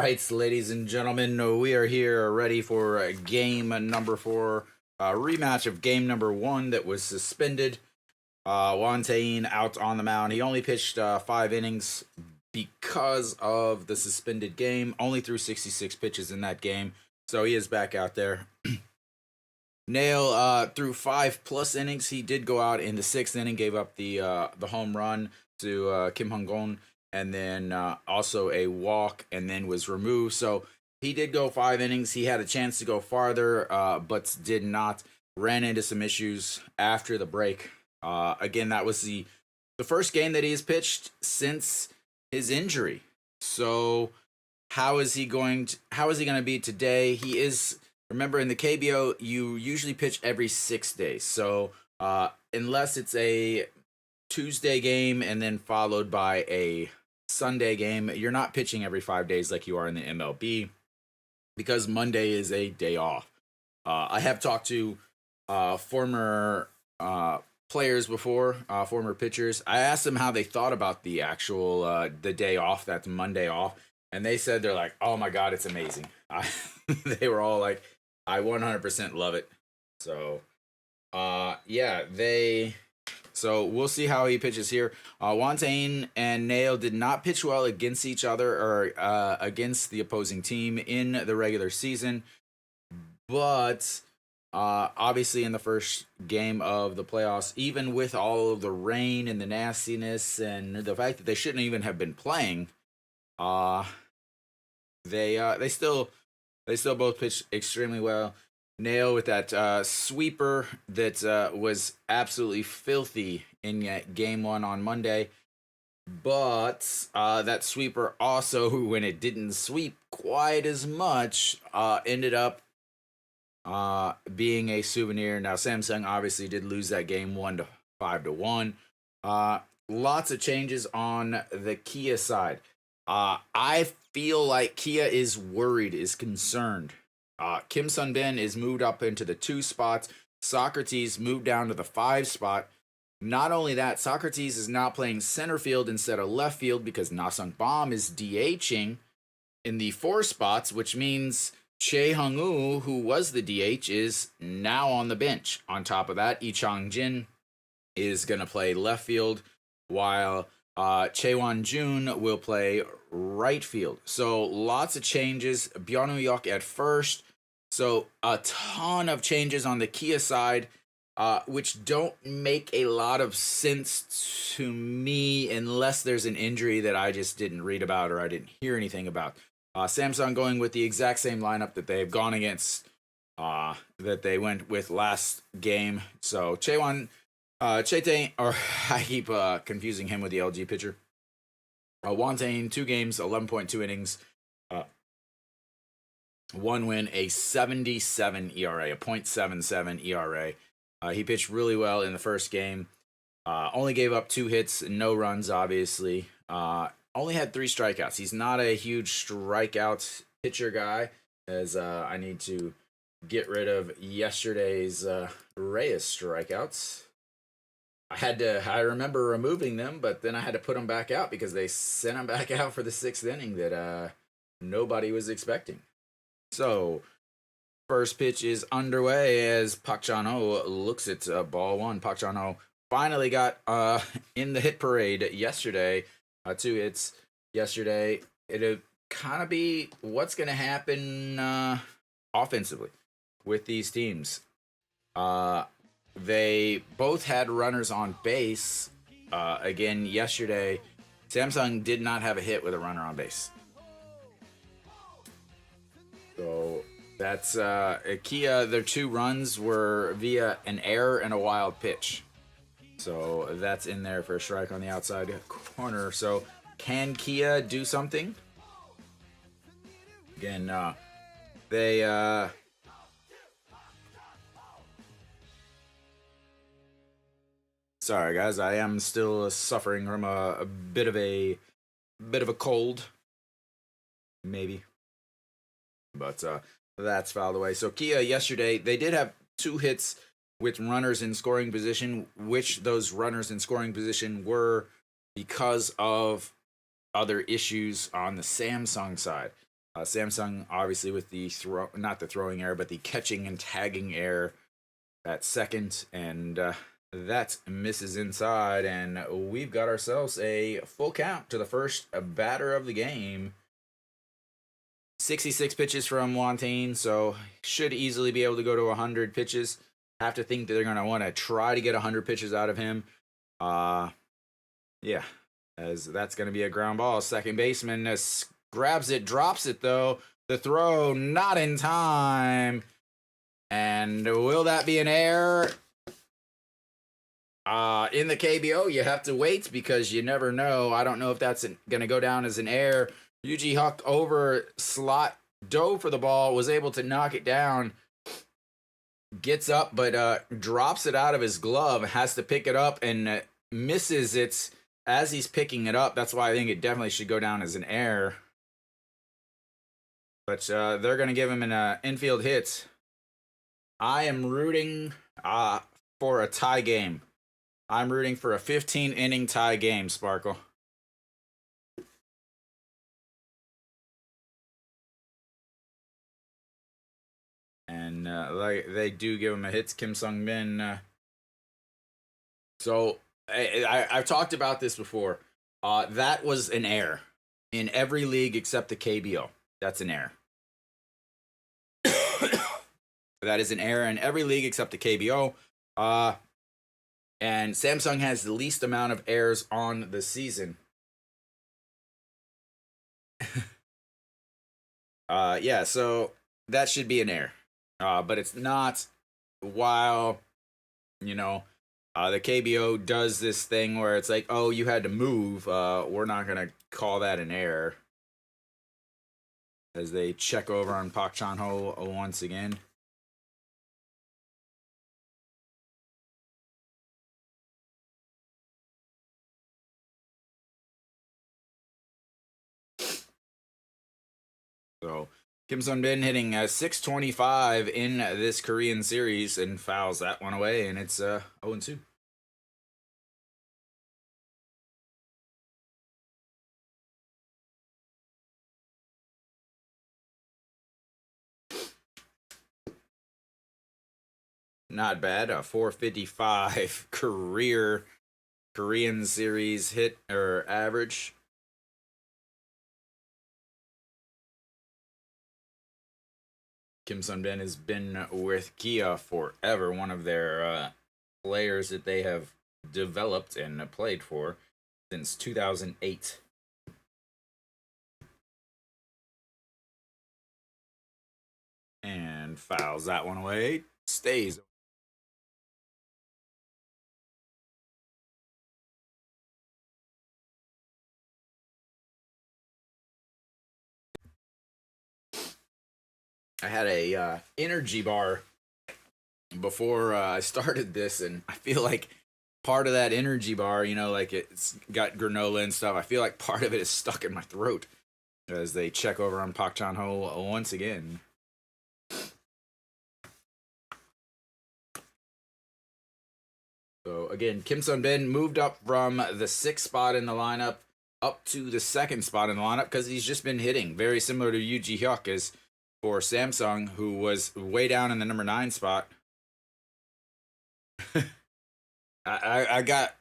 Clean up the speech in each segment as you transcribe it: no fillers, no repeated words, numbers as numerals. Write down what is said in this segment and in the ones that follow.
right, ladies and gentlemen, we are here ready for game number 4, rematch of game number 1 that was suspended. Wantain out on the mound. He only pitched 5 innings because of the suspended game. Only threw 66 pitches in that game, so he is back out there. Naile threw 5+ innings. He did go out in the 6th inning, gave up the home run to Kim Hong-gon, and then also a walk, and then was removed. So he did go 5 innings. He had a chance to go farther, but did not. Ran into some issues after the break. Again, that was the first game that he has pitched since his injury. So how is he going to be today? He is, remember, in the KBO, you usually pitch every 6 days. So unless it's a Tuesday game and then followed by a Sunday game, you're not pitching every 5 days like you are in the MLB, because Monday is a day off. I have talked to former players before, former pitchers. I asked them how they thought about the actual the day off, that's Monday off, and they said they're like, oh my god, it's amazing. They were all like, I 100% love it. So so we'll see how he pitches here. Wantain and Naile did not pitch well against each other or against the opposing team in the regular season, but obviously in the first game of the playoffs, even with all of the rain and the nastiness and the fact that they shouldn't even have been playing, they still both pitched extremely well. Naile with that sweeper that was absolutely filthy in game 1 on Monday, but that sweeper also, when it didn't sweep quite as much, ended up being a souvenir. Now, Samsung obviously did lose that game 5-1. Lots of changes on the Kia side. I feel like Kia is worried, is concerned. Kim Sun-bin is moved up into the 2 spots. Socrates moved down to the 5 spot. Not only that, Socrates is now playing center field instead of left field because Na-sung Bam is DHing in the 4 spots, which means Chae Hung-woo, who was the DH, is now on the bench. On top of that, Lee Chang-jin is going to play left field, while Chae Won-jun will play right field. So lots of changes. Byung Hyuk at first. So a ton of changes on the Kia side, which don't make a lot of sense to me unless there's an injury that I just didn't read about or I didn't hear anything about. Samsung going with the exact same lineup that they've gone against, that they went with last game. So Chae-tae, or I keep confusing him with the LG pitcher. Wantain, 2 games, 11.2 innings, 1 win, a 77 ERA, a .77 ERA. He pitched really well in the first game. Only gave up 2 hits, no runs, obviously. Only had 3 strikeouts. He's not a huge strikeout pitcher guy, as I need to get rid of yesterday's Reyes strikeouts. I remember removing them, but then I had to put them back out because they sent them back out for the 6th inning that nobody was expecting. So, first pitch is underway as Park Chan-ho looks at ball 1. Park Chan-ho finally got in the hit parade yesterday. 2 hits yesterday. It'll kind of be what's going to happen offensively with these teams. They both had runners on base. Again, yesterday, Samsung did not have a hit with a runner on base. So that's Kia. Their 2 runs were via an error and a wild pitch. So that's in there for a strike on the outside corner. So can Kia do something? Again, they sorry guys, I am still suffering from a bit of a cold, maybe. But that's fouled away. So Kia yesterday, they did have 2 hits with runners in scoring position, which those runners in scoring position were because of other issues on the Samsung side. Samsung obviously with the not the throwing error, but the catching and tagging error at second, and that misses inside, and we've got ourselves a full count to the first batter of the game. 66 pitches from Wantane, so should easily be able to go to 100 pitches. Have to think that they're going to want to try to get 100 pitches out of him. Yeah, as that's going to be a ground ball. Second baseman grabs it, drops it though. The throw not in time. And will that be an error? In the KBO, you have to wait because you never know. I don't know if that's going to go down as an error. Yuji Huck over slot, dove for the ball, was able to knock it down. Gets up, but drops it out of his glove. Has to pick it up and misses it as he's picking it up. That's why I think it definitely should go down as an error. But they're going to give him an infield hit. I am rooting for a tie game. I'm rooting for a 15-inning tie game, Sparkle. And like they do give him a hit, Kim Sung Min. So I've talked about this before. That was an error in every league except the KBO. That's an error. That is an error in every league except the KBO. And Samsung has the least amount of errors on the season. Yeah, so that should be an error. But it's not. While, you know, the KBO does this thing where it's like, oh, you had to move. We're not going to call that an error. As they check over on Park Chan-ho once again. So Kim Sun-bin hitting 625 in this Korean series and fouls that one away, and it's 0-2. Not bad. A 455 career Korean series hit or average. Kim Sun-bin has been with Kia forever, one of their players that they have developed and played for since 2008. And fouls that one away. Stays. I had a energy bar before I started this, and I feel like part of that energy bar, you know, like it's got granola and stuff. I feel like part of it is stuck in my throat as they check over on Park Chan-ho once again. So again, Kim Sun-bin moved up from the 6th spot in the lineup up to the 2nd spot in the lineup because he's just been hitting. Very similar to Yoo Ji-hyuk as for Samsung, who was way down in the number 9 spot. I've got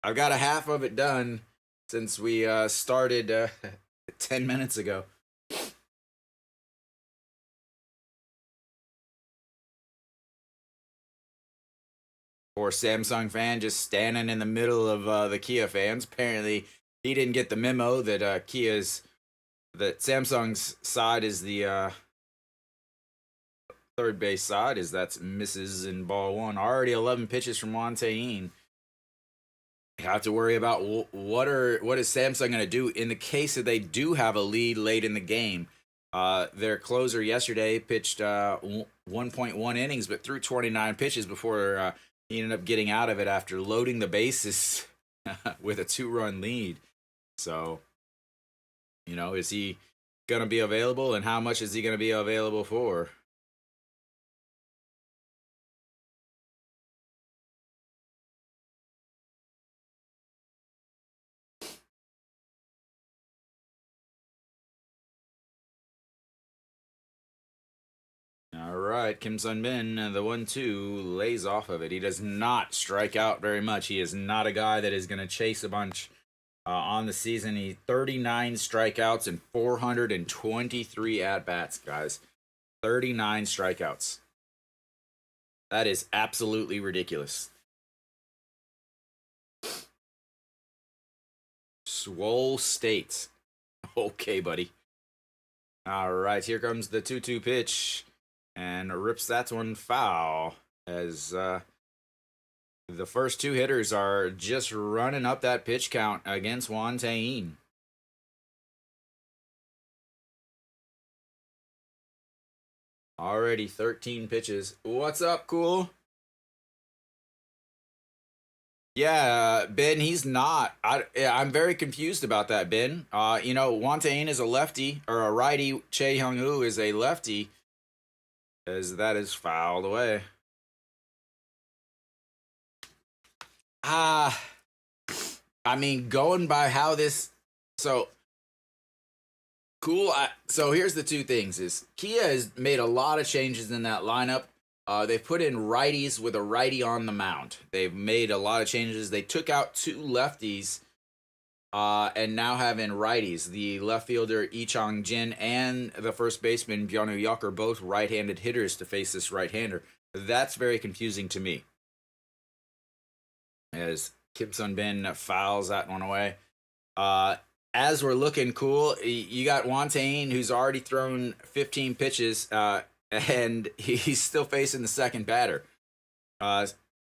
a half of it done since we started 10 minutes ago. Or Samsung fan just standing in the middle of the Kia fans. Apparently, he didn't get the memo that that Samsung's side is the third base side, is that's misses in ball 1. Already 11 pitches from Wantane. You have to worry about what is Samsung going to do in the case that they do have a lead late in the game. Their closer yesterday pitched 1.1 innings, but threw 29 pitches before he ended up getting out of it after loading the bases with a 2-run lead. So, you know, is he going to be available, and how much is he going to be available for? right, Kim Sun-bin, the 1-2, lays off of it. He does not strike out very much. He is not a guy that is going to chase a bunch on the season. He 39 strikeouts and 423 at-bats, guys. 39 strikeouts. That is absolutely ridiculous. Swole State. Okay, buddy. All right, here comes the 2-2 pitch. And rips that one foul. As the first two hitters are just running up that pitch count against Juan Tayin. Already 13 pitches. What's up, Cool? Yeah, Ben, he's not. I'm very confused about that, Ben. You know, Juan Tayin is a lefty, or a righty. Che Hyung-woo is a lefty, as that is fouled away. I mean, going by how this... So, Cool. So here's the two things: is Kia has made a lot of changes in that lineup. They've put in righties with a righty on the mound. They've made a lot of changes. They took out two lefties, and now have in righties. The left fielder Lee Chang-jin and the first baseman Byung-woo Yuk are both right-handed hitters to face this right-hander. That's very confusing to me. As Kim Sun-bin fouls that one away. As we're looking, Cool, you got Juan Tayin, who's already thrown 15 pitches, and he's still facing the second batter.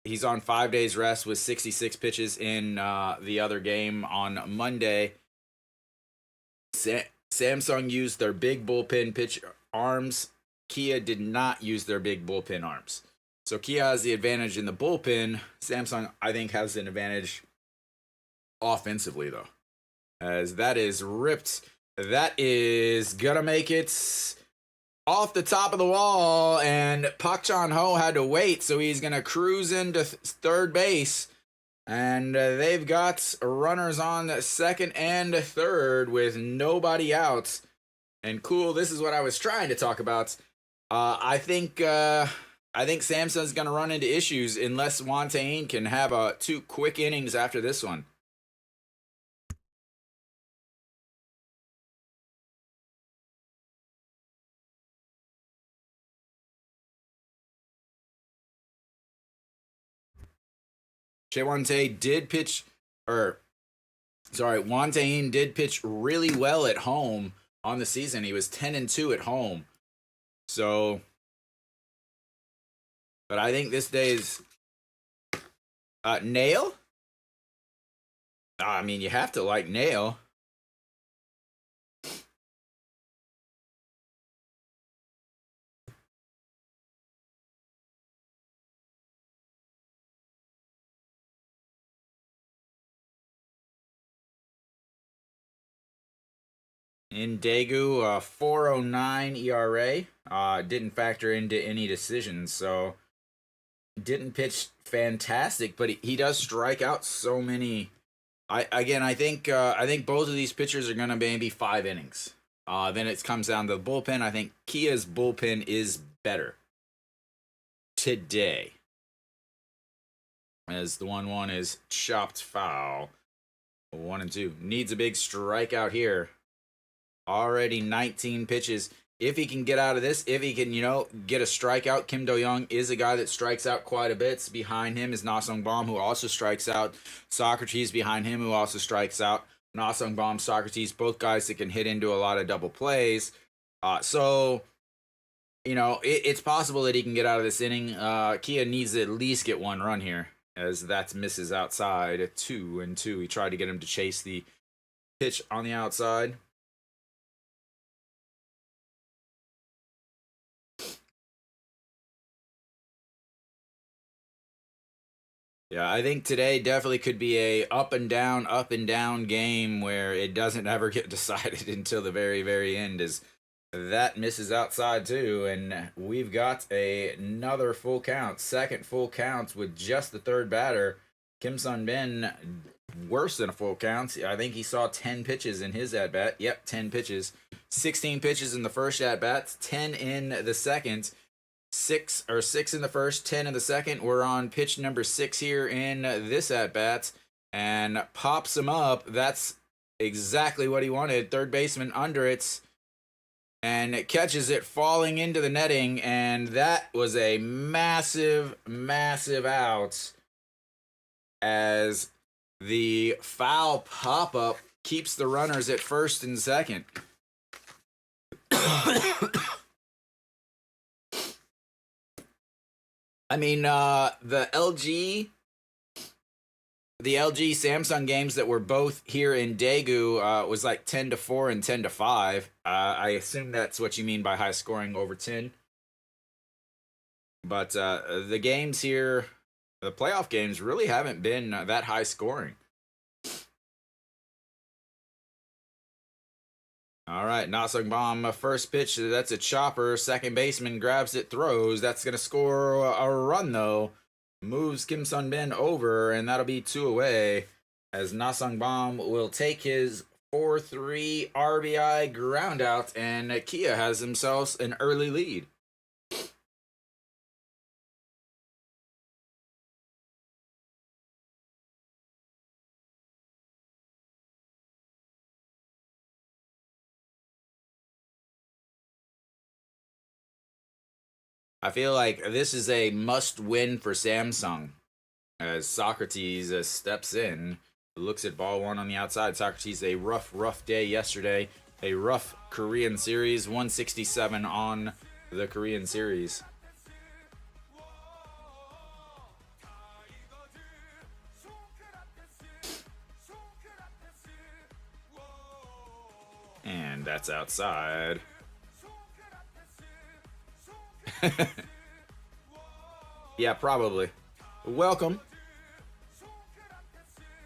He's on 5 days rest with 66 pitches in the other game on Monday. Samsung used their big bullpen pitch arms. Kia did not use their big bullpen arms. So Kia has the advantage in the bullpen. Samsung, I think, has an advantage offensively, though. As that is ripped. That is gonna make it off the top of the wall, and Park Chan-ho had to wait, so he's gonna cruise into third base. And they've got runners on second and third with nobody out. And Cool, this is what I was trying to talk about. I think Samsung's gonna run into issues unless Juan Tayin can have 2 quick innings after this one. Juan Tayin did pitch really well at home on the season. He was 10-2 at home. So, but I think this day is Naile. I mean, you have to like Naile. In Daegu, 4.09 ERA. Didn't factor into any decisions, so didn't pitch fantastic, but he does strike out so many. I think both of these pitchers are gonna maybe 5 innings. Then it comes down to the bullpen. I think Kia's bullpen is better today, as the 1-1 is chopped foul. 1-2 needs a big strikeout here. Already 19 pitches. If he can get out of this, if he can, get a strikeout, Kim Do-young is a guy that strikes out quite a bit. Behind him is Na Sung-bom, who also strikes out. Socrates behind him, who also strikes out. Na Sung-bom, Socrates, both guys that can hit into a lot of double plays. So, it's possible that he can get out of this inning. Kia needs to at least get 1 run here, as that misses outside. 2-2. He tried to get him to chase the pitch on the outside. Yeah, I think today definitely could be a up and down game where it doesn't ever get decided until the very, very end, as that misses outside too. And we've got another full count, second full count with just the third batter. Kim Sun-bin, worse than a full count. I think he saw 10 pitches in his at-bat. Yep, 10 pitches. 16 pitches in the first at-bat, 10 in the second. six in the first, 10 in the second. We're on pitch number 6 here in this at bat, and pops him up. That's exactly what he wanted. Third baseman under it, and it catches it falling into the netting, and that was a massive, massive out, as the foul pop up keeps the runners at first and second. I mean, the LG Samsung games that were both here in Daegu was like 10-4 and 10-5. I assume that's what you mean by high scoring, over 10. But the games here, the playoff games, really haven't been that high scoring. All right, Nasung Bomb, first pitch, that's a chopper. Second baseman grabs it, throws. That's going to score a run, though. Moves Kim Sun Bin over, and that'll be 2 away, as Nasung Bomb will take his 4-3 RBI ground out, and Kia has himself an early lead. I feel like this is a must-win for Samsung, as Socrates steps in, looks at ball 1 on the outside. Socrates, a rough day yesterday. A rough Korean series, 167 on the Korean series. And that's outside. Yeah, probably. Welcome.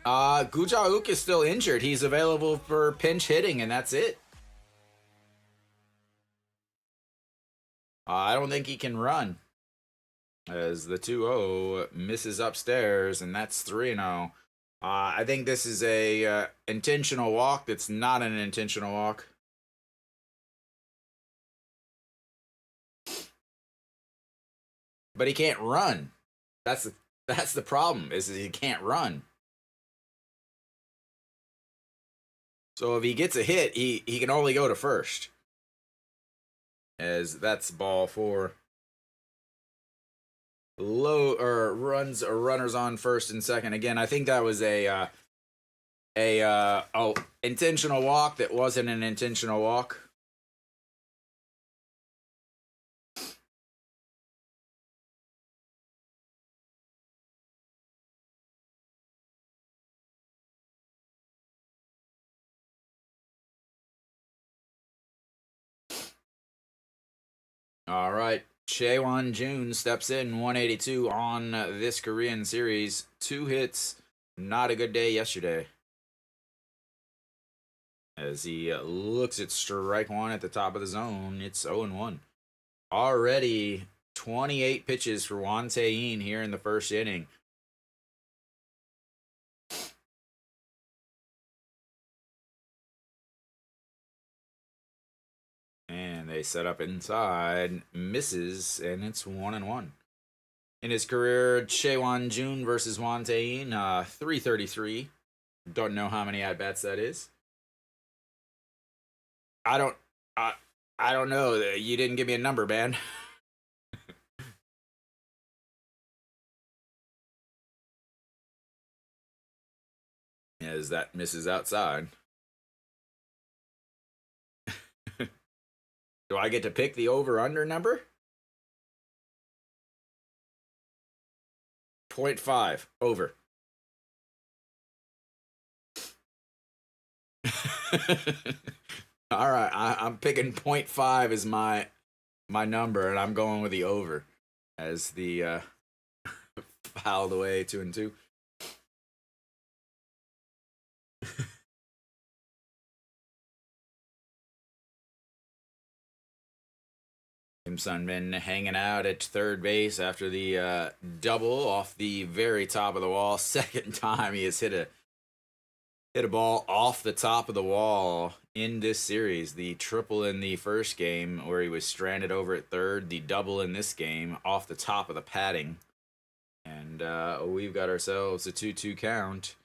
Gu Ja-uk is still injured. He's available for pinch hitting, and that's it. I don't think he can run, as the 2-0 misses upstairs, and that's 3-0. I think this is a intentional walk that's not an intentional walk. But he can't run. That's the problem, is he can't run. So if he gets a hit, he can only go to first, as that's ball 4. Runners on first and second. Again, I think that was a intentional walk that wasn't an intentional walk. All right, Chaewon Jun steps in, 182 on this Korean series. 2 hits, not a good day yesterday, as he looks at strike 1 at the top of the zone. It's 0-1. Already 28 pitches for Won Tae-in here in the first inning. And they set up inside, misses, and it's 1-1. In his career, Chaewon Jun versus Won Tae-in, 333. Don't know how many at-bats that is. I don't know. You didn't give me a number, man. As that misses outside. Do I get to pick the over-under number? 0.5 over. All right, I'm picking 0.5 as my number, and I'm going with the over, as the fouled away 2-2. Kim Sun-min hanging out at third base after the double off the very top of the wall. Second time he has hit hit a ball off the top of the wall in this series. The triple in the first game where he was stranded over at third. The double in this game off the top of the padding. And we've got ourselves a 2-2 count.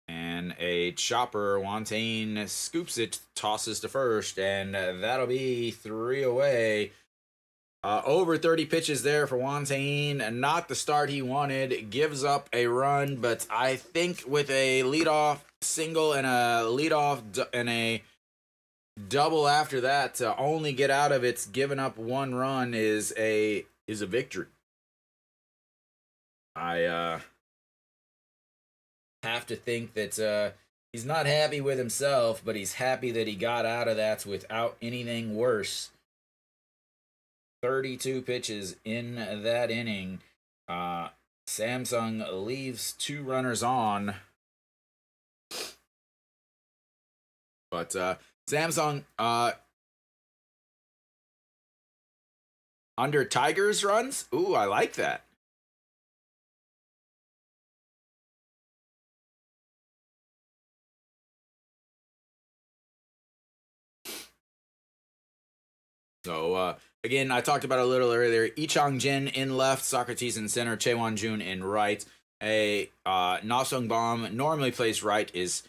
And a chopper, Wantain scoops it, tosses to first, and that'll be 3 away. Over 30 pitches there for Wantain. Not the start he wanted. Gives up a run, but I think with a leadoff single and a leadoff and a double after that, to only get out of it's giving up 1 run is a victory. I have to think that he's not happy with himself, but he's happy that he got out of that without anything worse. 32 pitches in that inning. Samsung leaves 2 runners on. But Samsung under Tigers runs? Ooh, I like that. So, again, I talked about it a little earlier. Lee Chang-jin in left, Socrates in center, Chae Won-jun in right. Na Sung-bom normally plays right, is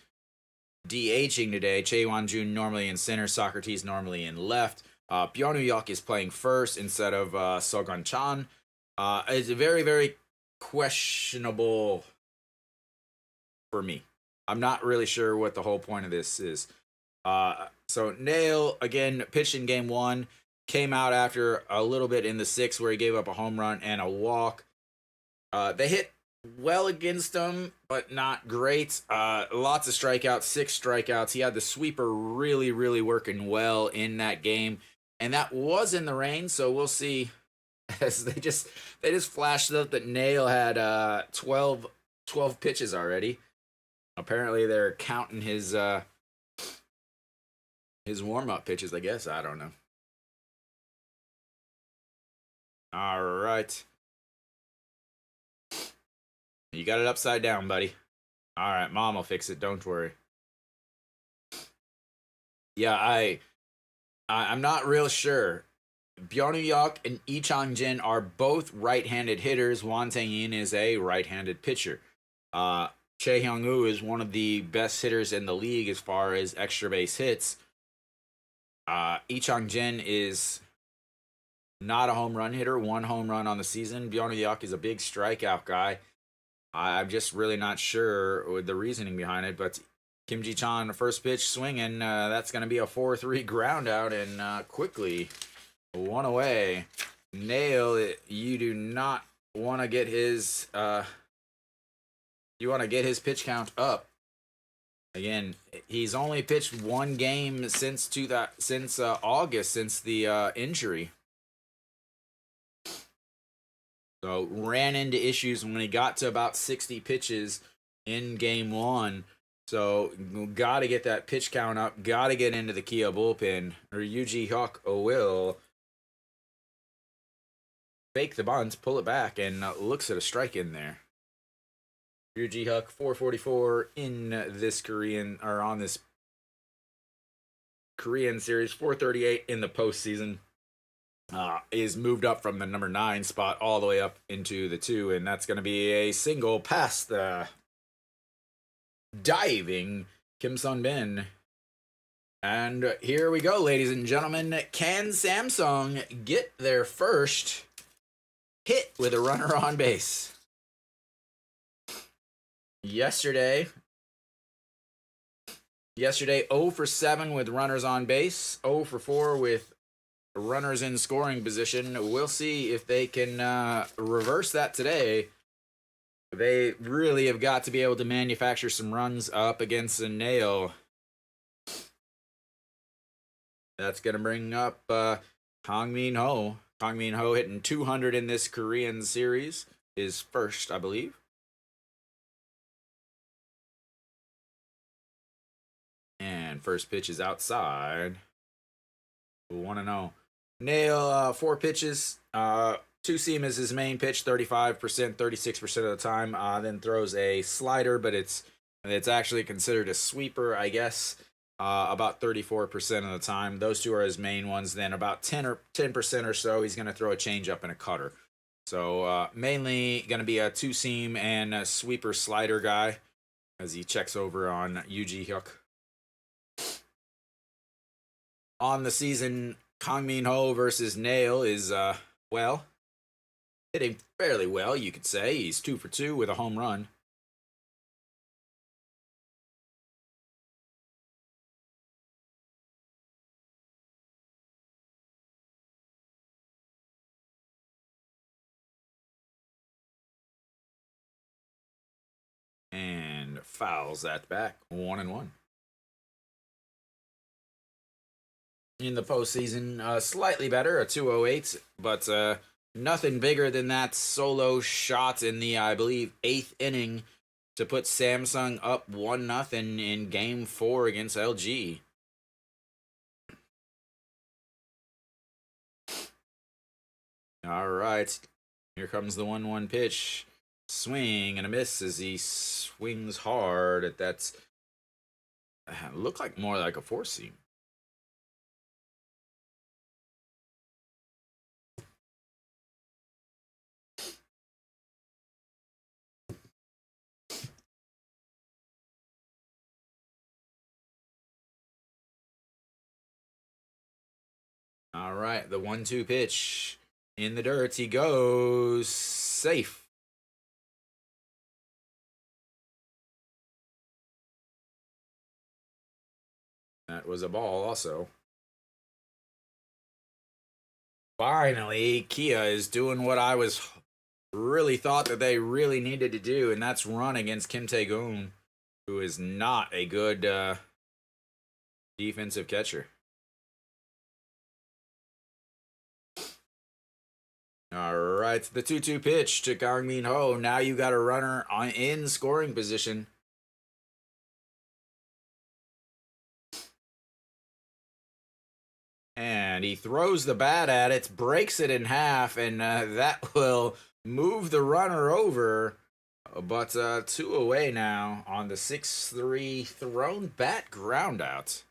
DHing today. Chae Won-jun normally in center, Socrates normally in left. Byung-hyuk is playing first instead of So Gun-chan. It's very, very questionable for me. I'm not really sure what the whole point of this is. So Naile, again, pitched in game 1. Came out after a little bit in the 6th where he gave up a home run and a walk. They hit well against him, but not great. Lots of strikeouts, 6 strikeouts. He had the sweeper really, really working well in that game. And that was in the rain, so we'll see. As they just flashed up that Naile had 12 pitches already. Apparently they're counting his warm-up pitches, I guess. I don't know. All right. You got it upside down, buddy. All right, Mom will fix it. Don't worry. Yeah, I'm not real sure. Byung-hyuk and Lee Chang-jin are both right-handed hitters. Won Tae-in is a right-handed pitcher. Chae Hyung-woo is one of the best hitters in the league as far as extra base hits. Lee Chang-jin is not a home run hitter, 1 home run on the season. Byung-hyuk is a big strikeout guy. I'm just really not sure with the reasoning behind it, but Kim Ji-chan, first pitch swinging, that's going to be a 4-3 ground out, and quickly 1 away. Naile, you do not want to get his you want to get his pitch count up. Again, he's only pitched 1 game since August, since the injury. So ran into issues when he got to about 60 pitches in game 1. So got to get that pitch count up. Got to get into the Kia bullpen. Or Ji-hyuk will fake the bunt, pull it back, and looks at a strike in there. Ji-hyuk 444 in this on this Korean series. 438 in the postseason. Is moved up from the number 9 spot all the way up into the 2, and that's going to be a single past the diving Kim Sun-bin. And here we go, ladies and gentlemen. Can Samsung get their first hit with a runner on base? Yesterday 0 for 7 with runners on base, 0 for 4 with runners in scoring position. We'll see if they can reverse that today. They really have got to be able to manufacture some runs up against the Naile. That's going to bring up Kang Min-ho. Kang Min-ho hitting 200 in this Korean series. Is first, I believe. And first pitch is outside. 1-0. Naile, 4 pitches. 2-seam is his main pitch, 35%, 36% of the time. Then throws a slider, but it's It's actually considered a sweeper, I guess, about 34% of the time. Those two are his main ones. Then about 10% or so, he's going to throw a changeup and a cutter. So mainly going to be a two-seam and a sweeper slider guy as he checks over on UG Hook. On the season, Kang Min Ho versus Naile is, well, hitting fairly well, you could say. He's 2 for 2 with a home run. And fouls that back, 1-1. In the postseason, slightly better, a 208, but nothing bigger than that solo shot in the, I believe, 8th inning to put Samsung up 1-0 in Game 4 against LG. All right, here comes the 1-1 pitch. Swing and a miss as he swings hard at that. Looked like more like a four-seam. All right, the 1-2 pitch. In the dirt, he goes. Safe. That was a ball also. Finally, Kia is doing what I was really thought that they really needed to do, and that's run against Kim Tae-goon, who is not a good defensive catcher. All right, the 2-2 pitch to Kang Min Ho. Now you got a runner in scoring position. And he throws the bat at it, breaks it in half, and that will move the runner over. But 2 away now on the 6-3 thrown bat ground out.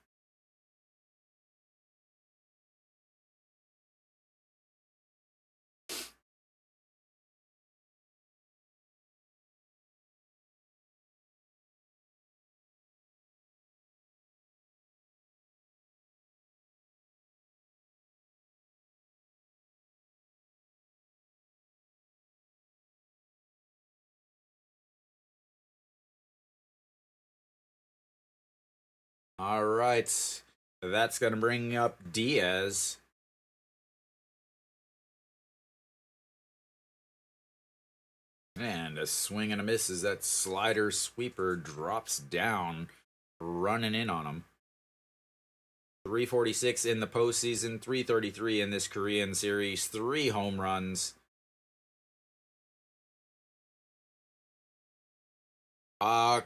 All right, that's going to bring up Diaz. And a swing and a miss as that slider sweeper drops down, running in on him. 346 in the postseason, 333 in this Korean series, 3 home runs.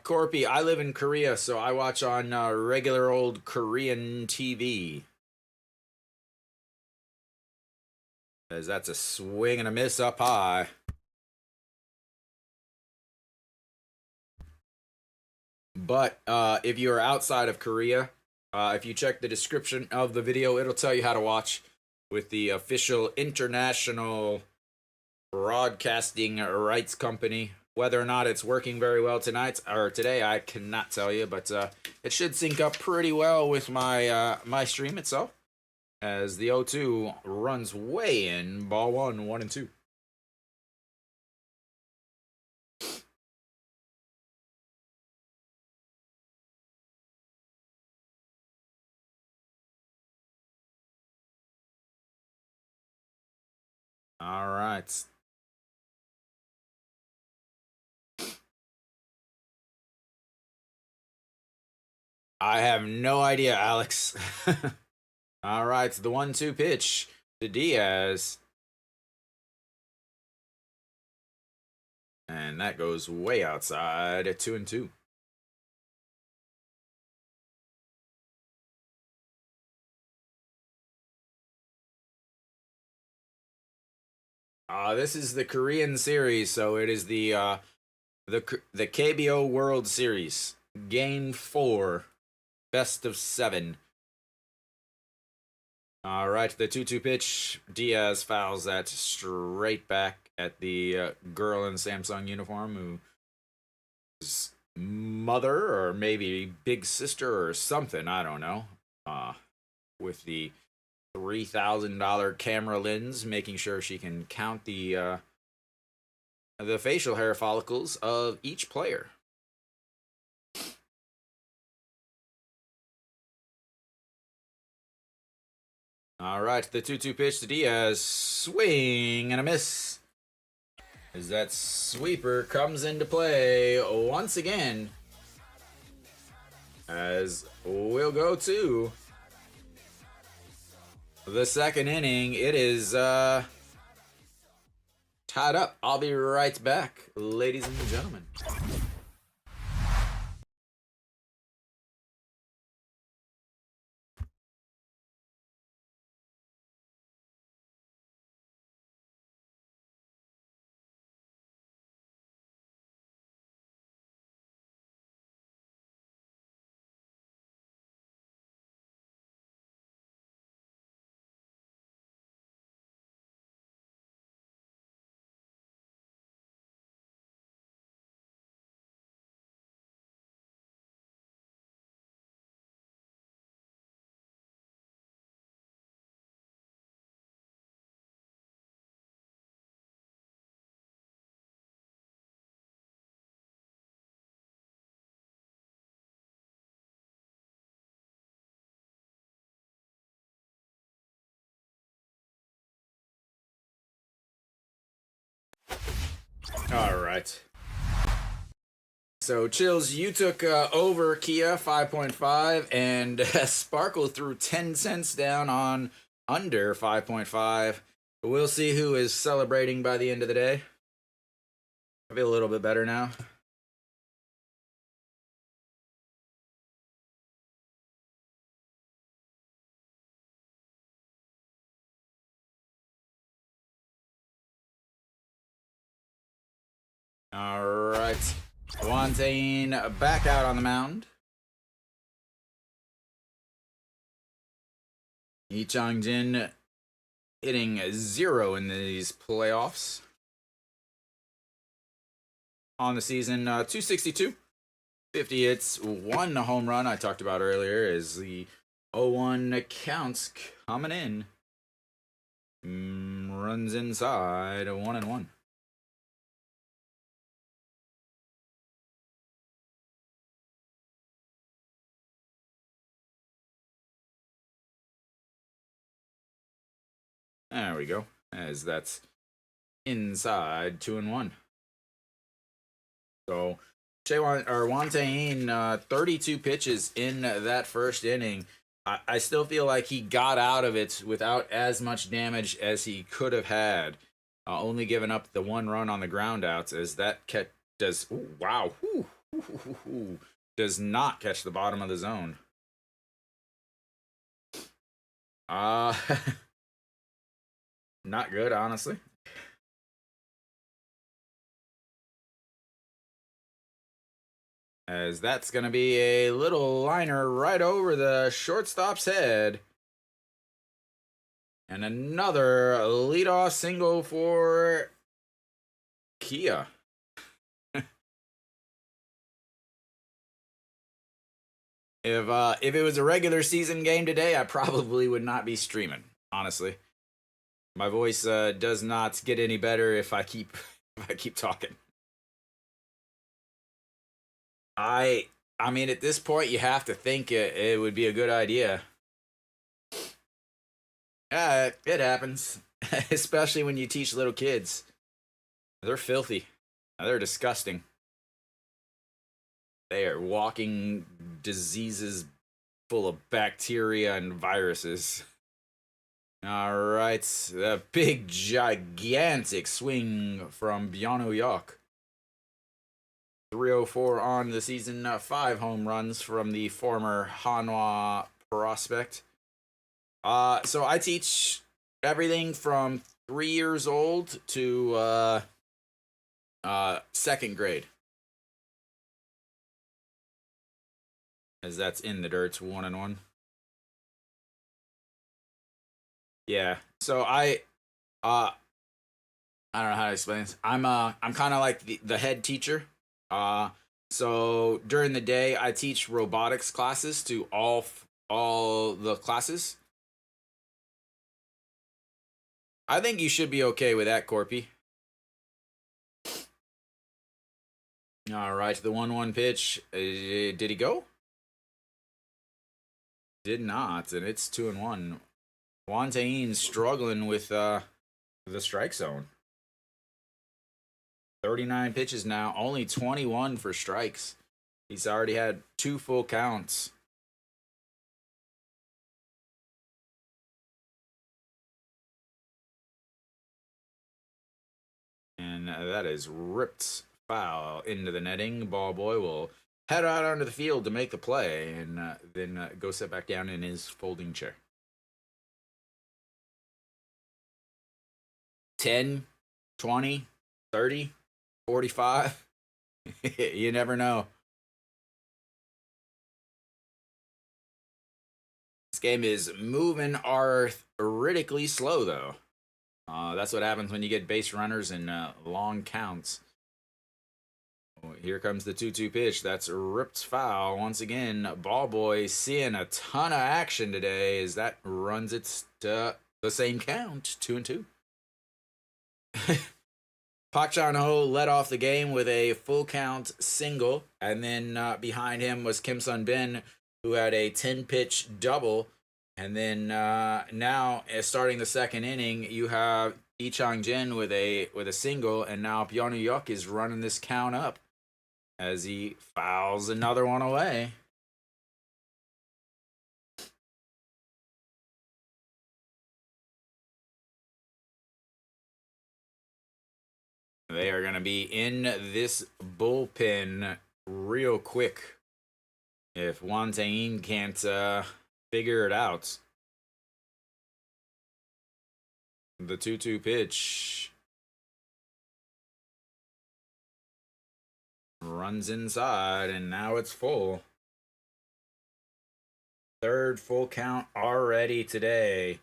Corpy, I live in Korea, so I watch on regular old Korean TV. As that's a swing and a miss up high. But if you're outside of Korea, if you check the description of the video, it'll tell you how to watch with the official international broadcasting rights company. Whether or not it's working very well tonight or today, I cannot tell you, but it should sync up pretty well with my my stream itself. As the 0-2 runs way in, ball 1, 1-2. All right. I have no idea, Alex. All right, the 1-2 pitch to Diaz. And that goes way outside at 2-2. This is the Korean series, so it is the KBO World Series. Game 4. Best of 7. All right, the 2-2 pitch. Diaz fouls that straight back at the girl in Samsung uniform whose mother or maybe big sister or something, I don't know, with the $3,000 camera lens, making sure she can count the facial hair follicles of each player. All right, the 2-2 pitch to Diaz. Swing and a miss. As that sweeper comes into play once again. As we'll go to the second inning. It is tied up. I'll be right back, ladies and gentlemen. All right. So, Chills, you took over Kia 5.5, and Sparkle threw 10 cents down on under 5.5. We'll see who is celebrating by the end of the day. I feel a little bit better now. All right. Wantain back out on the mound. Yi Chang-jin hitting 0 in these playoffs. On the season, 262, 50 hits, 1 home run I talked about earlier is the 0-1 counts coming in. Runs inside, 1-1. There we go. As that's inside, 2-1. So Wantain, 32 pitches in that first inning. I still feel like he got out of it without as much damage as he could have had. Only giving up the 1 run on the ground outs as that does. Ooh, wow. Does not catch the bottom of the zone. Not good, honestly. As that's going to be a little liner right over the shortstop's head. And another leadoff single for Kia. If it was a regular season game today, I probably would not be streaming, honestly. My voice does not get any better if I keep talking. I mean, at this point, you have to think it would be a good idea. It happens, especially when you teach little kids. They're filthy. They're disgusting. They are walking diseases full of bacteria and viruses. All right, the big, gigantic swing from Byung Yok. 304 on the season, 5 home runs from the former Hanwha prospect. So I teach everything from 3 years old to 2nd grade. as that's in the dirt, 1-1. Yeah. So uh I don't know how to explain this. I'm kind of like the head teacher. Uh so during the day I teach robotics classes to all the classes. I think you should be okay with that, Corpy. All right, the 1-1 pitch. Did he go? Did not, and it's 2-1. Wantain struggling with the strike zone. 39 pitches now, only 21 for strikes. He's already had 2 full counts. And that is ripped foul into the netting. Ball boy will head out onto the field to make the play and then go sit back down in his folding chair. 10, 20, 30, 45. You never know. This game is moving arithmetically slow, though. That's what happens when you get base runners and long counts. Oh, here comes the 2-2 pitch. That's ripped foul. Once again, ball boy seeing a ton of action today as that runs it to the same count, 2-2. Pak Chan Ho led off the game with a full count single, and then behind him was Kim Sun Bin, who had a 10-pitch double. And then now, starting the second inning, you have Lee Chang Jin with a single, and now Pyeonu Yuk is running this count up as he fouls another one away. They are going to be in this bullpen real quick if Wantain can't figure it out. The 2-2 pitch runs inside, and now it's full. Third full count already today.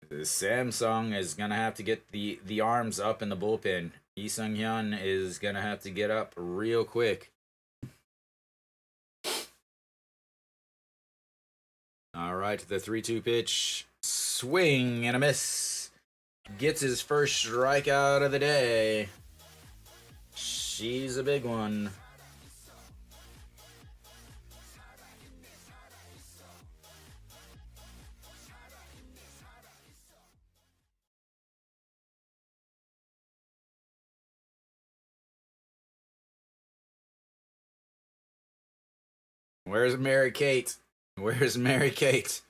Samsung is going to have to get the arms up in the bullpen. Lee Sung Hyun is going to have to get up real quick. All right, the 3-2 pitch. Swing and a miss. Gets his first strikeout of the day. She's a big one. Where's Mary Kate? Where's Mary Kate?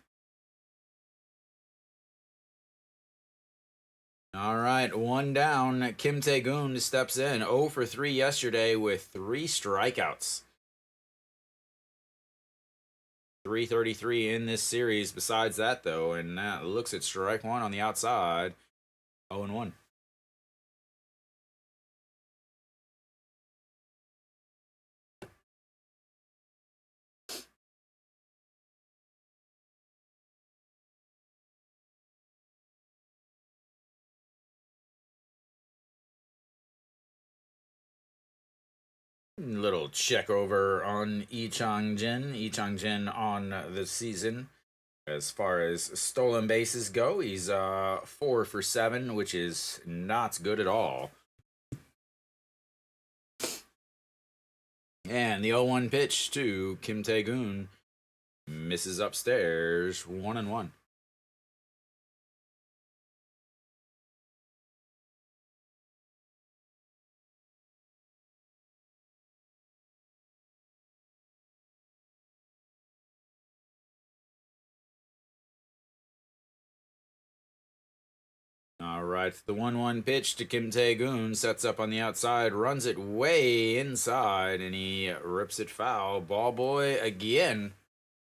All right, one down. Kim Tae-goon steps in. 0 for 3 yesterday with 3 strikeouts. 333 in this series. Besides that, though, and that looks at strike one on the outside. 0-1. Little check over on Lee Chang Jin. Lee Chang Jin on the season. As far as stolen bases go, he's 4 for 7, which is not good at all. And the 0-1 pitch to Kim Tae-goon misses upstairs, 1-1. All right, the 1-1 pitch to Kim Tae-goon sets up on the outside, runs it way inside, and he rips it foul. Ball boy again.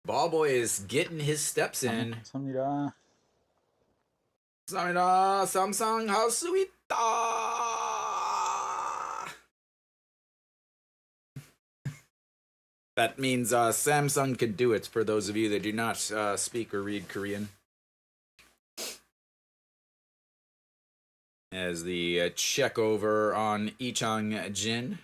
Ball boy is getting his steps in. 감사합니다. 감사합니다. Samsung 하수있다. That means Samsung can do it for those of you that do not speak or read Korean. As the check over on Ichang Jin.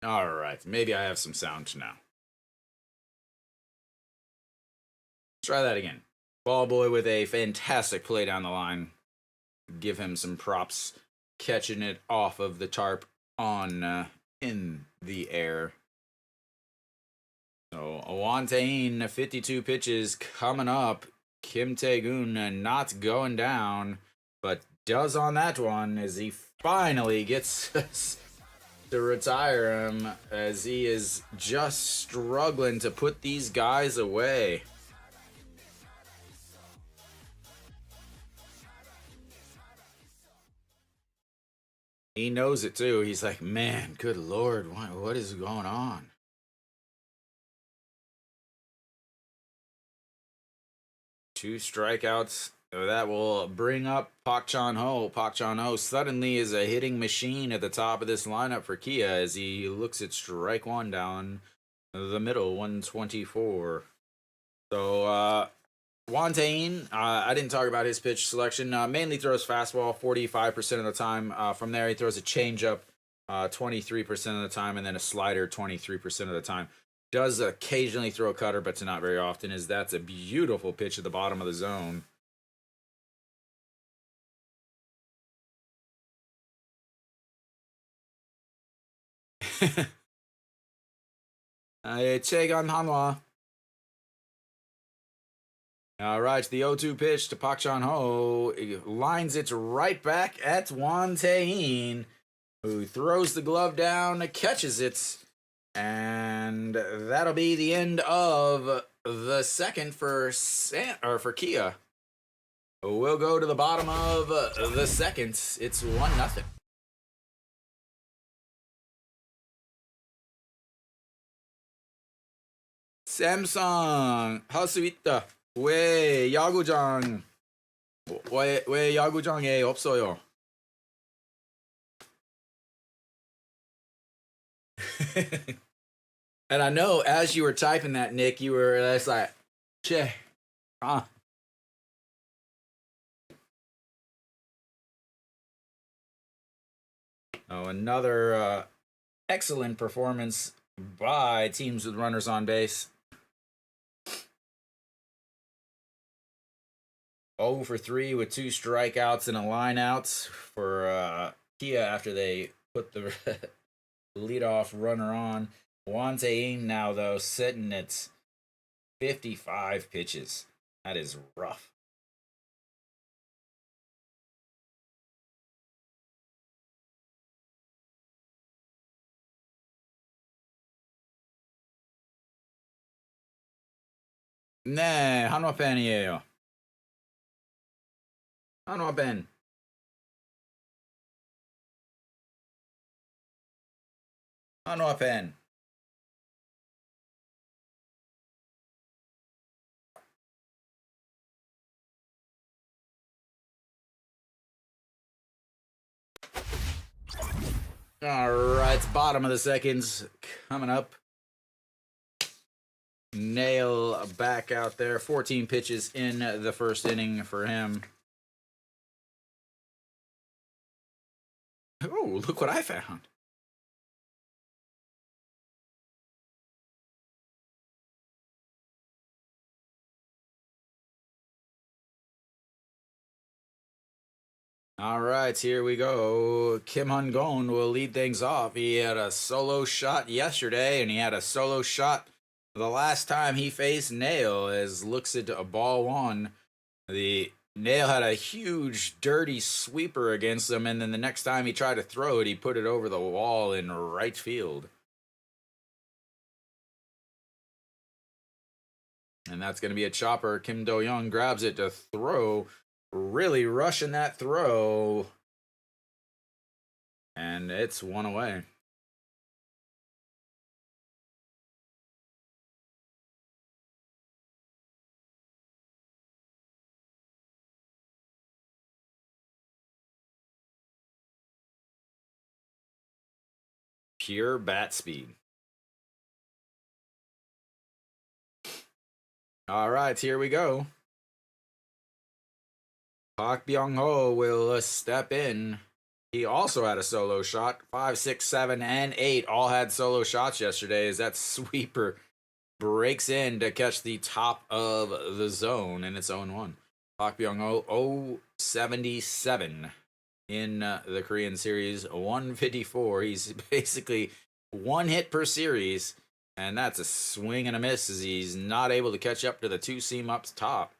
All right, maybe I have some sound now. Try that again. Ball boy with a fantastic play down the line. Give him some props. Catching it off of the tarp on in the air. So Awantain, 52 pitches coming up. Kim Tae-gun not going down, but does on that one as he finally gets to retire him, as he is just struggling to put these guys away. He knows it too. He's like, man, good lord, what is going on? Two strikeouts. That will bring up Pak Chan-ho. Pak Chan-ho suddenly is a hitting machine at the top of this lineup for Kia as he looks at strike one down the middle, 124. So, Wantain, I didn't talk about his pitch selection. Mainly throws fastball 45% of the time. From there, he throws a changeup 23% of the time, and then a slider 23% of the time. Does occasionally throw a cutter, but not very often, as that's a beautiful pitch at the bottom of the zone. Chegan Hanwha. All right, the 0-2 pitch to Pak Chan-ho. Lines it right back at Wantain, who throws the glove down, catches it, and that'll be the end of the second for Kia. We'll go to the bottom of the second. It's 1-0. Samsung 할 수 있다. 왜 야구장 왜 야구장에 없어요? And I know as you were typing that, Nick, you were just like, che, oh, another excellent performance by teams with runners on base. 0 for 3 with 2 strikeouts and a line out for Kia after they put the leadoff runner on. Wantain now, though, sitting at 55 pitches. That is rough. 네, 한화 팬이에요. 한화 팬. 한화 팬. All right, bottom of the seconds coming up. Naile back out there. 14 pitches in the first inning for him. Oh, look what I found. All right, here we go. Kim Hun-gon will lead things off. He had a solo shot yesterday, and he had a solo shot the last time he faced Naile, as looks at a ball one. The Naile had a huge dirty sweeper against him, and then the next time he tried to throw it, he put it over the wall in right field. And that's going to be a chopper. Kim Do-young grabs it to throw, really rushing that throw. And it's one away. Pure bat speed. All right, here we go. Park Byung-ho will step in. He also had a solo shot. 5, 6, 7, and 8 all had solo shots yesterday as that sweeper breaks in to catch the top of the zone in its own one. Park Byung-ho 077 in the Korean series, 154. He's basically one hit per series, and that's a swing and a miss as he's not able to catch up to the two seam up top.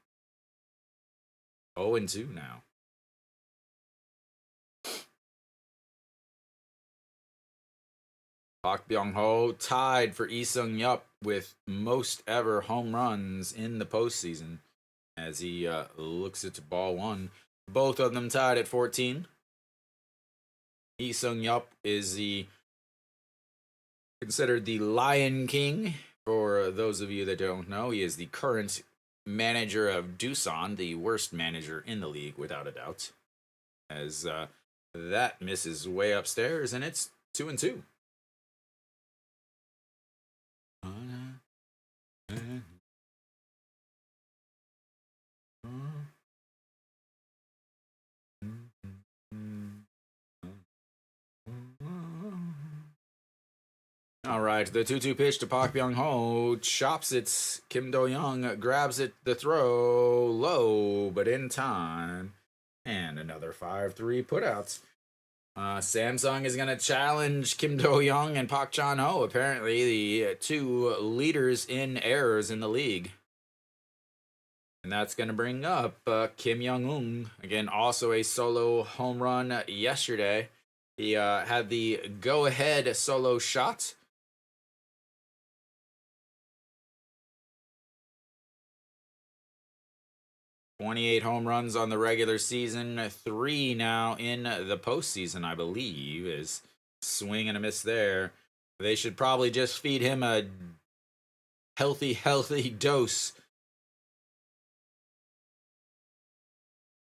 0-2 now. Park Byung-ho tied for Lee Sung-yup with most ever home runs in the postseason as he looks at ball one. Both of them tied at 14. Lee Sung-yup is considered the Lion King. For those of you that don't know, he is the current manager of Doosan, the worst manager in the league without a doubt. As that misses way upstairs, and it's 2-2. All right, the 2-2 pitch to Park Byung-ho, chops it. Kim Do-young grabs it, the throw low, but in time. And another 5-3 putouts. Samsung is going to challenge Kim Do-young and Park Chan-ho, apparently the two leaders in errors in the league. And that's going to bring up Kim Young-un, again, also a solo home run yesterday. He had the go-ahead solo shot. "28 home runs on the regular season, 3 now in the postseason, I believe." Is swing and a miss there. They should probably just feed him a healthy dose.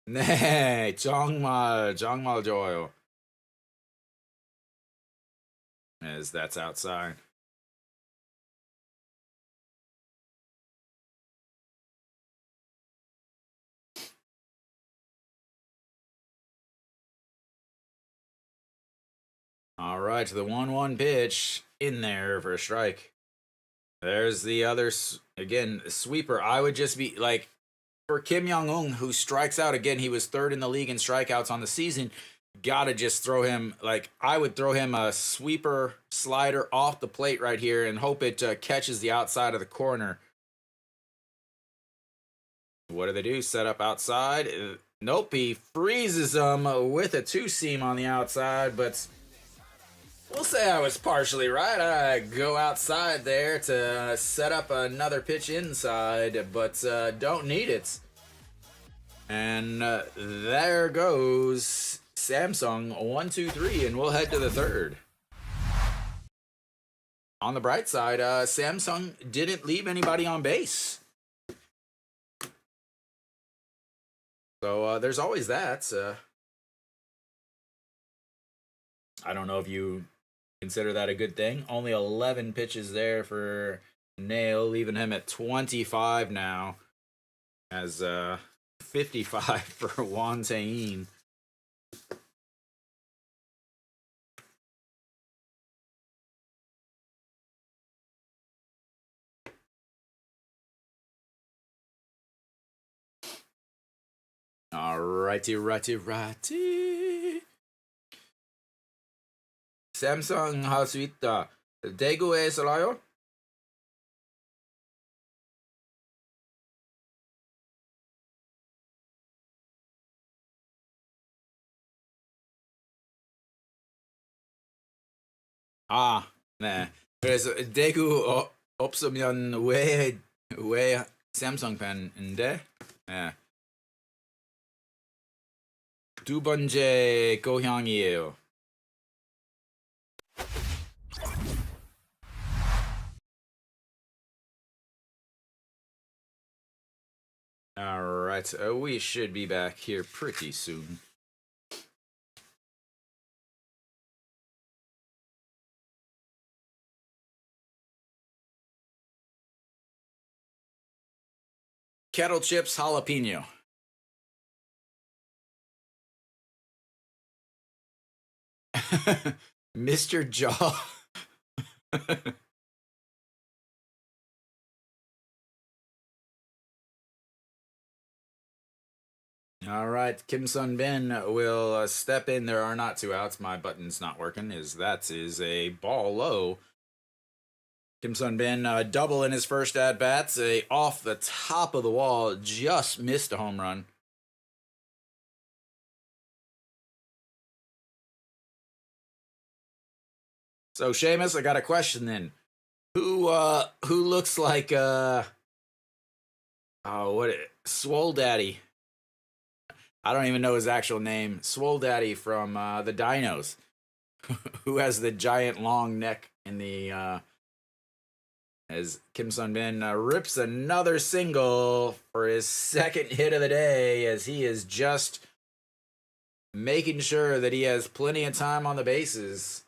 네, 정말 좋아요. As that's outside. All right, the 1-1 pitch in there for a strike. There's the other, again, sweeper. I would just be like, for Kim Young-un, who strikes out again, he was third in the league in strikeouts on the season. Gotta just throw him, like, I would throw him a sweeper slider off the plate right here and hope it catches the outside of the corner. What do they do? Set up outside. Nope, he freezes them with a two-seam on the outside, but We'll say I was partially right. I go outside there to set up another pitch inside, but don't need it. And there goes Samsung 1, 2, 3, and we'll head to the third. On the bright side, Samsung didn't leave anybody on base. So there's always that. I don't know if you consider that a good thing. Only 11 pitches there for Naile, leaving him at 25 now. As 55 for Gwangju. righty. Samsung 할 수 있다. 대구에서라요? 네. 그래서 대구 없으면 왜 삼성 팬인데? 네. 두 번째 고향이에요. Alright, we should be back here pretty soon. Kettle chips jalapeno. Mr. Jaw. All right, Kim Sun Bin will step in. There are not two outs. My button's not working. That is a ball low. Kim Sun Bin double in his first at bats. Off the top of the wall, just missed a home run. So Seamus, I got a question then. Who looks like Swole Daddy? I don't even know his actual name. Swole Daddy from the Dinos, who has the giant long neck in the. As Kim Sun Bin rips another single for his second hit of the day, as he is just making sure that he has plenty of time on the bases.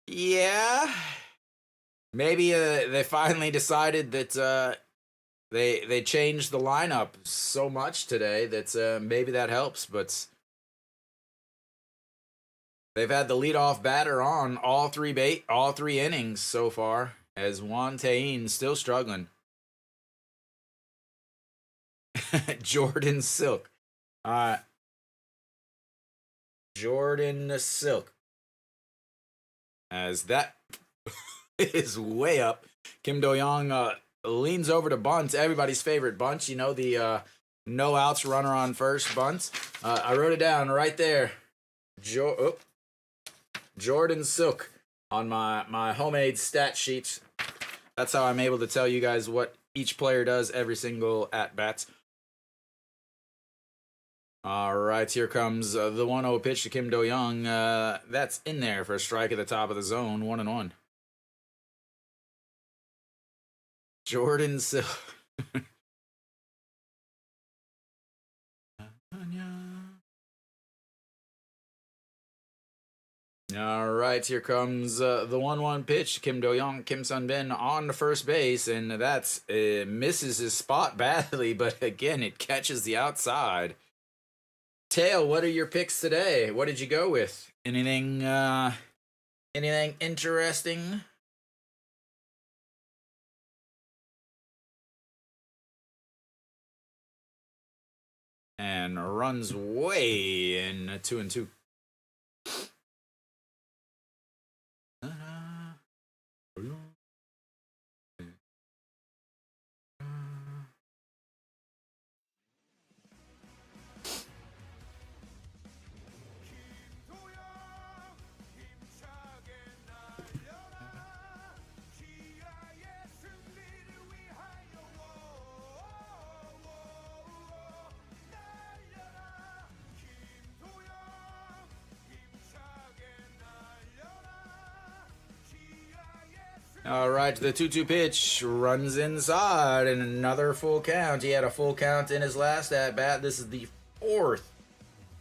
Yeah, maybe they finally decided that they changed the lineup so much today that maybe that helps, but they've had the leadoff batter on all three innings so far, as Gwangju still struggling. Jordan Silk. Jordan Silk. As that is way up. Kim Do-young leans over to bunt, everybody's favorite bunt. You know, the no outs, runner on first bunt. I wrote it down right there. Jordan Silk on my homemade stat sheet. That's how I'm able to tell you guys what each player does every single at-bats. All right, here comes the 1-0 pitch to Kim Do-young. That's in there for a strike at the top of the zone, 1-1. Jordan Silk. All right, here comes the 1-1 pitch. Kim Do-young, Kim Sun Bin on the first base, and that's misses his spot badly, but again, it catches the outside. Tail, what are your picks today? What did you go with? Anything interesting? And runs way in 2-2. All right, the 2-2 pitch runs inside, and another full count. He had a full count in his last at bat. This is the 4th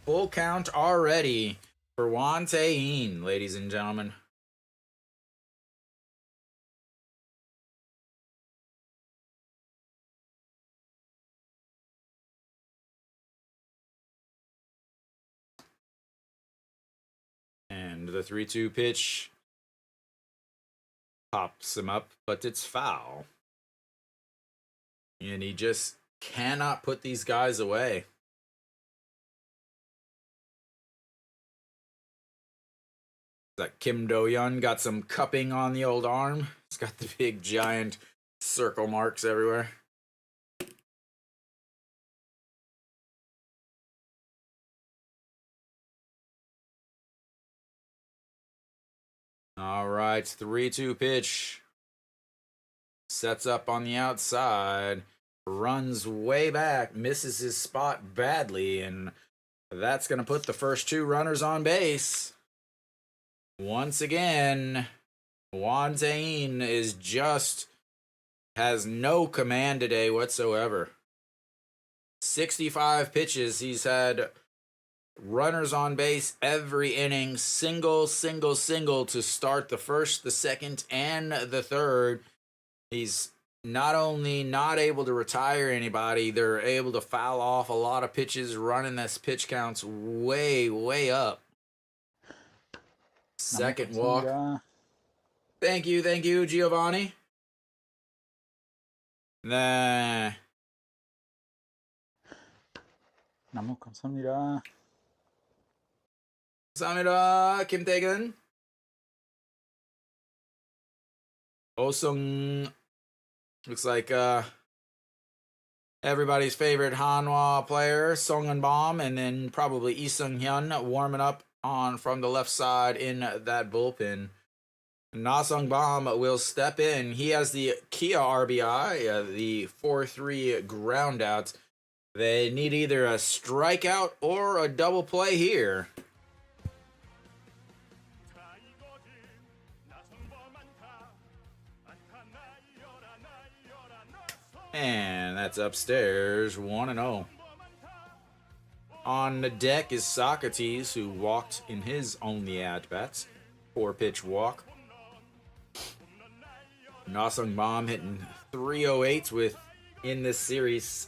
full count already for Juan Tahin, ladies and gentlemen. And the 3-2 pitch pops him up, but it's foul. And he just cannot put these guys away. That Kim Do-yeon got some cupping on the old arm. He's got the big giant circle marks everywhere. All right, 3-2 pitch. Sets up on the outside. Runs way back. Misses his spot badly. And that's going to put the first 2 runners on base. Once again, Juan Tahin has no command today whatsoever. 65 pitches. He's had runners on base every inning. Single to start the first, the second, and the third. He's not only not able to retire anybody, they're able to foul off a lot of pitches, running this pitch counts way up. Second walk. Thank you, Giovanni. 네. 너무 감사합니다. 감사합니다, 김태근. Osung looks like everybody's favorite Hanwha player, Song Eun-bom, and then probably Lee Sung-hyun warming up on from the left side in that bullpen. Na Sung-bom will step in. He has the Kia RBI, the 4-3 ground out. They need either a strikeout or a double play here. And that's upstairs, 1-0. On the deck is Socrates, who walked in his only at-bats. 4-pitch walk. Na Sung-bom hitting 308 with, in this series,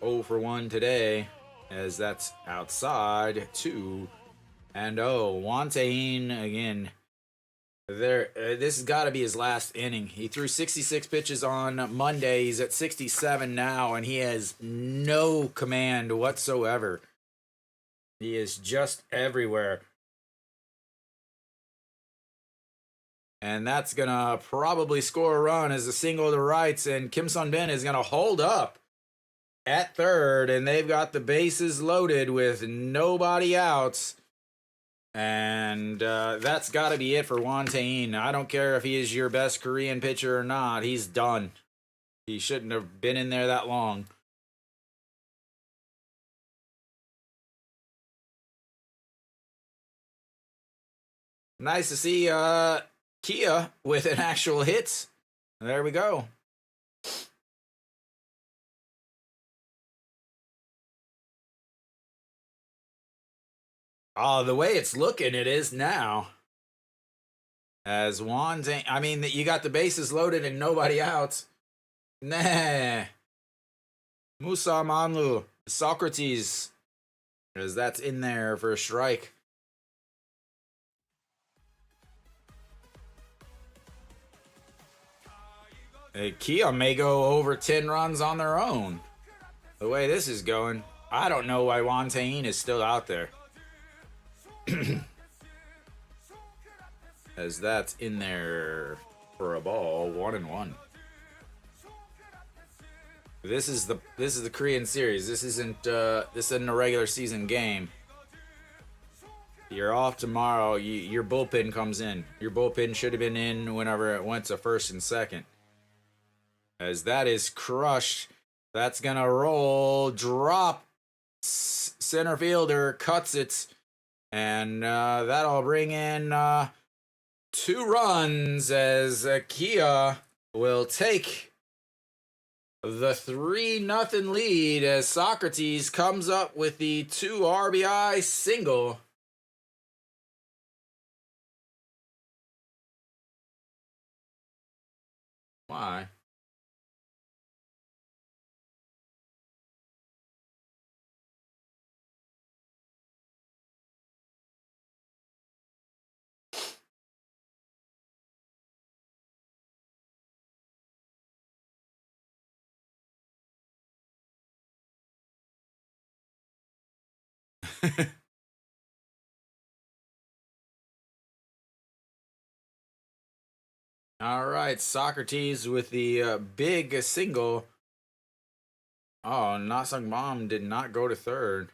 0 for 1 today, as that's outside, 2-0. Juan Tahin, again, this has got to be his last inning. He threw 66 pitches on Monday. He's at 67 now, and he has no command whatsoever. He is just everywhere. And that's going to probably score a run as a single to rights, and Kim Sun-bin is going to hold up at third, and they've got the bases loaded with nobody out. And that's got to be it for Juan Tahin. I don't care if he is your best Korean pitcher or not. He's done. He shouldn't have been in there that long. Nice to see Kia with an actual hit. There we go. Oh, the way it's looking, it is now. As Juan Tahin, I mean, you got the bases loaded and nobody out. Nah. Musa Manlu, Socrates, as that's in there for a strike. Kia may go over 10 runs on their own. The way this is going, I don't know why Juan Tahin is still out there. As that's in there for a ball, 1-1. This is the Korean series. This isn't a regular season game. You're off tomorrow. Your bullpen comes in. Your bullpen should have been in whenever it went to first and second. As that is crushed. That's gonna roll, drop. Center fielder cuts it. And that'll bring in 2 runs as Kia will take the 3-0 lead as Socrates comes up with the 2 RBI single. Why? All right, Socrates with the big single. Oh, Nasung Bomb did not go to third.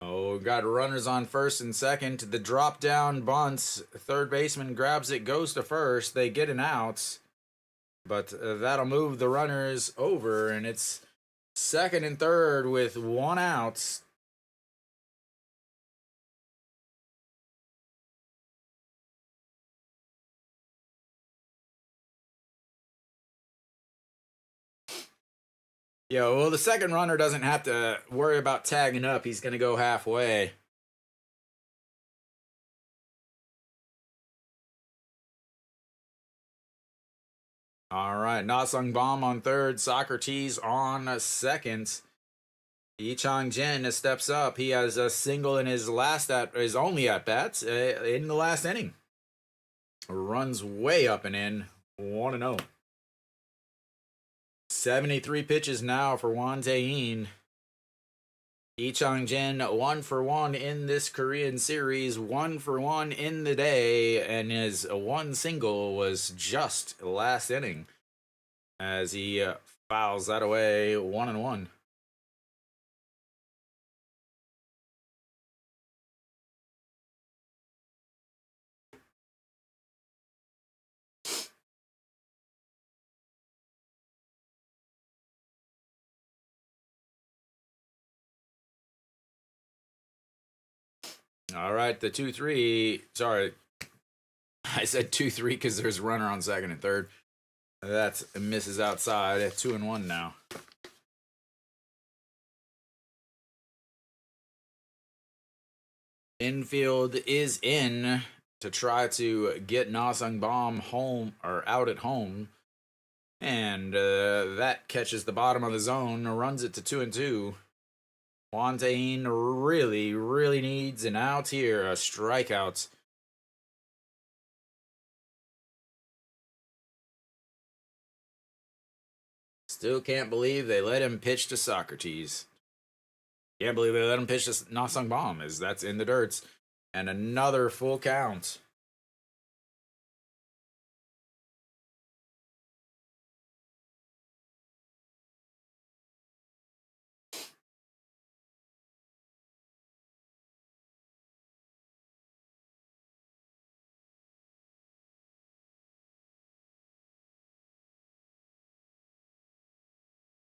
Oh, got runners on first and second. The drop down bunts. Third baseman grabs it, goes to first. They get an out, but that'll move the runners over, and it's second and third with 1 out. Yeah, well, the second runner doesn't have to worry about tagging up. He's going to go halfway. All right, Nasung Bomb on third, Socrates on second. Yi Chang Jin steps up. He has a single in his only at bats in the last inning. Runs way up and in, 1-0. 73 pitches now for Won Tae-in. Yi Chang Jin 1 for 1 in this Korean series, 1 for 1 in the day, and his 1 single was just last inning as he fouls that away 1-1. All right, the 2-3. Sorry, I said 2-3 because there's a runner on second and third. That misses outside. 2-1 now. Infield is in to try to get Nasung Bomb home or out at home. And that catches the bottom of the zone, runs it to 2-2. Won Tae-in really, really needs an out here, a strikeout. Still can't believe they let him pitch to Socrates. Can't believe they let him pitch to Nasung Bomb, as that's in the dirts. And another full count.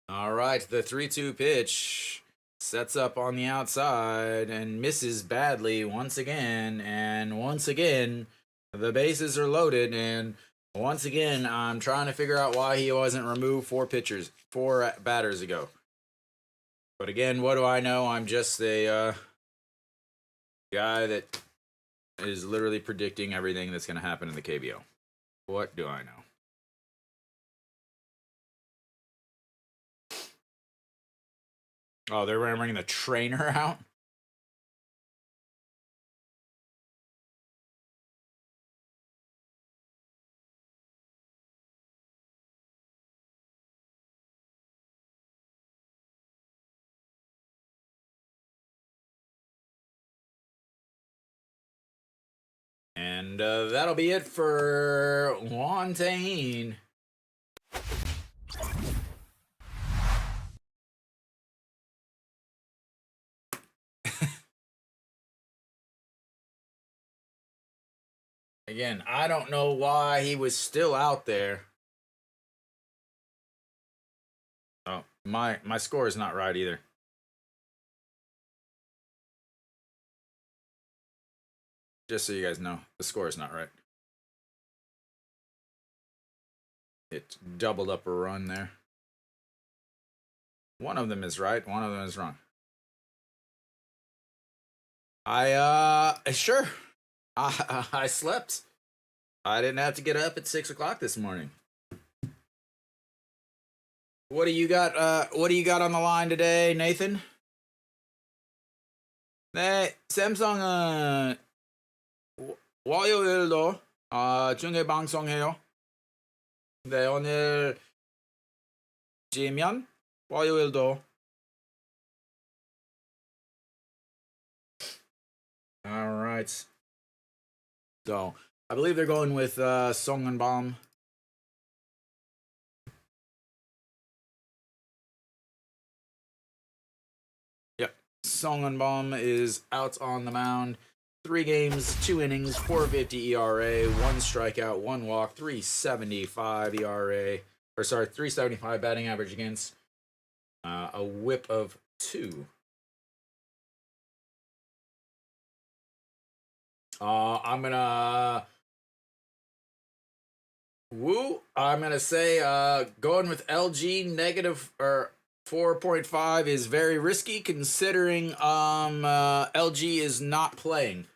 All right, the 3-2 pitch sets up on the outside and misses badly once again. And once again, the bases are loaded. And once again, I'm trying to figure out why he wasn't removed 4 batters ago. But again, what do I know? I'm just a guy that is literally predicting everything that's going to happen in the KBO. What do I know? Oh, they're going to bring the trainer out? And that'll be it for Won Tae-in. Again, I don't know why he was still out there. Oh, my score is not right either. Just so you guys know, the score is not right. It doubled up a run there. One of them is right, one of them is wrong. Sure. I slept. I didn't have to get up at 6 o'clock this morning. What do you got? What do you got on the line today, Nathan? 네, 샘성은 월요일도 중계 방송해요. 네, 오늘 지면 월요일도. All right. So, I believe they're going with Songenbaum. Yep. Songenbaum is out on the mound. 3 games, 2 innings, 4.50 ERA, 1 strikeout, 1 walk, 3.75 ERA. Or sorry, 3.75 batting average against. A whip of 2. I'm gonna say going with LG negative or 4.5 is very risky considering LG is not playing.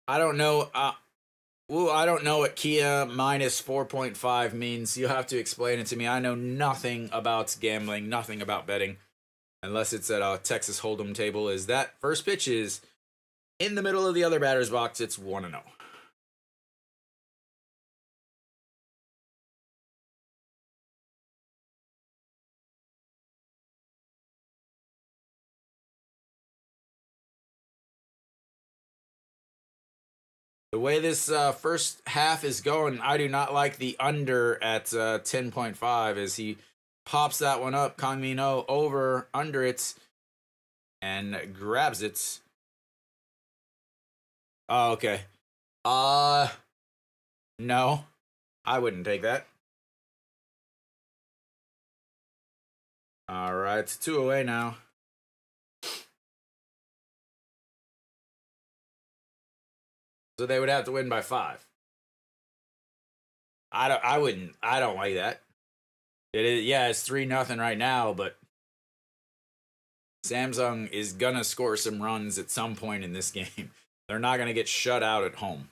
I don't know. I don't know what Kia minus 4.5 means. You have to explain it to me. I know nothing about gambling, nothing about betting, unless it's at a Texas Hold'em table. Is that first pitch is in the middle of the other batter's box? It's 1-0. The way this first half is going, I do not like the under at 10.5 as he pops that one up. Kang Min-ho over under it and grabs it. Oh, okay. No. I wouldn't take that. All right, it's 2 away now. So they would have to win by 5. I don't like that. It is, yeah, it's 3-0 right now, but Samsung is gonna score some runs at some point in this game. They're not gonna get shut out at home.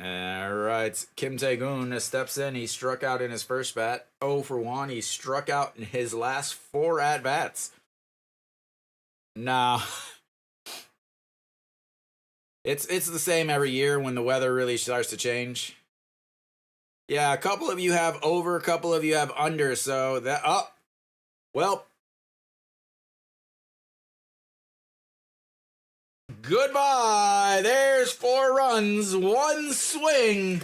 All right, Kim Tae-gun steps in. He struck out in his first bat. 0 for 1. He struck out in his last 4 at-bats. Nah. It's the same every year when the weather really starts to change. Yeah, a couple of you have over, a couple of you have under, so that well. Goodbye. There's 4 runs, 1 swing.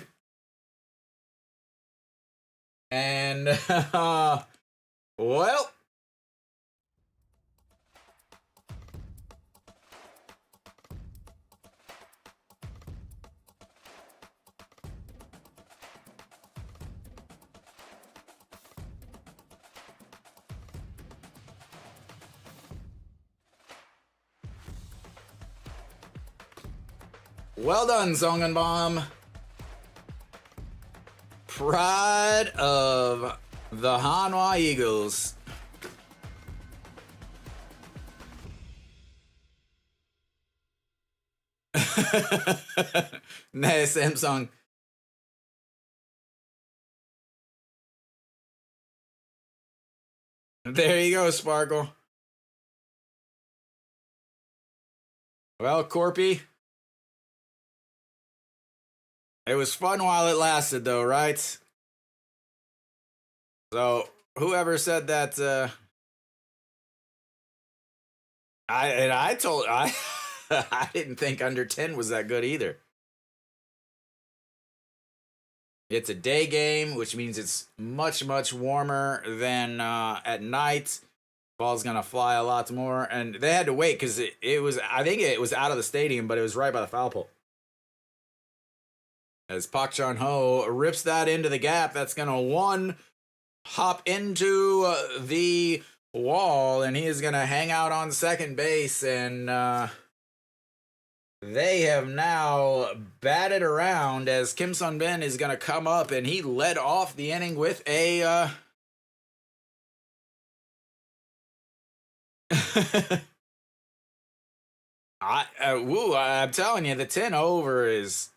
And well, well done, Songenbaum. Pride of the Hanwha Eagles. 네, Samsung. There you go, Sparkle. Well, Corpy, it was fun while it lasted, though, right? So, whoever said that, I I didn't think under 10 was that good either. It's a day game, which means it's much, much warmer than at night. Ball's gonna fly a lot more, and they had to wait because it was, I think it was out of the stadium, but it was right by the foul pole. As Pak Chun Ho rips that into the gap, that's gonna one hop into the wall, and he is gonna hang out on second base, and they have now batted around as Kim Sun Bin is gonna come up, and he led off the inning with a I'm telling you, the 10 over is,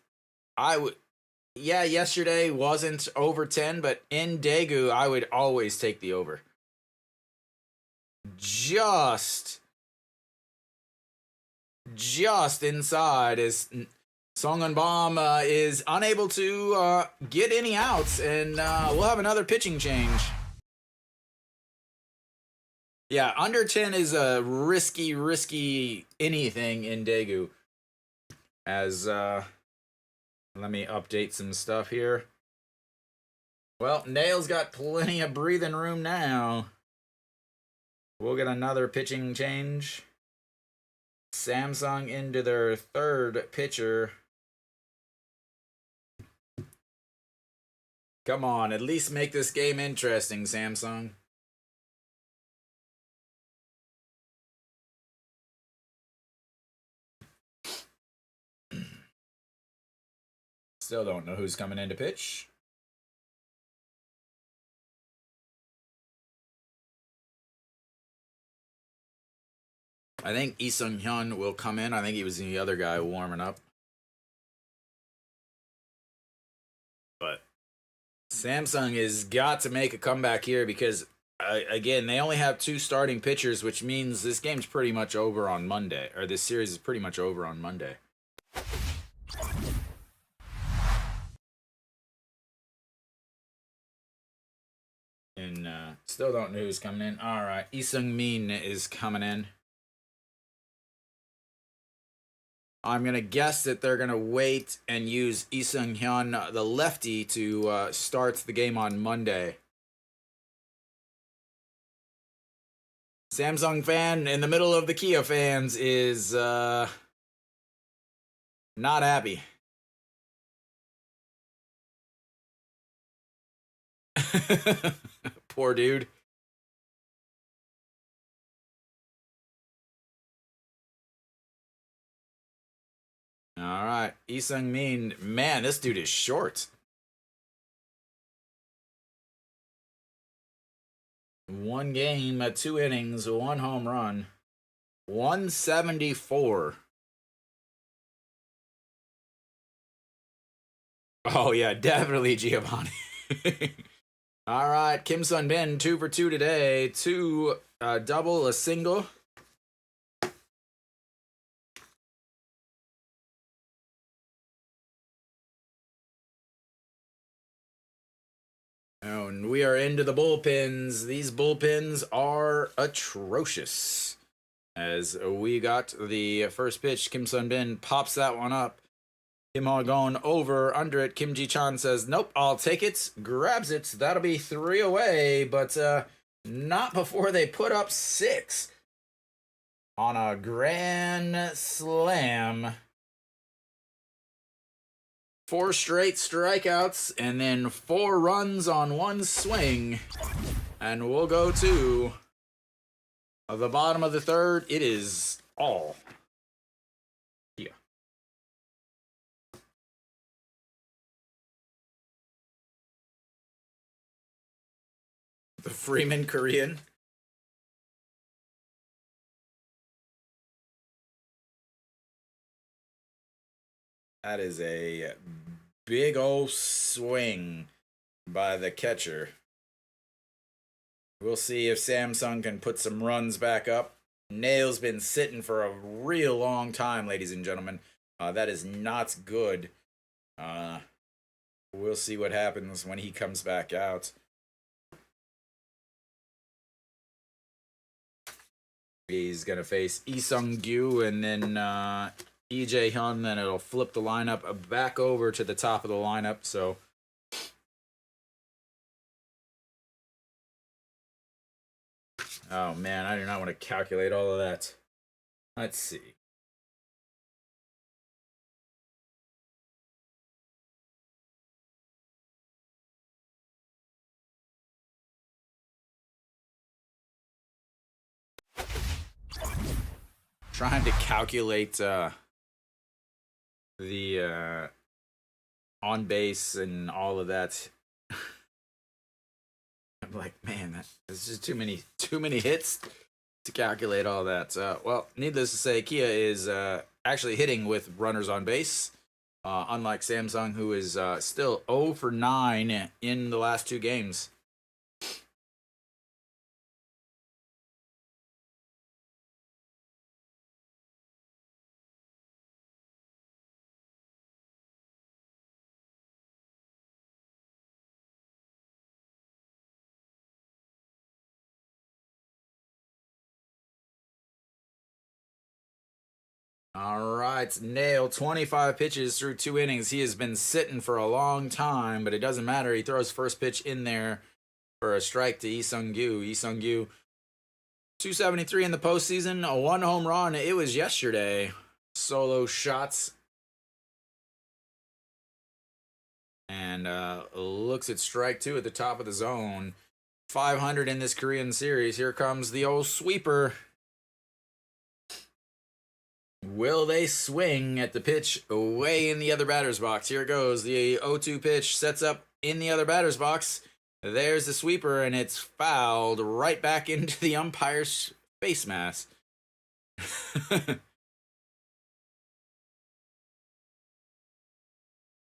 yeah, yesterday wasn't over 10, but in Daegu, I would always take the over. Just inside as Song Eun-bom is unable to get any outs, and we'll have another pitching change. Yeah, under 10 is a risky anything in Daegu. As, let me update some stuff here. Well, Naile's got plenty of breathing room now. We'll get another pitching change. Samsung into their third pitcher. Come on, at least make this game interesting, Samsung. Still don't know who's coming in to pitch. I think Lee Sung-hyun will come in. I think he was the other guy warming up. But Samsung has got to make a comeback here because, again, they only have 2 starting pitchers, which means this game's pretty much over on Monday. Or this series is pretty much over on Monday. And still don't know who's coming in. All right, Lee Sung-min is coming in. I'm going to guess that they're going to wait and use Lee Sung-hyun, the lefty, to start the game on Monday. Samsung fan in the middle of the Kia fans is not happy. Poor dude. All right, Lee Sung-min. Man, this dude is short. 1 game, 2 innings, 1 home run. 174. Oh, yeah, definitely Giovanni. All right, Kim Sun Bin, 2 for 2 today. 2 double, a single. And we are into the bullpens. These bullpens are atrocious. As we got the first pitch, Kim Sun Bin pops that one up. Kim Ha going over, under it. Kim Ji-chan says, nope, I'll take it. Grabs it. That'll be 3 away, but not before they put up 6 on a grand slam. 4 straight strikeouts, and then 4 runs on 1 swing. And we'll go to the bottom of the 3rd. It is all. Yeah. The Freeman Korean. That is a big old swing by the catcher. We'll see if Samsung can put some runs back up. Naile's been sitting for a real long time, ladies and gentlemen. That is not good. We'll see what happens when he comes back out. He's going to face Lee Sung-gyu and then Lee Jae-hyun, then it'll flip the lineup back over to the top of the lineup. So Oh man, I do not want to calculate all of that. Let's see. Trying to calculate the on base and all of that. I'm like, man, that's just too many hits to calculate all that. Well, needless to say, Kia is actually hitting with runners on base. Unlike Samsung, who is still 0 for 9 in the last 2 games. All right, Naile, 25 pitches through 2 innings. He has been sitting for a long time, but it doesn't matter. He throws first pitch in there for a strike to Lee Seung-gyu. Lee Seung-gyu, 273 in the postseason, a 1 home run. It was yesterday. Solo shots. And looks at strike 2 at the top of the zone. 500 in this Korean series. Here comes the old sweeper. Will they swing at the pitch away in the other batter's box? Here it goes. The 0-2 pitch sets up in the other batter's box. There's the sweeper, and it's fouled right back into the umpire's face mask.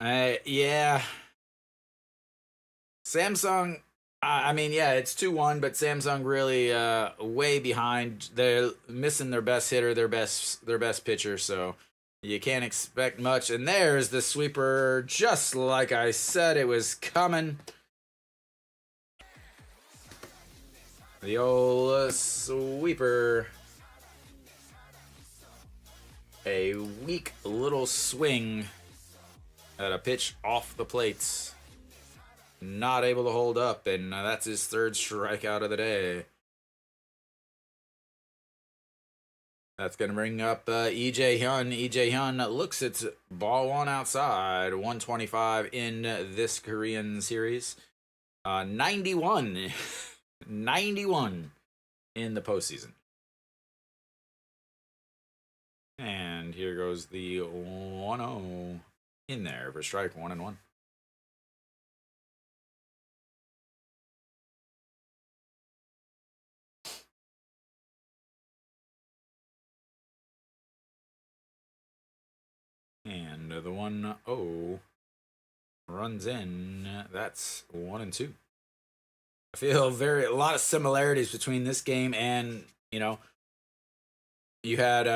Yeah. Samsung, I mean, yeah, it's 2-1, but Samsung really way behind. They're missing their best hitter, their best pitcher, so you can't expect much. And there's the sweeper, just like I said it was coming. The old sweeper. A weak little swing at a pitch off the plate. Not able to hold up, and that's his 3rd strikeout of the day. That's going to bring up EJ Hyun. EJ Hyun looks at ball 1 outside. 125 in this Korean series. 91. 91 in the postseason. And here goes the 1-0 in there for strike 1-1. And the 1-0 runs in. That's 1-2. I feel a lot of similarities between this game and, you had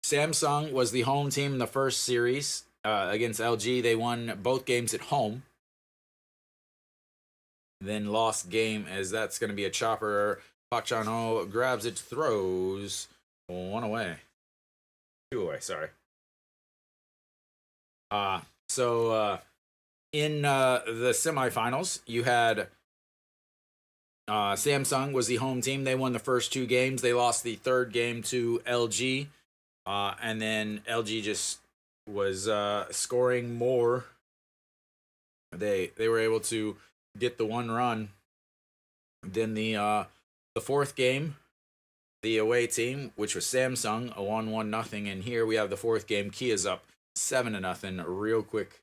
Samsung was the home team in the first series against LG. They won both games at home. Then lost game, as that's going to be a chopper. Park Chan-ho grabs it, throws 1 away. 2 away, sorry. So in the semifinals, you had Samsung was the home team. They won the first 2 games. They lost the 3rd game to LG. And then LG just was scoring more. They were able to get the 1 run. Then the 4th game, the away team, which was Samsung, a 1-1-0. And here we have the 4th game. Kia's up 7-0 real quick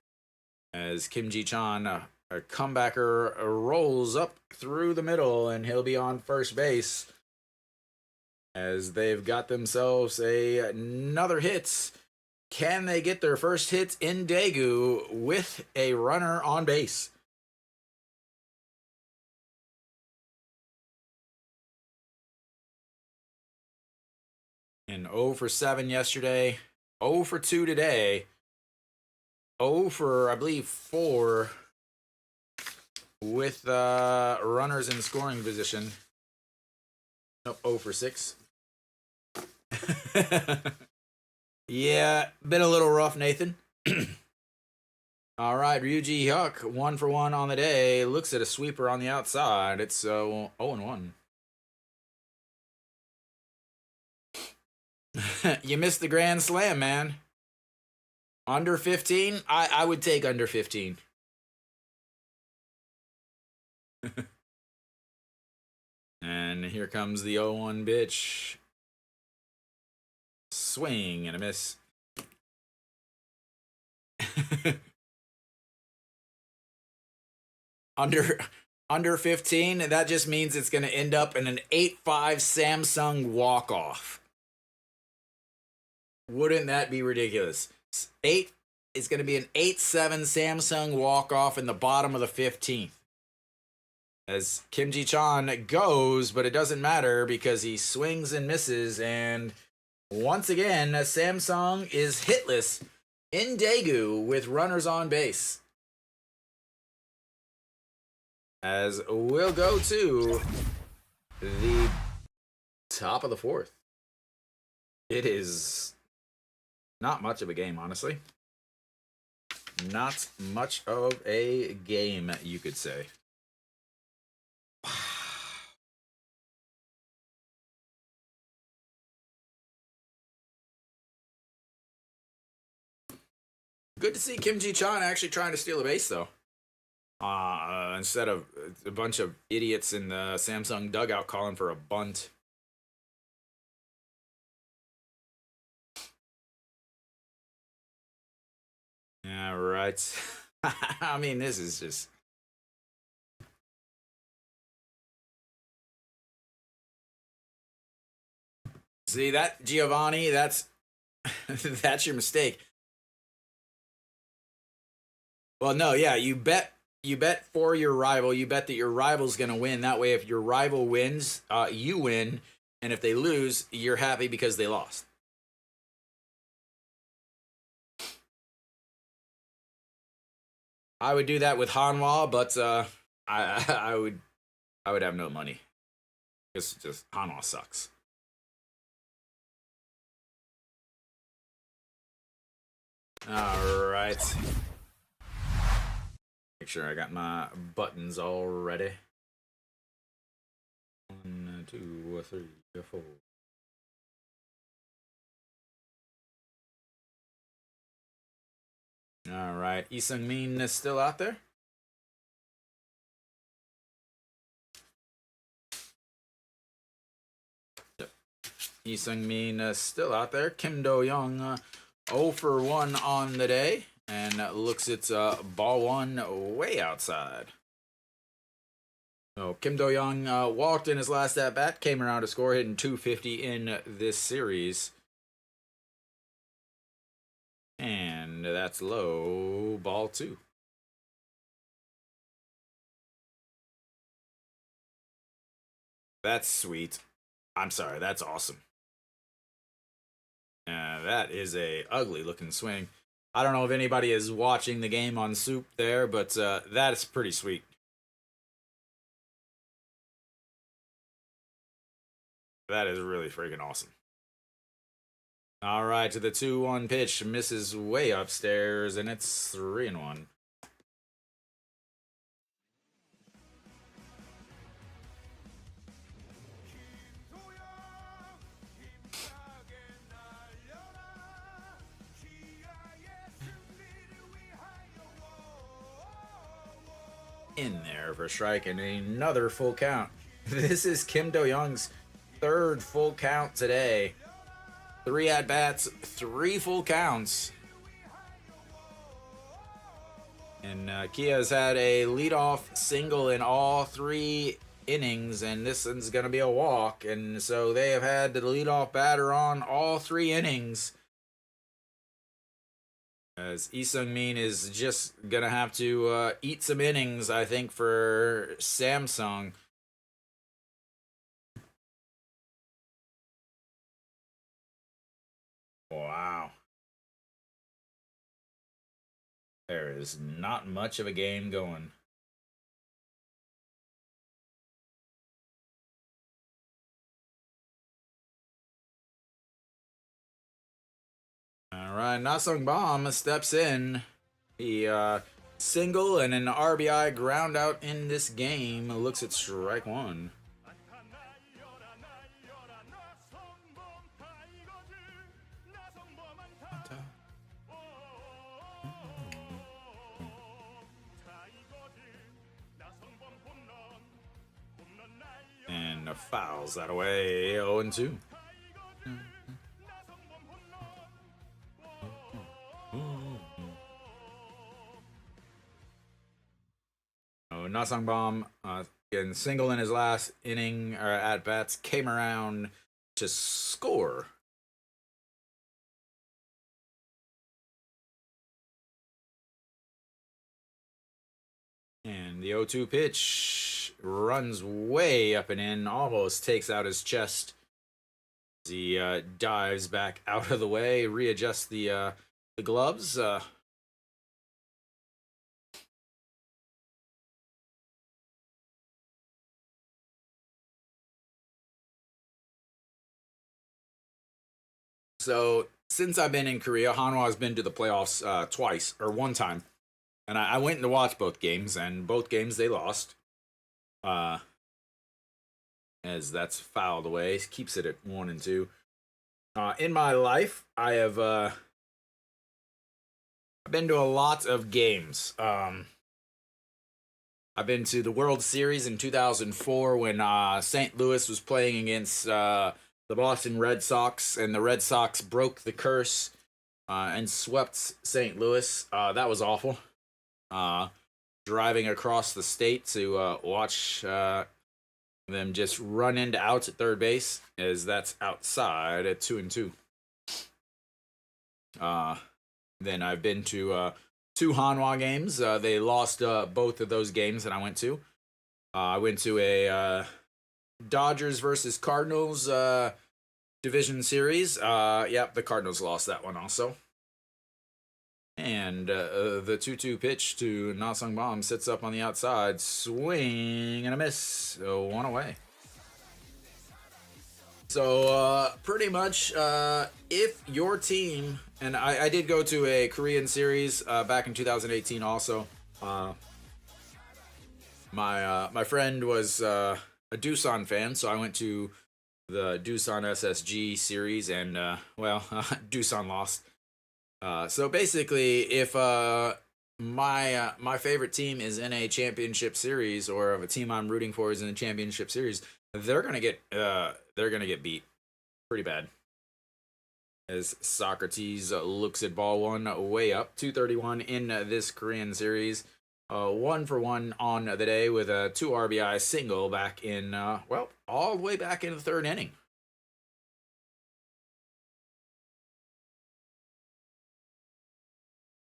as Kim Ji-chan, a comebacker, rolls up through the middle, and he'll be on first base as they've got themselves another hit. Can they get their first hit in Daegu with a runner on base? And 0 for 7 yesterday, 0 for 2 today, 0 for, I believe, 4 with runners in scoring position. Nope, 0 for 6. Yeah, been a little rough, Nathan. All right, Ryuji Hyuk, 1 for 1 on the day. Looks at a sweeper on the outside. It's 0-1. You missed the grand slam, man. Under 15? I would take under 15. And here comes the 0-1 bitch. Swing and a miss. Under 15, that just means it's going to end up in an 8-5 Samsung walk-off. Wouldn't that be ridiculous? It's going to be an 8-7 Samsung walk-off in the bottom of the 15th. As Kim Ji-chan goes, but it doesn't matter because he swings and misses, and once again, Samsung is hitless in Daegu with runners on base. As we'll go to the top of the 4th. It is not much of a game, honestly. Not much of a game, you could say. Good to see Kim Ji-chan actually trying to steal a base, though. Instead of a bunch of idiots in the Samsung dugout calling for a bunt. Yeah, right. I mean, this is just... See, that, Giovanni, that's that's your mistake. Well, no, yeah, you bet for your rival. You bet that your rival's going to win. That way, if your rival wins, you win. And if they lose, you're happy because they lost. I would do that with Hanwha, but I would have no money. It's just Hanwha sucks. All right. Make sure I got my buttons all ready. 1, 2, 3, 4. All right, Lee Seung-min is still out there. Yep. Lee Seung-min is still out there. Kim Do-young 0 for 1 on the day. And looks it's ball 1 way outside. So Kim Do-young walked in his last at bat, came around to score, hitting .250 in this series. And that's low, ball 2. That's sweet. I'm sorry, that's awesome. That is a ugly looking swing. I don't know if anybody is watching the game on SOOP there, but that is pretty sweet. That is really freaking awesome. All right, to the 2-1 pitch. Misses way upstairs, and it's 3-1. In there for strike and another full count. This is Kim Do-young's 3rd full count today. 3 at-bats, 3 full counts. And Kia has had a leadoff single in all 3 innings, and this one's going to be a walk. And so they have had the leadoff batter on all 3 innings. As Lee Seung-min is just going to have to eat some innings, I think, for Samsung. Wow. There is not much of a game going. All right, Na-sung Bam steps in. He single and an RBI ground out in this game. Looks at strike 1. fouls that away. 0-2. Nasangbom getting single in his last inning or at bats, came around to score. And the 0-2 pitch runs way up and in, almost takes out his chest. As he dives back out of the way, readjusts the gloves. So since I've been in Korea, Hanwha has been to the playoffs twice, or one time. And I went to watch both games, and both games they lost. As that's fouled away, keeps it at 1-2. In my life, I have been to a lot of games. I've been to the World Series in 2004 when St. Louis was playing against the Boston Red Sox, and the Red Sox broke the curse and swept St. Louis. That was awful. Driving across the state to watch them just run into outs at third base, as that's outside at 2-2. Then I've been to 2 Hanwha games. They lost both of those games that I went to. I went to a Dodgers versus Cardinals division series. Yep, the Cardinals lost that one also. And the 2-2 pitch to Nasangbom sits up on the outside. Swing and a miss. So 1 away. So pretty much if your team, and I did go to a Korean series back in 2018 also. My friend was a Doosan fan, so I went to the Doosan SSG series, and Doosan lost. So basically, if my favorite team is in a championship series, or if a team I'm rooting for is in a championship series, they're gonna get beat pretty bad. As Socrates looks at ball one way up, 231 in this Korean series, 1-for-1 on the day with a 2 RBI single back in all the way back in the 3rd inning.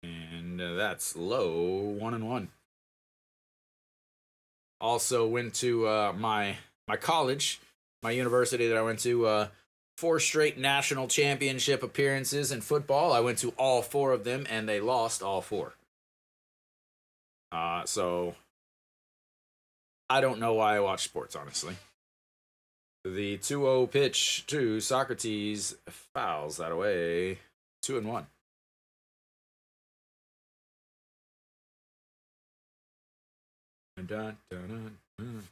And that's low, 1-1. Also went to my college, my university that I went to. 4 straight national championship appearances in football. I went to all 4 of them, and they lost all 4. So I don't know why I watch sports, honestly. The 2-0 pitch to Socrates fouls that away. 2-1. Dun, dun, dun, dun.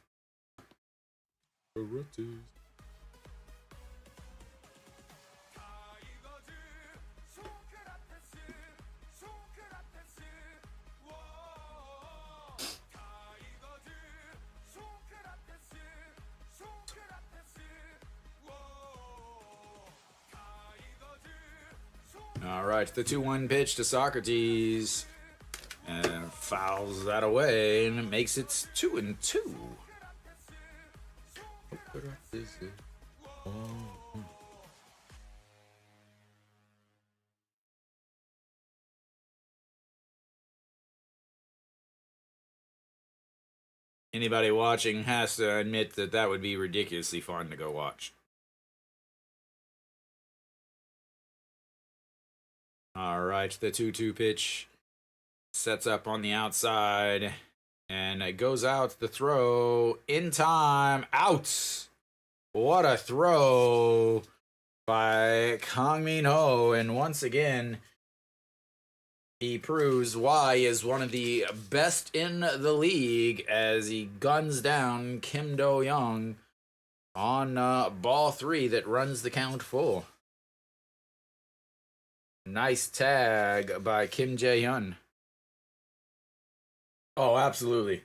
All right, the 2-1 pitch to Socrates, and fouls that away, and it makes it 2-2. Anybody watching has to admit that that would be ridiculously fun to go watch. All right, the 2-2 pitch sets up on the outside, and it goes out. The throw in time, out. What a throw by Kang Min-ho, and once again, he proves why he is one of the best in the league as he guns down Kim Do-young on ball 3 that runs the count full. Nice tag by Kim Jae-hyun. Oh, absolutely.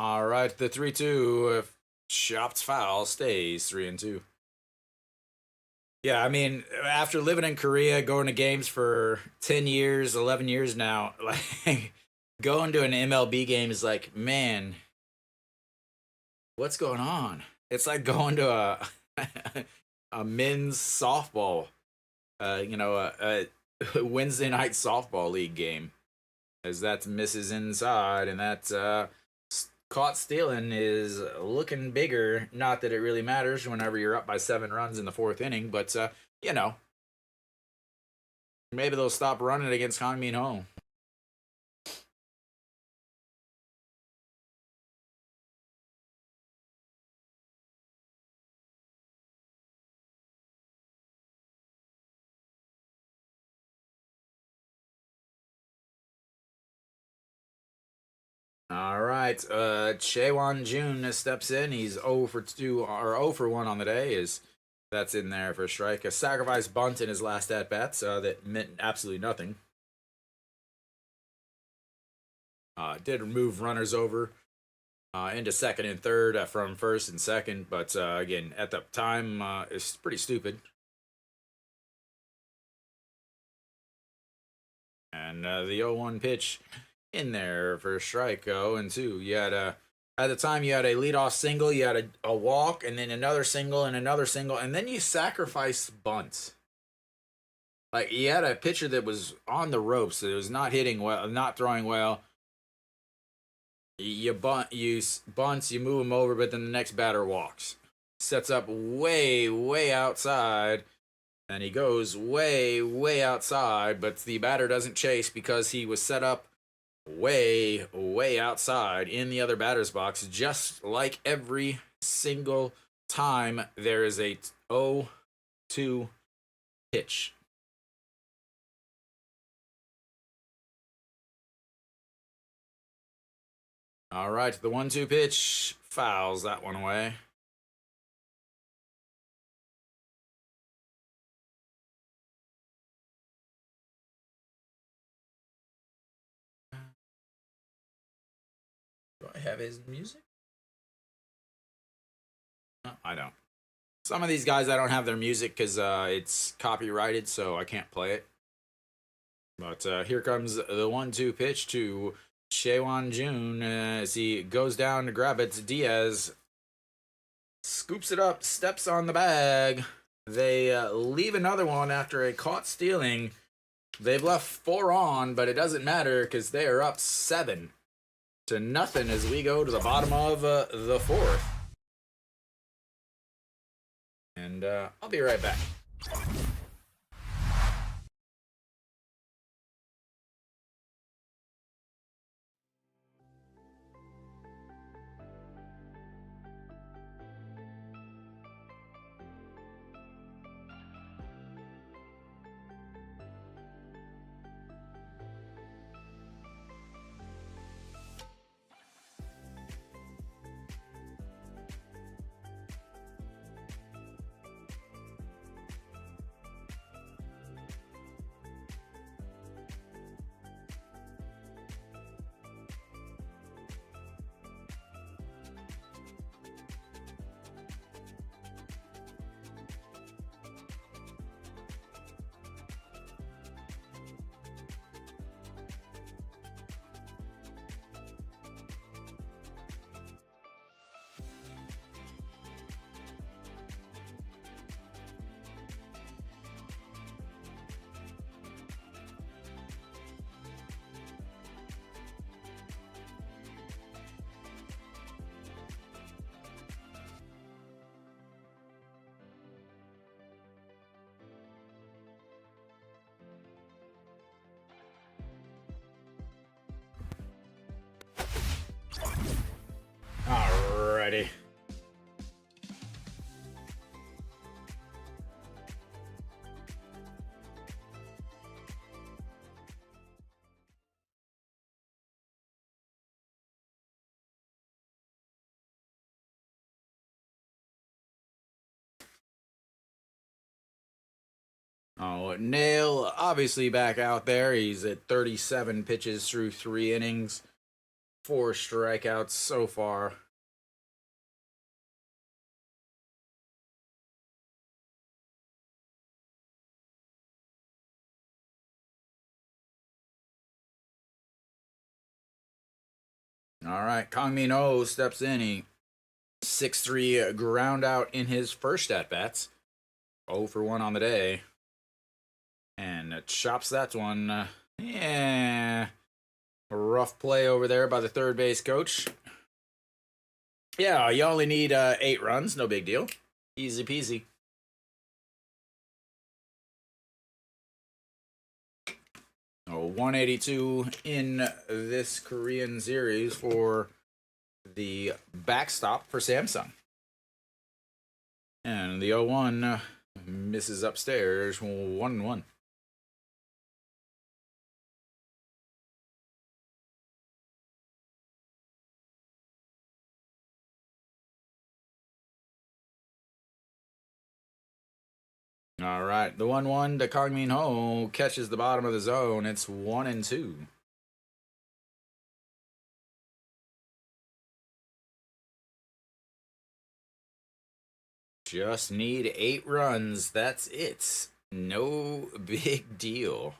All right, the 3-2 chopped foul stays 3-2. Yeah, I mean, after living in Korea, going to games for 10 years, 11 years now, like going to an MLB game is like, man, what's going on? It's like going to a men's softball, a Wednesday night softball league game, as that's misses inside, and that caught stealing is looking bigger. Not that it really matters whenever you're up by 7 runs in the 4th inning, but you know, maybe they'll stop running against Hong Min Ho. All right, Chaewon Jun steps in. He's 0 for 2 or 0 for 1 on the day. That's in there for a strike. A sacrifice bunt in his last at bats that meant absolutely nothing. Did move runners over into second and third from first and second, but again, at the time, it's pretty stupid. And the 0-1 pitch in there for a strike. 0-2. You had at the time you had a leadoff single, you had a walk, and then another single, and then you sacrificed bunts. Like you had a pitcher that was on the ropes, that was not hitting well, not throwing well. You bunts, you move him over, but then the next batter walks, sets up way outside, and he goes way outside, but the batter doesn't chase because he was set up way outside in the other batter's box, just like every single time there is a 0-2 pitch. All right, the 1-2 pitch fouls that one away. Do I have his music? No, I don't. Some of these guys, I don't have their music because it's copyrighted, so I can't play it. But here comes the 1-2 pitch to Chaewon Jun as he goes down to grab it. Diaz scoops it up, steps on the bag. They leave another one after a caught stealing. They've left 4 on, but it doesn't matter because they are up 7-0 as we go to the bottom of the 4th. And I'll be right back. Alrighty. Oh, Naile obviously back out there. He's at 37 pitches through 3 innings. 4 strikeouts so far. All right, Kang Min Ho steps in. He 6-3 ground out in his first at bats. 0 for 1 on the day. And chops that one. Yeah. A rough play over there by the third base coach. Yeah, you only need 8 runs. No big deal. Easy peasy. Oh, 182 in this Korean series for the backstop for Samsung. And the 0-1 misses upstairs. 1-1. All right, the 1-1 to Kang Min Ho catches the bottom of the zone. It's 1-2. Just need 8 runs. That's it. No big deal.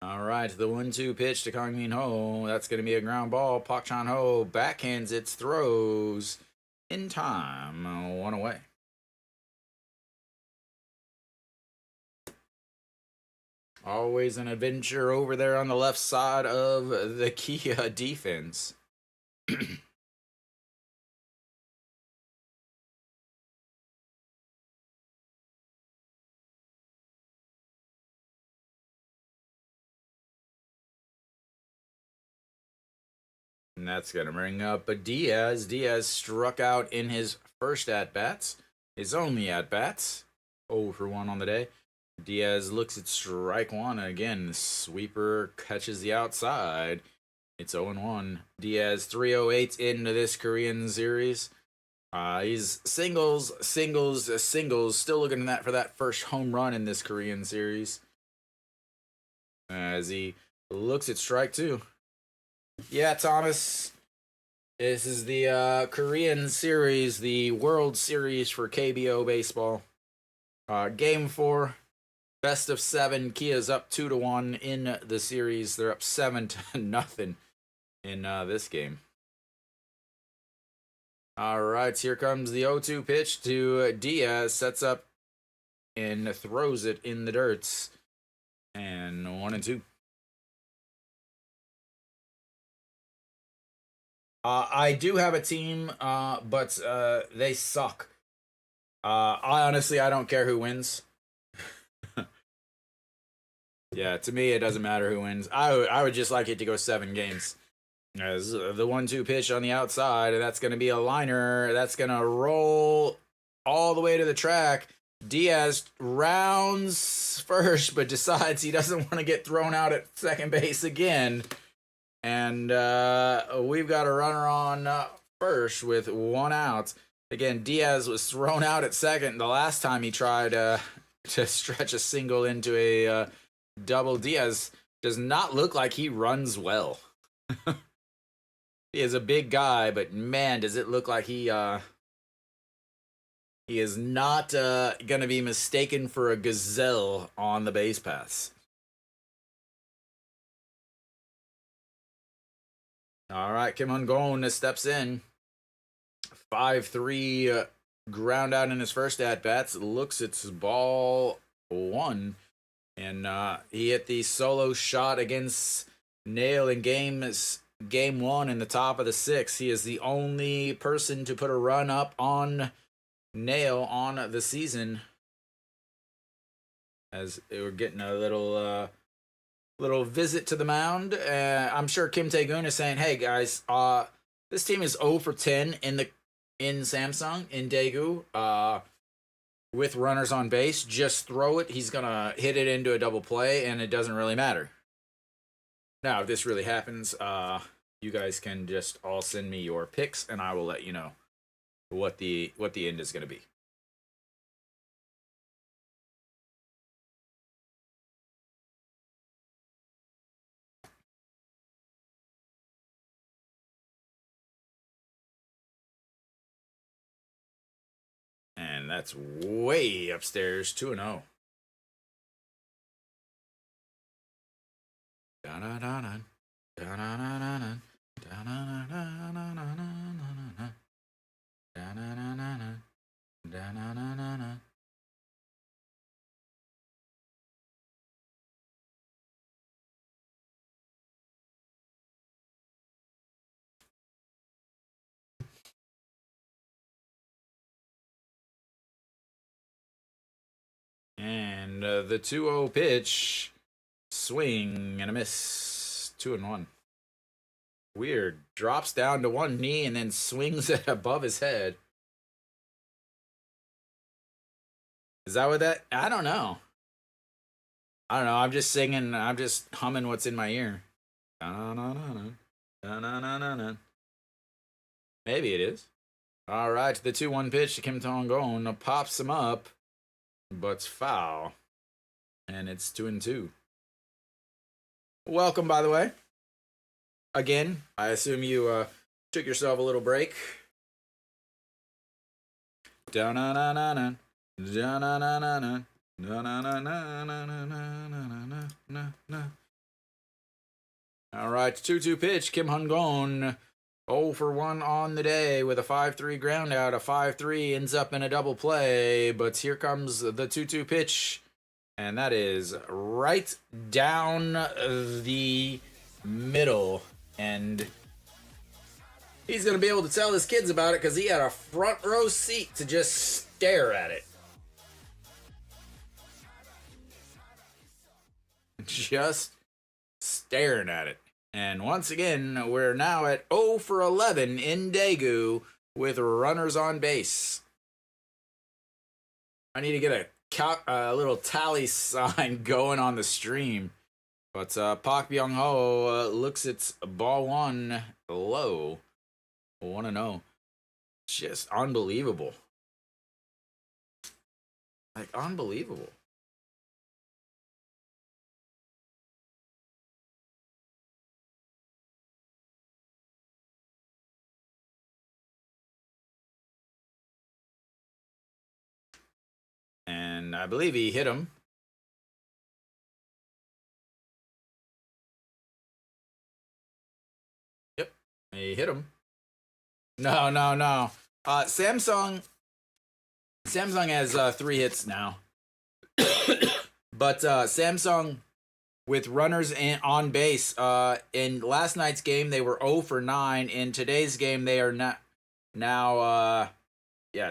All right, the 1-2 pitch to Kang Min Ho. That's going to be a ground ball. Pak Chan Ho backhands it, throws in time. 1 away. Always an adventure over there on the left side of the Kia defense. And that's going to bring up a Diaz. Diaz struck out in his first at-bats. His only at-bats. 0 for 1 on the day. Diaz looks at strike 1. Again, the sweeper catches the outside. It's 0-1. Diaz 308 into this Korean series. He's singles. Still looking at for that first home run in this Korean series. As he looks at strike 2. Yeah, Thomas. This is the Korean series, the World Series for KBO baseball. Game 4, best of 7. Kia's up 2-1 in the series. They're up 7-0 in this game. All right, here comes the 0-2 pitch to Diaz. Sets up and throws it in the dirt. And 1-2. I do have a team, but they suck. I don't care who wins. Yeah, to me, it doesn't matter who wins. I would just like it to go 7 games. As the 1-2 pitch on the outside, that's going to be a liner. That's going to roll all the way to the track. Diaz rounds first, but decides he doesn't want to get thrown out at second base again. And we've got a runner on first with 1 out. Again, Diaz was thrown out at second the last time he tried to stretch a single into a double. Diaz does not look like he runs well. He is a big guy, but man, does it look like he is not going to be mistaken for a gazelle on the base paths. All right, Kim Hung-gon steps in. 5-3 ground out in his first at-bats. Looks at ball 1. And he hit the solo shot against Naile in game 1 in the top of the 6th. He is the only person to put a run up on Naile on the season. As they were getting a little visit to the mound. I'm sure Kim Tae-gun is saying, "Hey guys, this team is 0 for 10 in Samsung in Daegu. With runners on base, just throw it. He's gonna hit it into a double play, and it doesn't really matter." Now, if this really happens, you guys can just all send me your picks, and I will let you know what the end is gonna be. And that's way upstairs, 2-0. Da-da-da-da. Da-da-da-da-da. Da-da-da-da-da-da-da-da-da. Da-da-da-da-da. Da-da-da-da-da. And the 2-0 pitch. Swing and a miss. 2-1. Weird. Drops down to one knee and then swings it above his head. Is that what that? I don't know. I'm just singing. I'm just humming what's in my ear. Maybe it is. All right. The 2-1 pitch to Kim Tong-gon pops him up, but's foul. And it's 2-2. Welcome, by the way. Again, I assume you took yourself a little break. Da-na-na-na-na. Da-na-na-na-na. Da-na-na-na-na-na-na-na-na-na. All right, 2-2 pitch. Kim Hun-gon 0 for 1 on the day with a 5-3 ground out. A 5-3 ends up in a double play, but here comes the 2-2 pitch, and that is right down the middle. And he's going to be able to tell his kids about it because he had a front row seat to just stare at it. Just staring at it. And once again, we're now at 0 for 11 in Daegu with runners on base. I need to get a little tally sign going on the stream. But Park Byung-ho looks at ball one low. 1-0. Just unbelievable. Like, unbelievable. And I believe he hit him. Yep, he hit him. No. Samsung has 3 hits now. But Samsung with runners on base. In last night's game, they were 0 for 9. In today's game, they are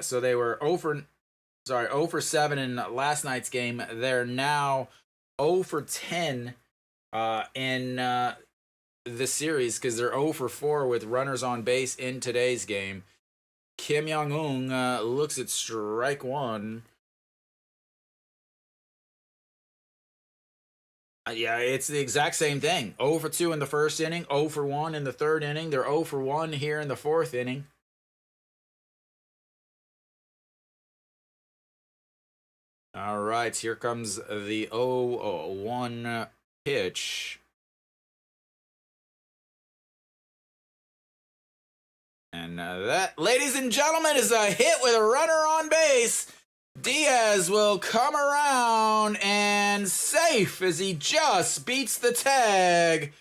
so they were 0 for 7 in last night's game. They're now 0 for 10 in the series because they're 0 for 4 with runners on base in today's game. Kim Young-un looks at strike one. Yeah, it's the exact same thing. 0 for 2 in the first inning, 0 for 1 in the third inning. They're 0 for 1 here in the fourth inning. All right, here comes the 0-1 pitch. And that, ladies and gentlemen, is a hit with a runner on base. Diaz will come around and safe as he just beats the tag.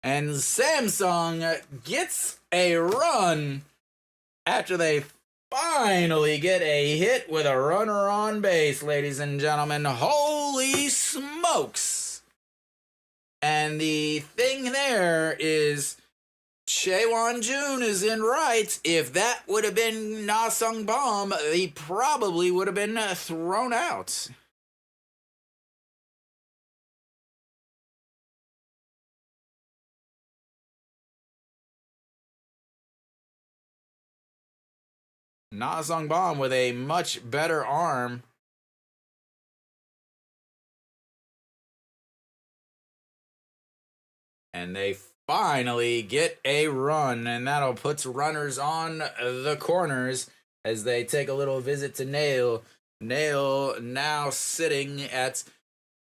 And Samsung gets a run after they finally get a hit with a runner on base, ladies and gentlemen. Holy smokes. And the thing there is Chae-Won-jun is in right. If that would have been Na Sung-bom, he probably would have been thrown out. Na Sung-bom with a much better arm. And they finally get a run, and that'll put runners on the corners as they take a little visit to Naile. Naile now sitting at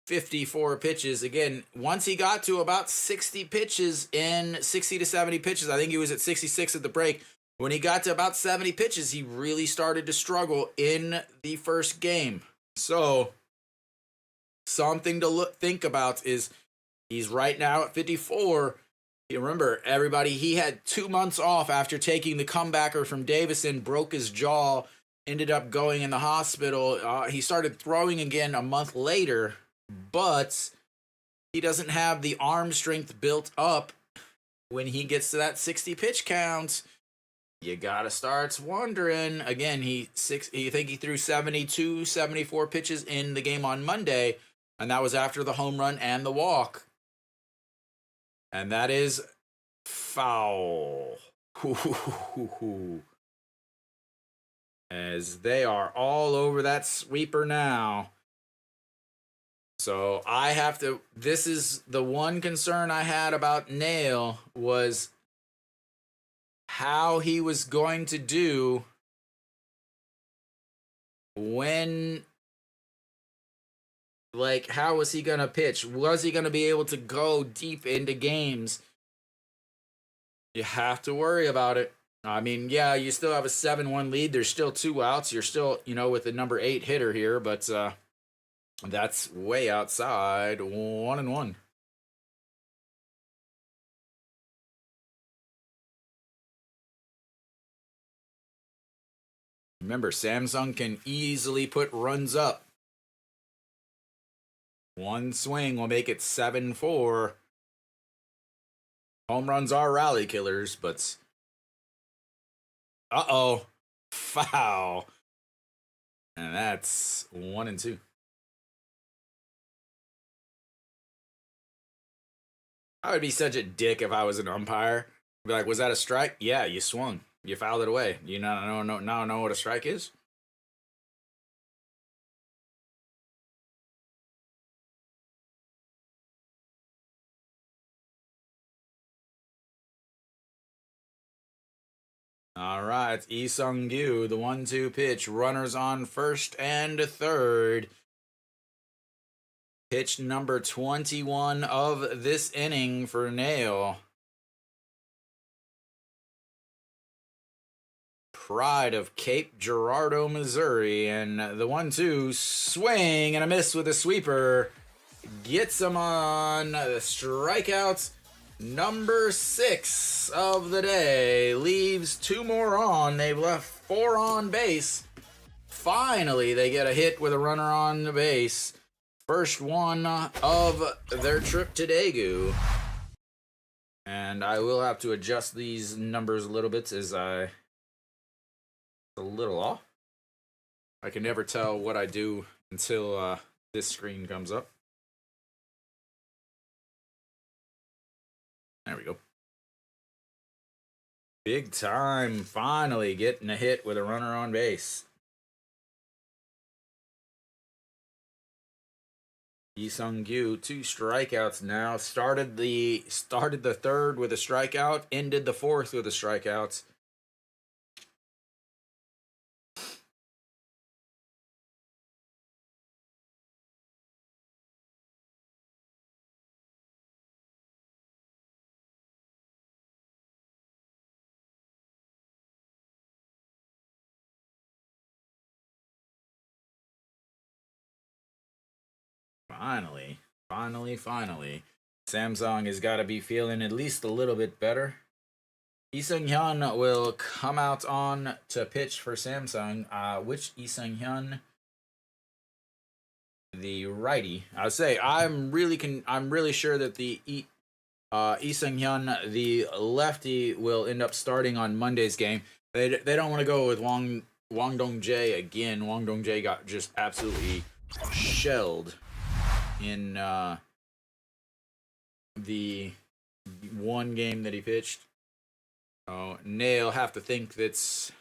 54 pitches. Again, once he got to about 60 pitches in 60 to 70 pitches, I think he was at 66 at the break. When he got to about 70 pitches, he really started to struggle in the first game. So, something to think about is he's right now at 54. You remember, everybody, he had 2 months off after taking the comebacker from Davison, broke his jaw, ended up going in the hospital. He started throwing again a month later, but he doesn't have the arm strength built up when he gets to that 60 pitch count. You gotta start wondering. Again, he think he threw 72, 74 pitches in the game on Monday, and that was after the home run and the walk. And that is foul. As they are all over that sweeper now. So I have to, this is the one concern I had about Naile, was how he was going to do when, like, how was he going to pitch? Was he going to be able to go deep into games? You have to worry about it. I mean, yeah, you still have a 7-1 lead. There's still 2 outs. You're still, with the number 8 hitter here, but that's way outside. 1-1. Remember, Samsung can easily put runs up. One swing will make it 7-4. Home runs are rally killers, but uh-oh, foul. And that's 1-2. I would be such a dick if I was an umpire. I'd be like, was that a strike? Yeah, you swung. You fouled it away. You now know what a strike is? All right, Lee Sung-gyu, the 1-2 pitch. Runners on first and third. Pitch number 21 of this inning for Naile. Pride of Cape Girardeau, Missouri. And the 1-2 swing and a miss with a sweeper. Gets him on the strikeouts. Number 6 of the day. Leaves 2 more on. They've left 4 on base. Finally, they get a hit with a runner on the base. First one of their trip to Daegu. And I will have to adjust these numbers a little bit as a little off. I can never tell what I do until this screen comes up. There we go. Big time, finally getting a hit with a runner on base. Lee Sung-gyu, 2 strikeouts now. Started the third with a strikeout, ended the fourth with a strikeout. Finally. Samsung has got to be feeling at least a little bit better. Lee Sung-hyun will come out on to pitch for Samsung. Which Lee Sung-hyun? The righty. I would say I'm really sure that the Lee Sung-hyun, the lefty, will end up starting on Monday's game. They don't want to go with Wang Dong-jae again. Wang Dong-jae got just absolutely shelled in the one game that he pitched. Oh, Naile have to think that's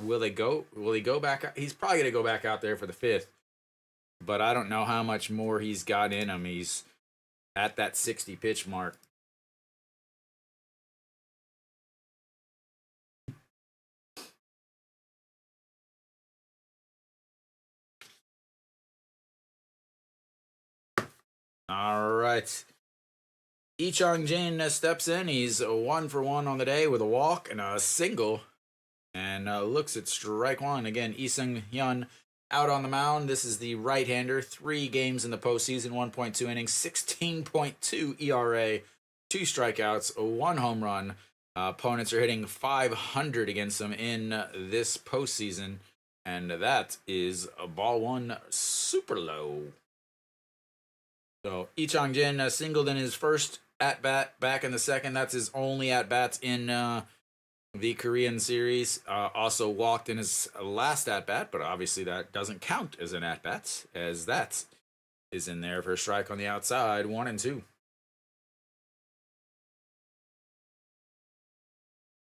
will he go back? He's probably gonna go back out there for the 5th, but I don't know how much more he's got in him. He's at that 60 pitch mark. All right. Lee Chong-jin steps in. He's 1 for 1 on the day with a walk and a single. And looks at strike one. Again, Lee Seung-hyun out on the mound. This is the right-hander. 3 games in the postseason, 1.2 innings, 16.2 ERA, 2 strikeouts, 1 home run. Opponents are hitting 500 against them in this postseason. And that is a ball 1 super low. So Lee Chang-jin singled in his first at-bat back in the second. That's his only at-bats in the Korean series. Also walked in his last at-bat, but obviously that doesn't count as an at-bat, as that is in there for a strike on the outside, 1-2.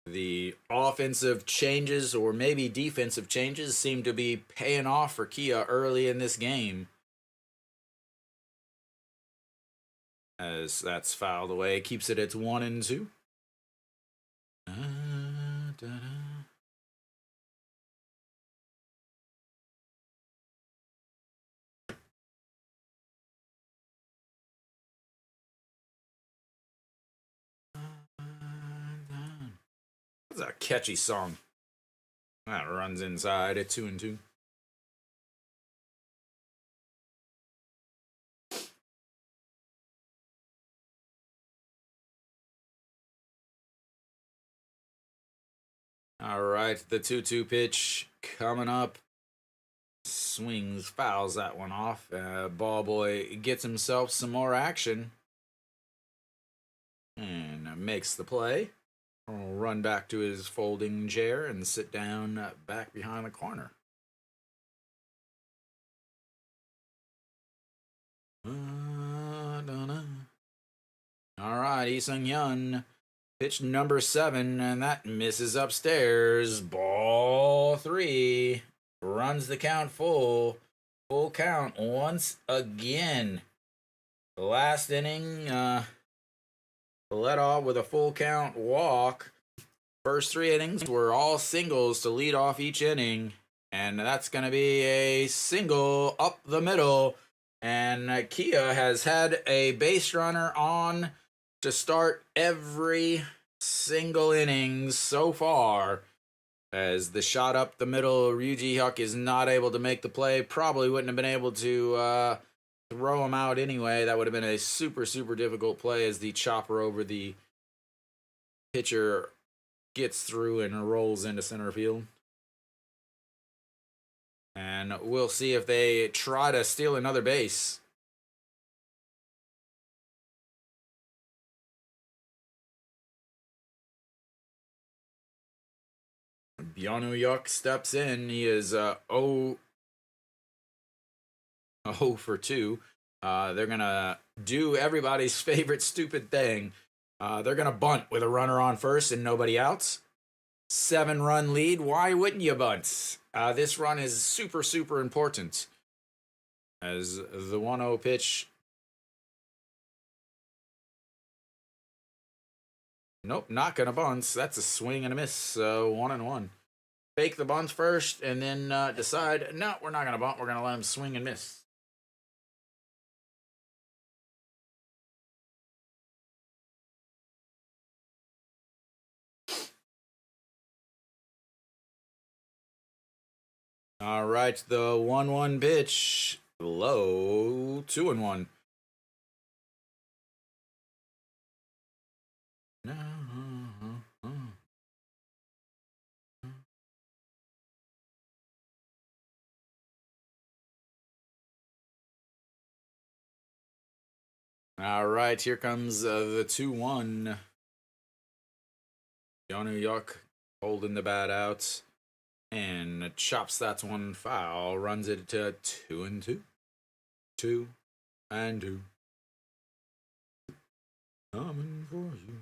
The offensive changes, or maybe defensive changes, seem to be paying off for Kia early in this game. As that's fouled away, keeps it at 1-2. That's a catchy song. That runs inside at 2-2. All right, the 2-2 pitch coming up. Swings, fouls that one off. Ball boy gets himself some more action. And makes the play. Will run back to his folding chair and sit down back behind the corner. All right, Lee Seung-hyun. Pitch number 7, and that misses upstairs. Ball 3. Runs the count full. Full count once again. The last inning, led off with a full count walk. First 3 innings were all singles to lead off each inning. And that's going to be a single up the middle. And Kia has had a base runner on to start every single innings so far. As the shot up the middle, Ryu Ji-hyuk is not able to make the play. Probably wouldn't have been able to throw him out anyway. That would have been a super, super difficult play as the chopper over the pitcher gets through and rolls into center field. And we'll see if they try to steal another base. Byung-hyuk steps in. He is 0 for 2. They're going to do everybody's favorite stupid thing. They're going to bunt with a runner on first and nobody out. 7-run lead. Why wouldn't you bunt? This run is super, super important. As the 1-0 pitch. Nope, not going to bunt. That's a swing and a miss. So 1-1. Fake the bunt first and then decide, no, we're not going to bunt. We're going to let him swing and miss. All right, the 1-1 pitch. Low, 2-1. All right, here comes the 2-1. Byung-hyuk holding the bat out and chops that one foul. Runs it to 2-2. 2-2. Coming for you.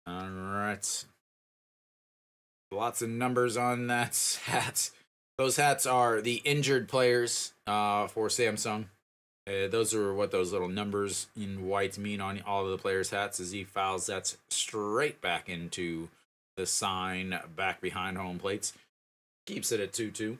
All right. Lots of numbers on that hat. Those hats are the injured players for Samsung. Those are what those little numbers in white mean on all of the players' hats. As he fouls, that's straight back into the sign back behind home plates. Keeps it at 2-2.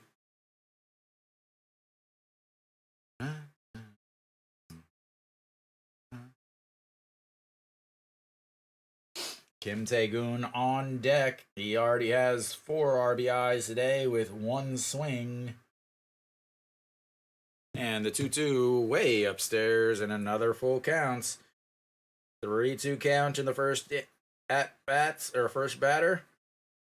Kim Tae-goon on deck. He already has 4 RBIs today with 1 swing. And the 2-2 way upstairs and another full counts. 3-2 count in the first at-bats, or first batter.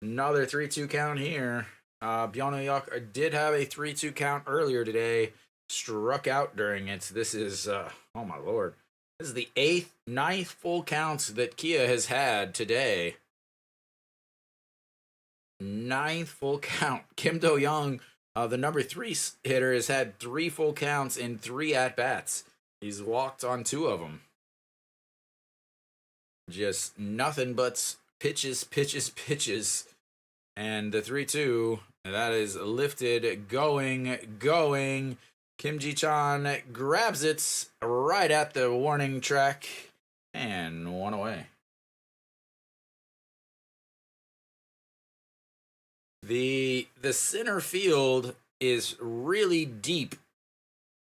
Another 3-2 count here. Byung-hyuk did have a 3-2 count earlier today. Struck out during it. This is, oh my lord. This is the 9th full counts that Kia has had today. 9th full count. Kim Do-young, the number 3 hitter, has had 3 full counts in 3 at-bats. He's walked on 2 of them. Just nothing but pitches, pitches, pitches. And the 3-2, that is lifted, going. Kim Ji-chan grabs it right at the warning track and 1 away. The center field is really deep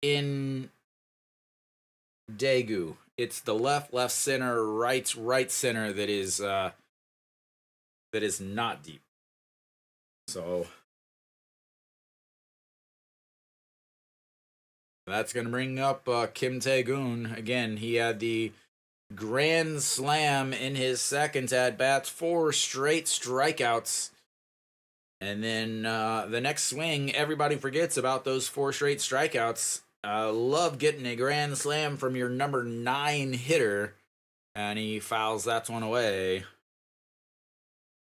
in Daegu. It's the left center, right center that is not deep. So that's going to bring up Kim Tae-goon. Again, he had the grand slam in his second at-bat, 4 straight strikeouts. And then the next swing, everybody forgets about those 4 straight strikeouts. Love getting a grand slam from your number 9 hitter. And he fouls that one away.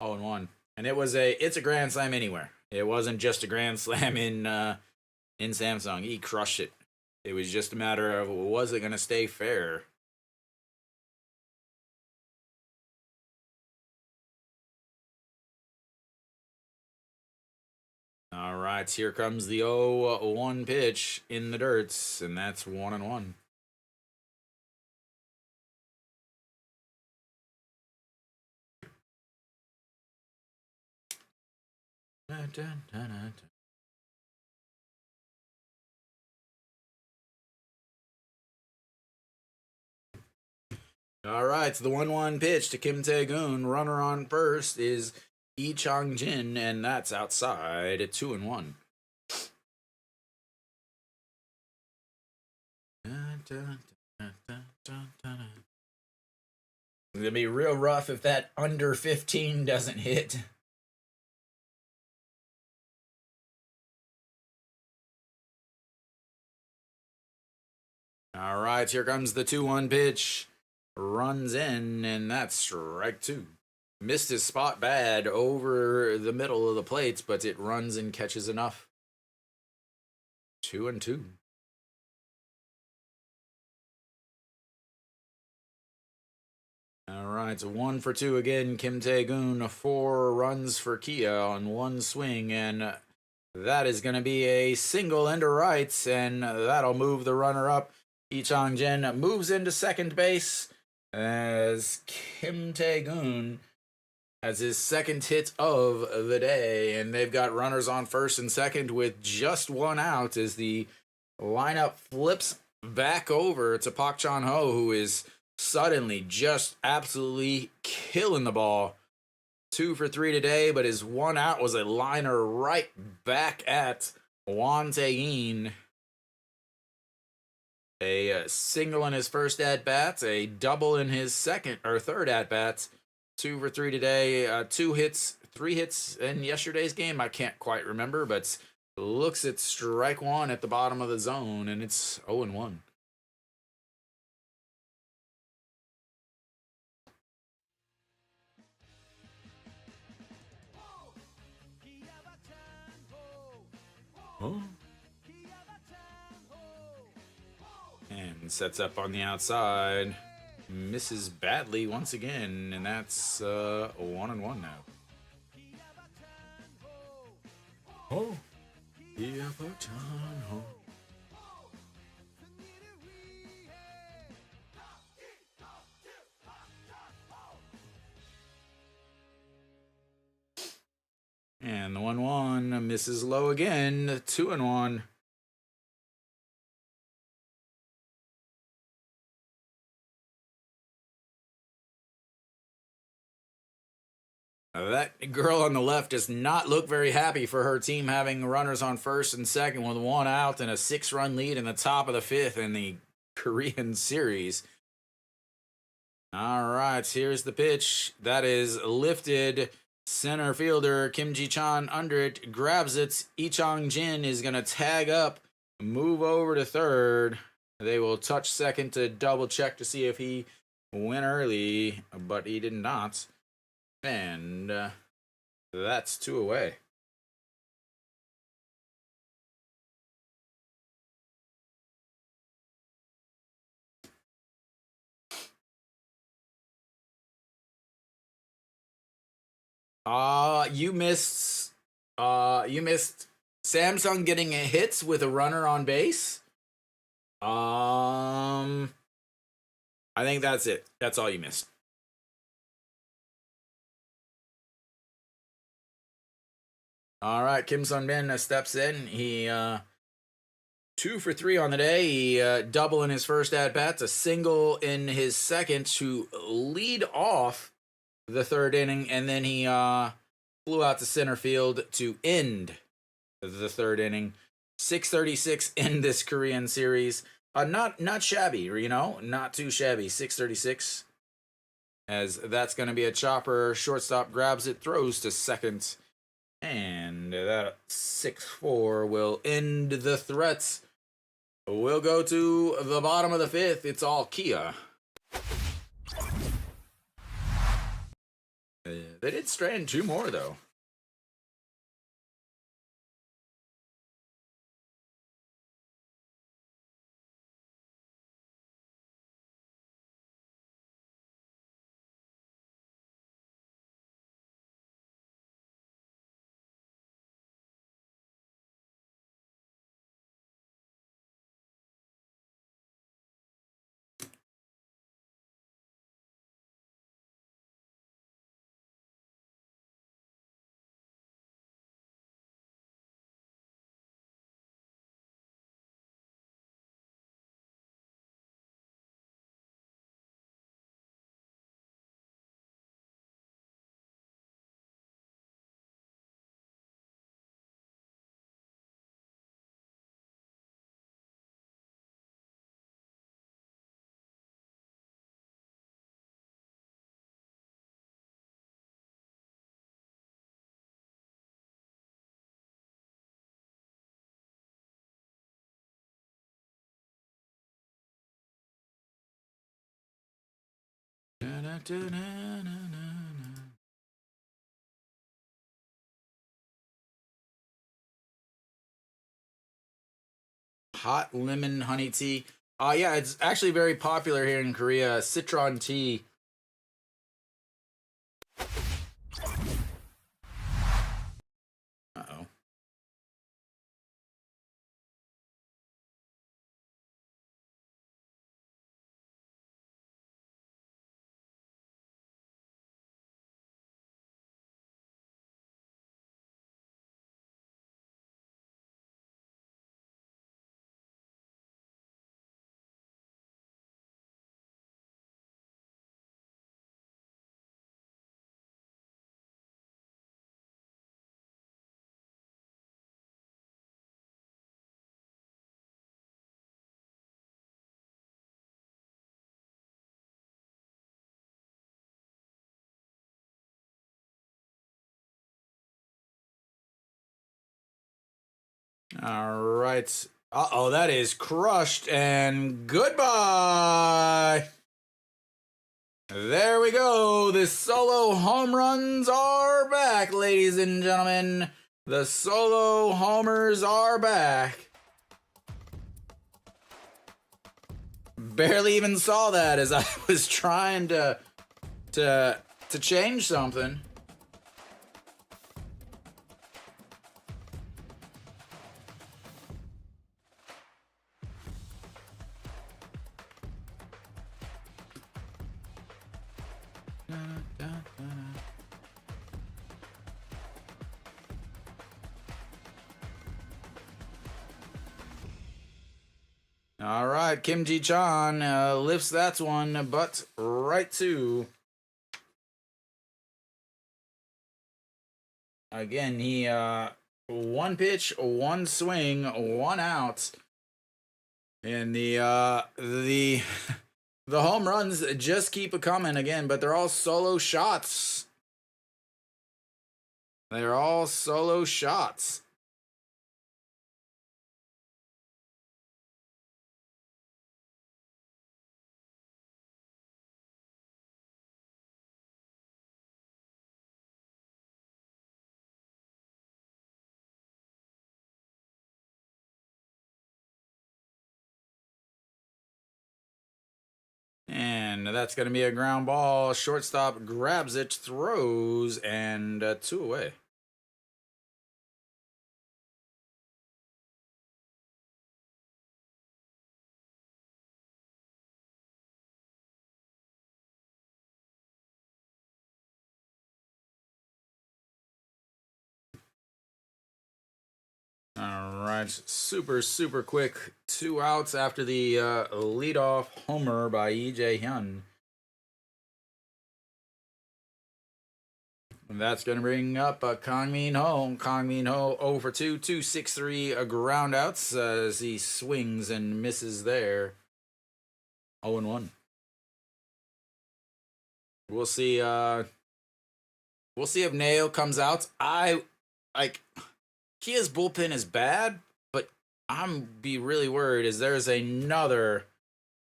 0-1. And it's a grand slam anywhere. It wasn't just a grand slam in Samsung. He crushed it. It was just a matter of, was it going to stay fair? All right, here comes the 0-1 pitch in the dirts, and that's 1-1. Dun, dun, dun, dun. All right, so the 1-1 pitch to Kim Tae-goon. Runner on first is Lee Chang-jin, and that's outside at 2-1. It's gonna be real rough if that under 15 doesn't hit. All right, here comes the 2-1 pitch. Runs in, and that's strike 2. Missed his spot bad over the middle of the plates, but it runs and catches enough. 2-2. All right, so 1 for 2 again. Kim Tae-goon, 4 runs for Kia on 1 swing, and that is going to be a single into rights, and that'll move the runner up. Lee Chang-jin moves into second base as Kim Tae-goon has his second hit of the day, and they've got runners on first and second with just 1 out as the lineup flips back over to Park Chan-ho, who is suddenly just absolutely killing the ball. 2 for 3 today, but his 1 out was a liner right back at Won Tae-in. A single in his first at-bat, a double in his second or third at-bat. 2 for 3 today, 2 hits, 3 hits in yesterday's game. I can't quite remember, but looks at strike 1 at the bottom of the zone, and it's 0-1. Oh. And sets up on the outside. Misses badly once again, and that's 1-1 now. Oh. And the 1-1 misses low again. 2-1. That girl on the left does not look very happy for her team having runners on first and second with 1 out and a 6-run lead in the top of the 5th in the Korean series. All right, here's the pitch. That is lifted. Center fielder Kim Ji-chan under it, grabs it. Lee Chang-jin is going to tag up, move over to third. They will touch second to double check to see if he went early, but he did not. And that's 2 away. You missed Samsung getting a hits with a runner on base. I think that's it. That's all you missed. All right, Kim Sun-min steps in. He 2 for 3 on the day. He double in his first at bat, a single in his second to lead off the 3rd inning, and then he flew out to center field to end the 3rd inning. 6:36 in this Korean series. Not shabby, you know, not too shabby. 6:36, as that's going to be a chopper. Shortstop grabs it, throws to second. And that 6-4 will end the threats. We'll go to the bottom of the 5th. It's all Kia. They did strand 2 more, though. Hot lemon honey tea. Yeah, it's actually very popular here in Korea. Citron tea. Uh-oh. All right. Uh-oh, that is crushed, and goodbye. There we go. The solo home runs are back, ladies and gentlemen. The solo homers are back. Barely even saw that as I was trying to change something. All right, Kim Ji-chan lifts that one, but right to Again, he one pitch, one swing, one out. And the the home runs just keep coming again, but they're all solo shots. They're all solo shots. And that's going to be a ground ball. Shortstop grabs it, throws, and 2 away. All right, super quick. 2 outs after the leadoff homer by EJ Hyun. And that's going to bring up Kang Min Ho. Kang Min Ho 0 for 2, 263 ground outs as he swings and misses there. 0 and 1. We'll see. We'll see if Naile comes out. Kia's bullpen is bad, but I'm be really worried as there's another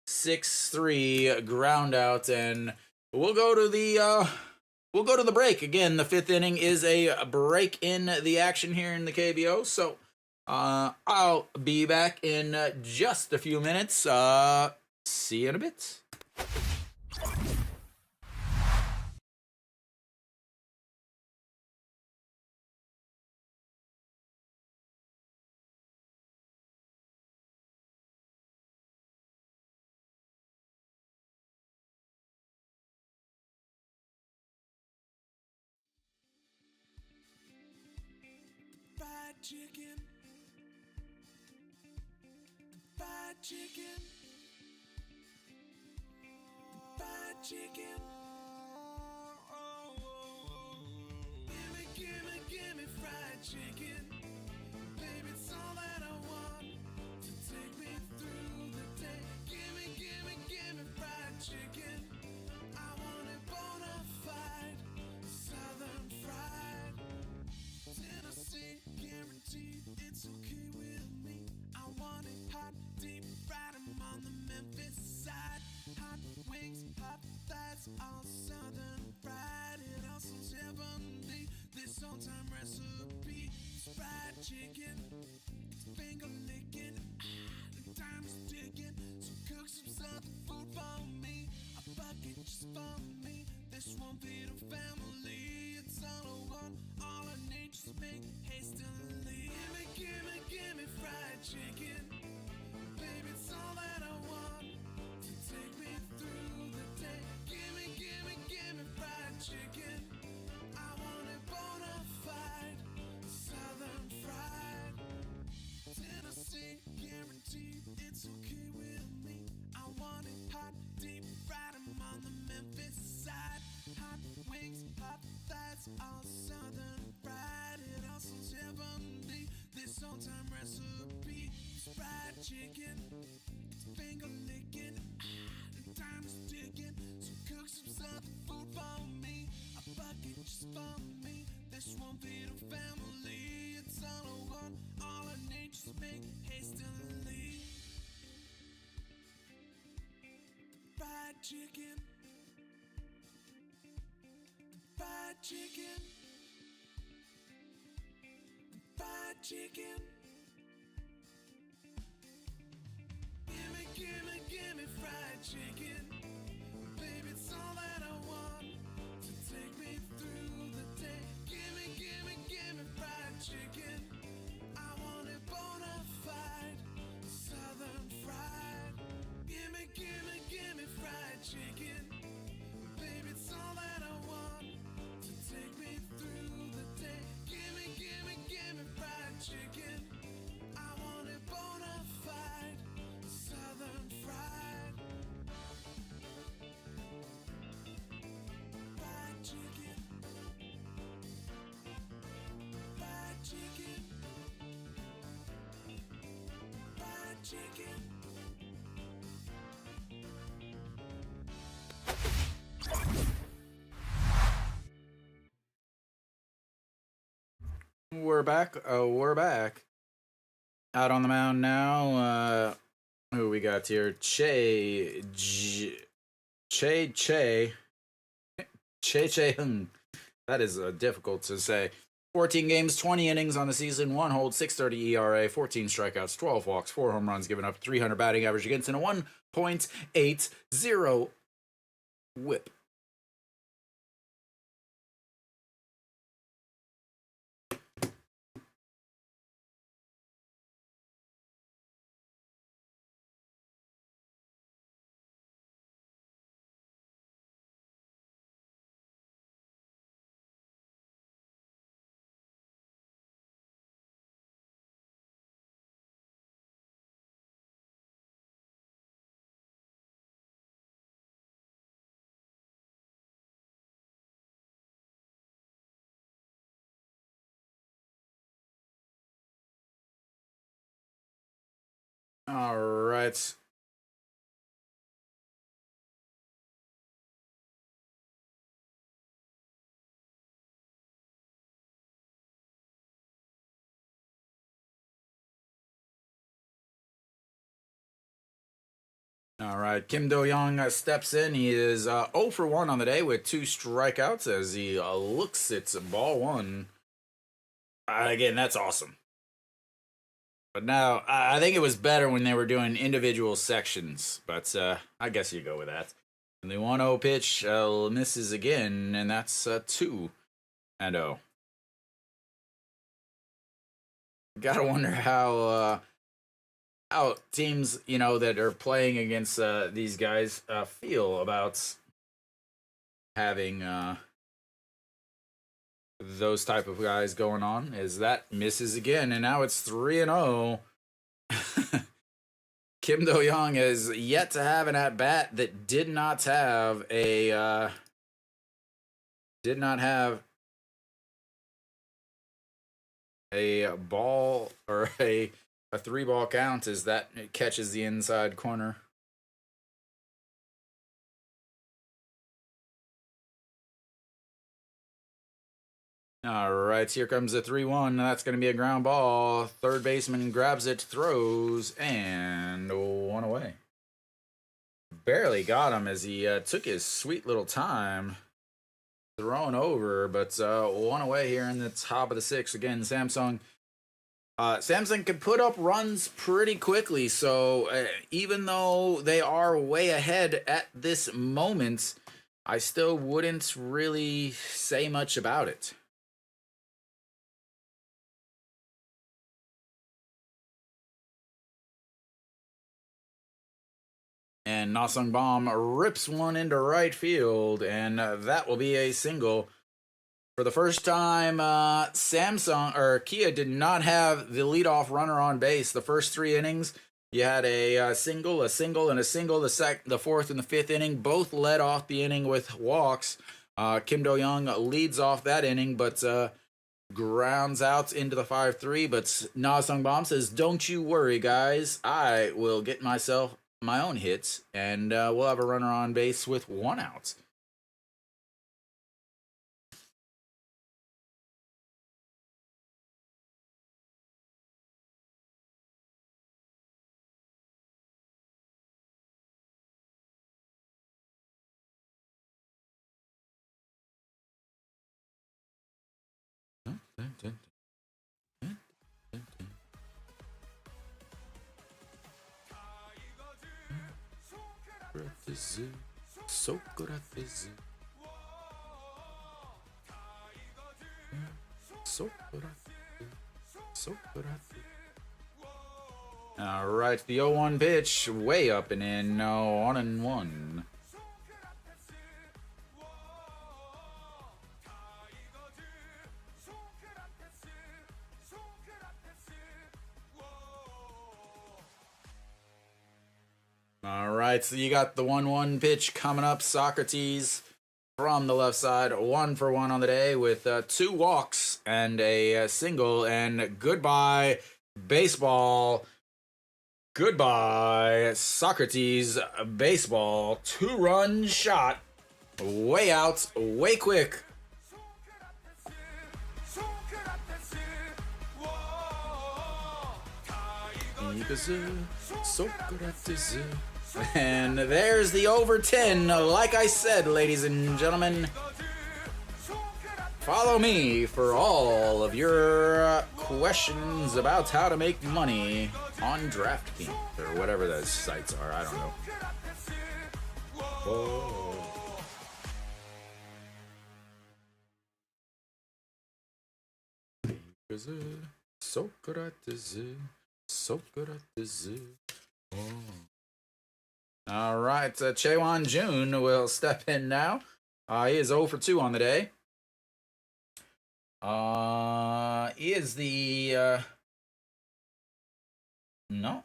6-3 ground out, and we'll go to the break. Again, the 5th inning is a break in the action here in the KBO. So I'll be back in just a few minutes. See you in a bit. Fried chicken, fried chicken, fried chicken. Give me fried chicken. Baby, it's all that I want to take me through the day. Give me fried chicken. I want it bona fide, southern fried. Tennessee, guaranteed, it's okay with me. I want it hot, deep fried, I'm on the Memphis side. Hot wings, hot thighs, all southern fried. It all sounds heavenly, this old-time recipe. It's fried chicken, it's finger licking, the time is ticking. So cook some southern food for me, a bucket just for me. This won't feed a family, it's all I want, all I need, just make hastily. Give me fried chicken. Baby, it's all that I want to take me through the day. Give me fried chicken. I want it bona fide, southern fried. Tennessee, guaranteed, it's okay with me. I want it hot, deep fried, I'm on the Memphis side. Hot wings, hot thighs, all southern fried. It all sounds heavenly, this old-time recipe. It's fried chicken, it's finger licking, the time is ticking. So cook some southern food for me, a bucket just for me. This won't feed a family, it's all I want, all I need, just make hastily. Fried chicken, fried chicken, fried chicken. Give me fried chicken. Baby, it's all that I want to take me through the day. Give me fried chicken. I want it bona fide, southern fried. Give me fried chicken. Baby, it's all that I want to take me through the day. Give me fried chicken. chicken. We're back. We're back. Out on the mound now. Who we got here? Che Hung. That is difficult to say. 14 games, 20 innings on the season, 1 hold, 6.30 ERA, 14 strikeouts, 12 walks, 4 home runs given up, 300 batting average against, and a 1.80 whip. All right. All right, Kim Do-young steps in. He is 0 for 1 on the day with 2 strikeouts as he looks at ball 1. Again, that's awesome. But now, I think it was better when they were doing individual sections, but I guess you go with that. And the 1-0 pitch misses again, and that's 2-0. Gotta wonder how teams, that are playing against these guys feel about having those type of guys going on. Is that misses again, and now it's 3-0. Kim Do-young has yet to have an at bat that did not have a ball or a 3-ball count as that catches the inside corner. All right, here comes the 3-1. That's going to be a ground ball. Third baseman grabs it, throws, and 1 away. Barely got him as he took his sweet little time throwing over, but 1 away here in the top of the 6th. Again, Samsung can put up runs pretty quickly, so even though they are way ahead at this moment, I still wouldn't really say much about it. And Na-sung Bam rips one into right field, and that will be a single. For the first time, Kia did not have the leadoff runner on base. The first 3 innings, you had a single, and a single. The 4th and the 5th inning both led off the inning with walks. Kim Do-young leads off that inning, but grounds out into the 5-3. But Na-sung Bam says, "Don't you worry, guys. I will get myself my own hits, and we'll have a runner on base with 1 out." All right, the 0-1 pitch, way up and in, 1-1. All right, so you got the 1-1 pitch coming up. Socrates from the left side, 1 for 1 on the day with 2 walks and a single, and goodbye baseball. Goodbye, Socrates. Baseball. 2-run shot. Way out, way quick. And there's the over 10. Like I said, ladies and gentlemen, follow me for all of your questions about how to make money on DraftKings or whatever those sites are. I don't know. All right, Chaewon Jun will step in now. He is 0 for 2 on the day. He is the no.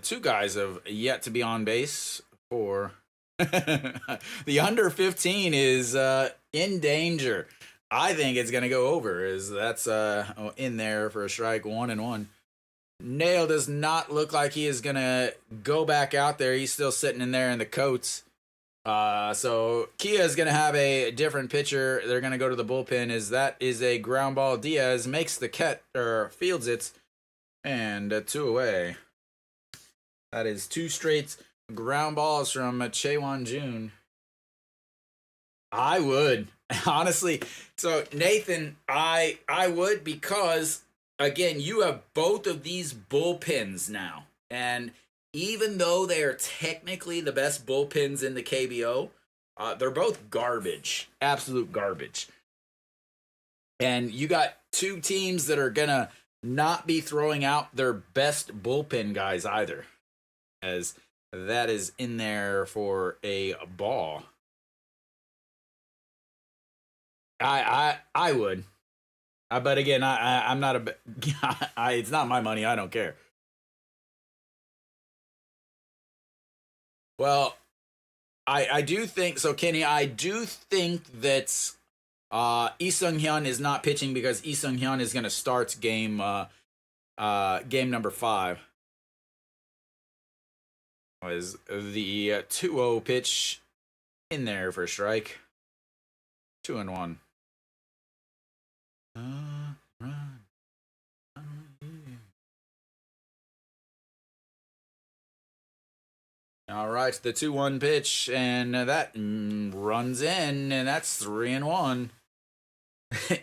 Two guys have yet to be on base for the under 15 is in danger. I think it's gonna go over. That's in there for a strike, 1-1. Naile does not look like he is gonna go back out there. He's still sitting in there in the coats. So Kia is gonna have a different pitcher. They're gonna go to the bullpen. That is a ground ball. Diaz makes the catch or fields it, and 2 away. That is 2 straight ground balls from Chaewon Jun. I would honestly. So Nathan, I would, because again, you have both of these bullpens now, and even though they are technically the best bullpens in the KBO, they're both garbage, absolute garbage. And you got 2 teams that are gonna not be throwing out their best bullpen guys either, as that is in there for a ball. I would. But again, I'm not a. It's not my money. I don't care. Well, I do think so, Kenny. I do think that Lee Seung-hyun is not pitching because Lee Seung-hyun is going to start game number 5. Was the 2-0 pitch in there for a strike? 2-1. All right, the 2-1 pitch, and that runs in, and that's 3-1.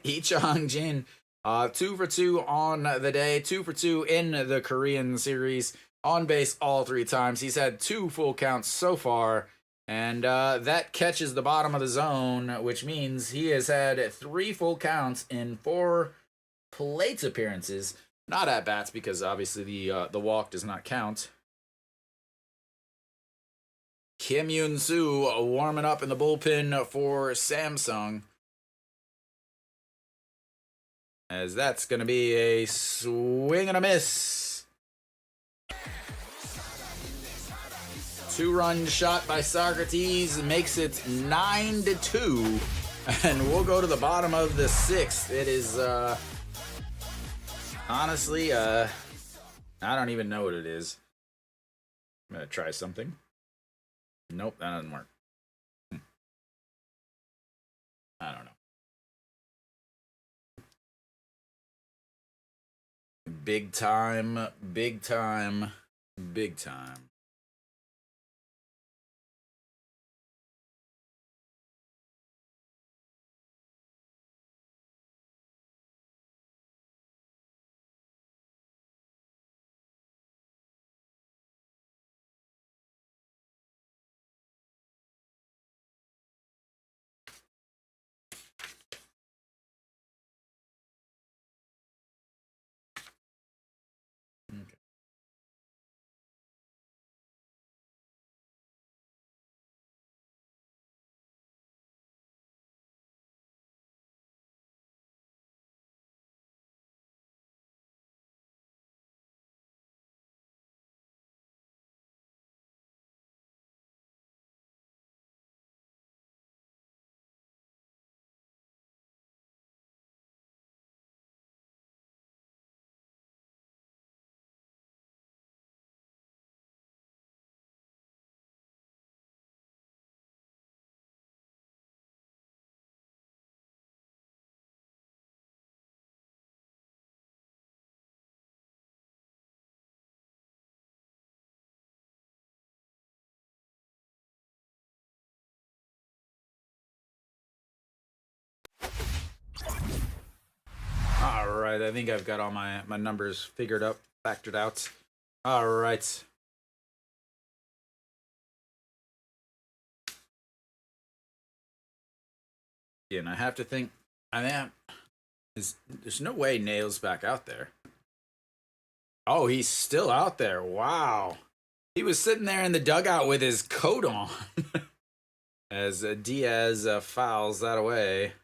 Lee Chang-jin, 2 for 2 on the day, 2 for 2 in the Korean series, on base all 3 times. He's had 2 full counts so far, and that catches the bottom of the zone, which means he has had 3 full counts in 4 plate appearances. Not at bats, because obviously the walk does not count. Kim Yoon-soo warming up in the bullpen for Samsung, as that's going to be a swing and a miss. 2-run shot by Socrates makes it 9-2, and we'll go to the bottom of the 6th. It is honestly I don't even know what it is. I'm gonna try something. Nope, that doesn't work. I don't know. Big time, big time, big time. All right, I think I've got all my numbers figured up, factored out. All right. Yeah, and I have to think. There's no way Naile's back out there. Oh, he's still out there. Wow. He was sitting there in the dugout with his coat on. As Diaz fouls that away.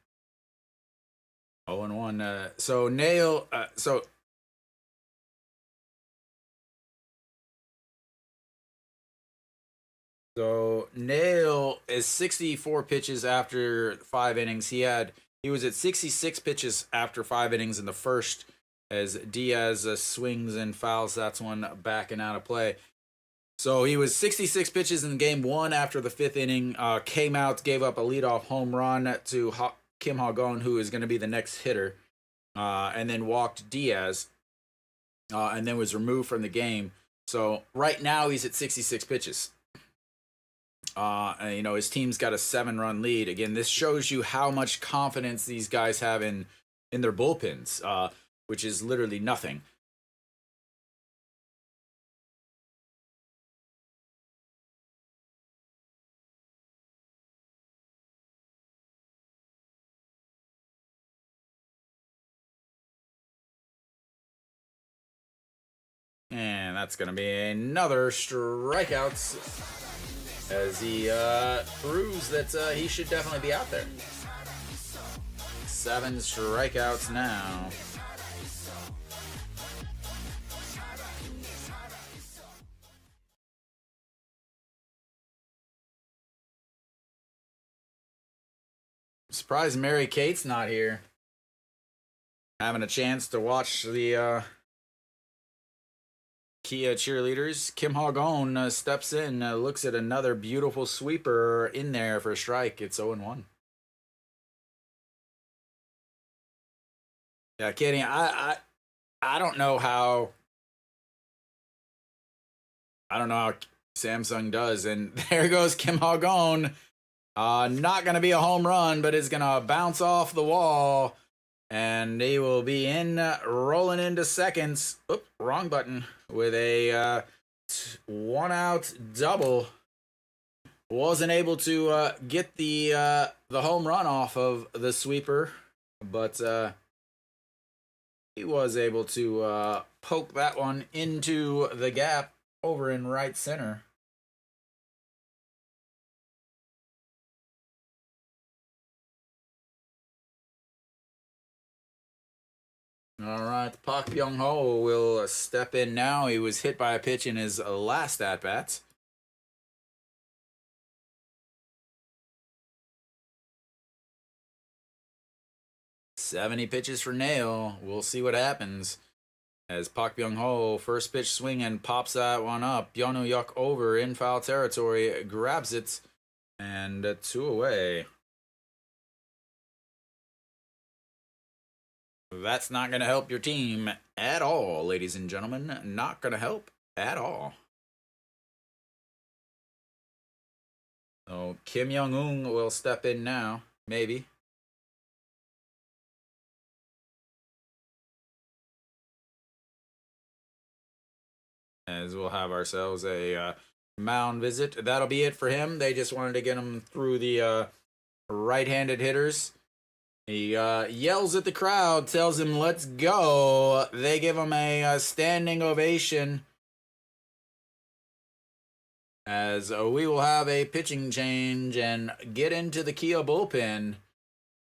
0-1. So Naile. So Naile is 64 pitches after 5 innings. He was at 66 pitches after 5 innings in the first. As Diaz swings and fouls, that's one backing out of play. So he was 66 pitches in game 1 after the 5th inning. Came out, gave up a leadoff home run to Kim Ha-gong, who is going to be the next hitter, and then walked Diaz, and then was removed from the game. So right now he's at 66 pitches. And, his team's got a 7-run lead. Again, this shows you how much confidence these guys have in their bullpens, which is literally nothing. And that's going to be another strikeout as he proves that he should definitely be out there. 7 strikeouts now. Surprised Mary Kate's not here. Having a chance to watch the Kia cheerleaders. Kim Ha-gong steps in, looks at another beautiful sweeper in there for a strike. It's 0-1. Yeah, kidding. I don't know how. I don't know how Samsung does, and there goes Kim Ha-gong. Not gonna be a home run, but it's gonna bounce off the wall. And he will be rolling into seconds. Oop, wrong button. With a 1-out double. Wasn't able to get the home run off of the sweeper, but he was able to poke that one into the gap over in right center. All right, Park Byung-ho will step in now. He was hit by a pitch in his last at-bat. "70 pitches for Naile. We'll see what happens. As Park Byung-ho, first pitch swing and pops that one up. Byung Yuk over in foul territory, grabs it, and 2 away. That's not going to help your team at all, ladies and gentlemen. Not going to help at all. So Kim Young-un will step in now, maybe. As we'll have ourselves a mound visit. That'll be it for him. They just wanted to get him through the right-handed hitters. He yells at the crowd, tells him, "Let's go." They give him a standing ovation. As we will have a pitching change and get into the Kia bullpen.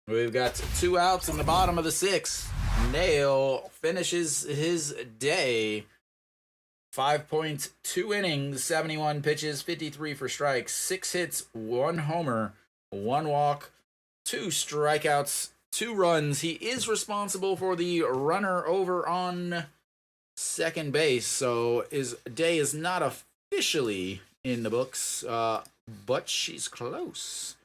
We've got 2 outs in the bottom of the 6th. Naile finishes his day. 5.2 innings, 71 pitches, 53 for strikes, 6 hits, 1 homer, 1 walk, 2 strikeouts, 2 runs. He is responsible for the runner over on second base, so his day is not officially in the books, but she's close.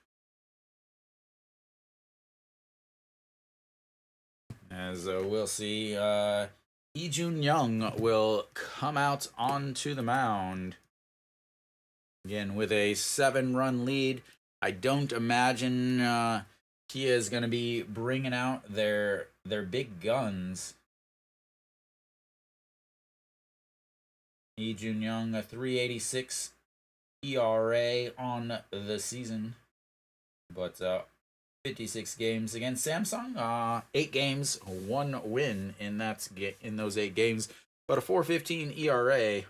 As we'll see, Lee Jun-young will come out onto the mound. Again, with a 7-run lead. I don't imagine Kia is going to be bringing out their big guns. Lee Jun Young, a 386 ERA on the season, but 56 games against Samsung. 8 games, 1 win in those 8 games, but a 4.15 ERA.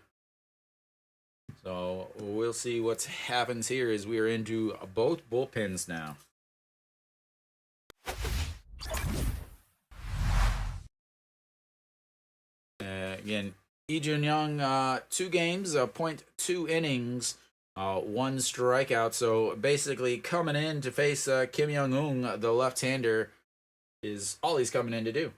So we'll see what happens here as we are into both bullpens now. Again, Lee Jun Young, 2 games, 0.2 innings, 1 strikeout. So basically, coming in to face Kim Young-un, the left-hander, is all he's coming in to do.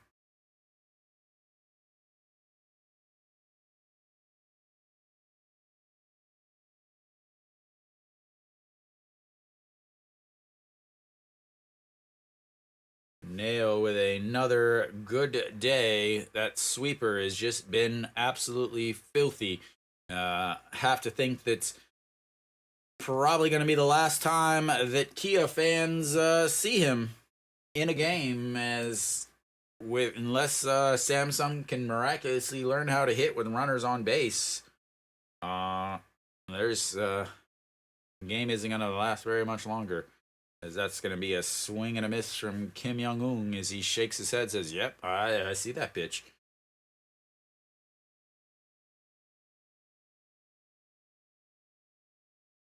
Naile with another good day. That sweeper has just been absolutely filthy. Have to think that's probably going to be the last time that Kia fans see him in a game, unless Samsung can miraculously learn how to hit with runners on base. The game isn't going to last very much longer, as that's going to be a swing and a miss from Kim Young-un as he shakes his head, says, "Yep, I see that pitch."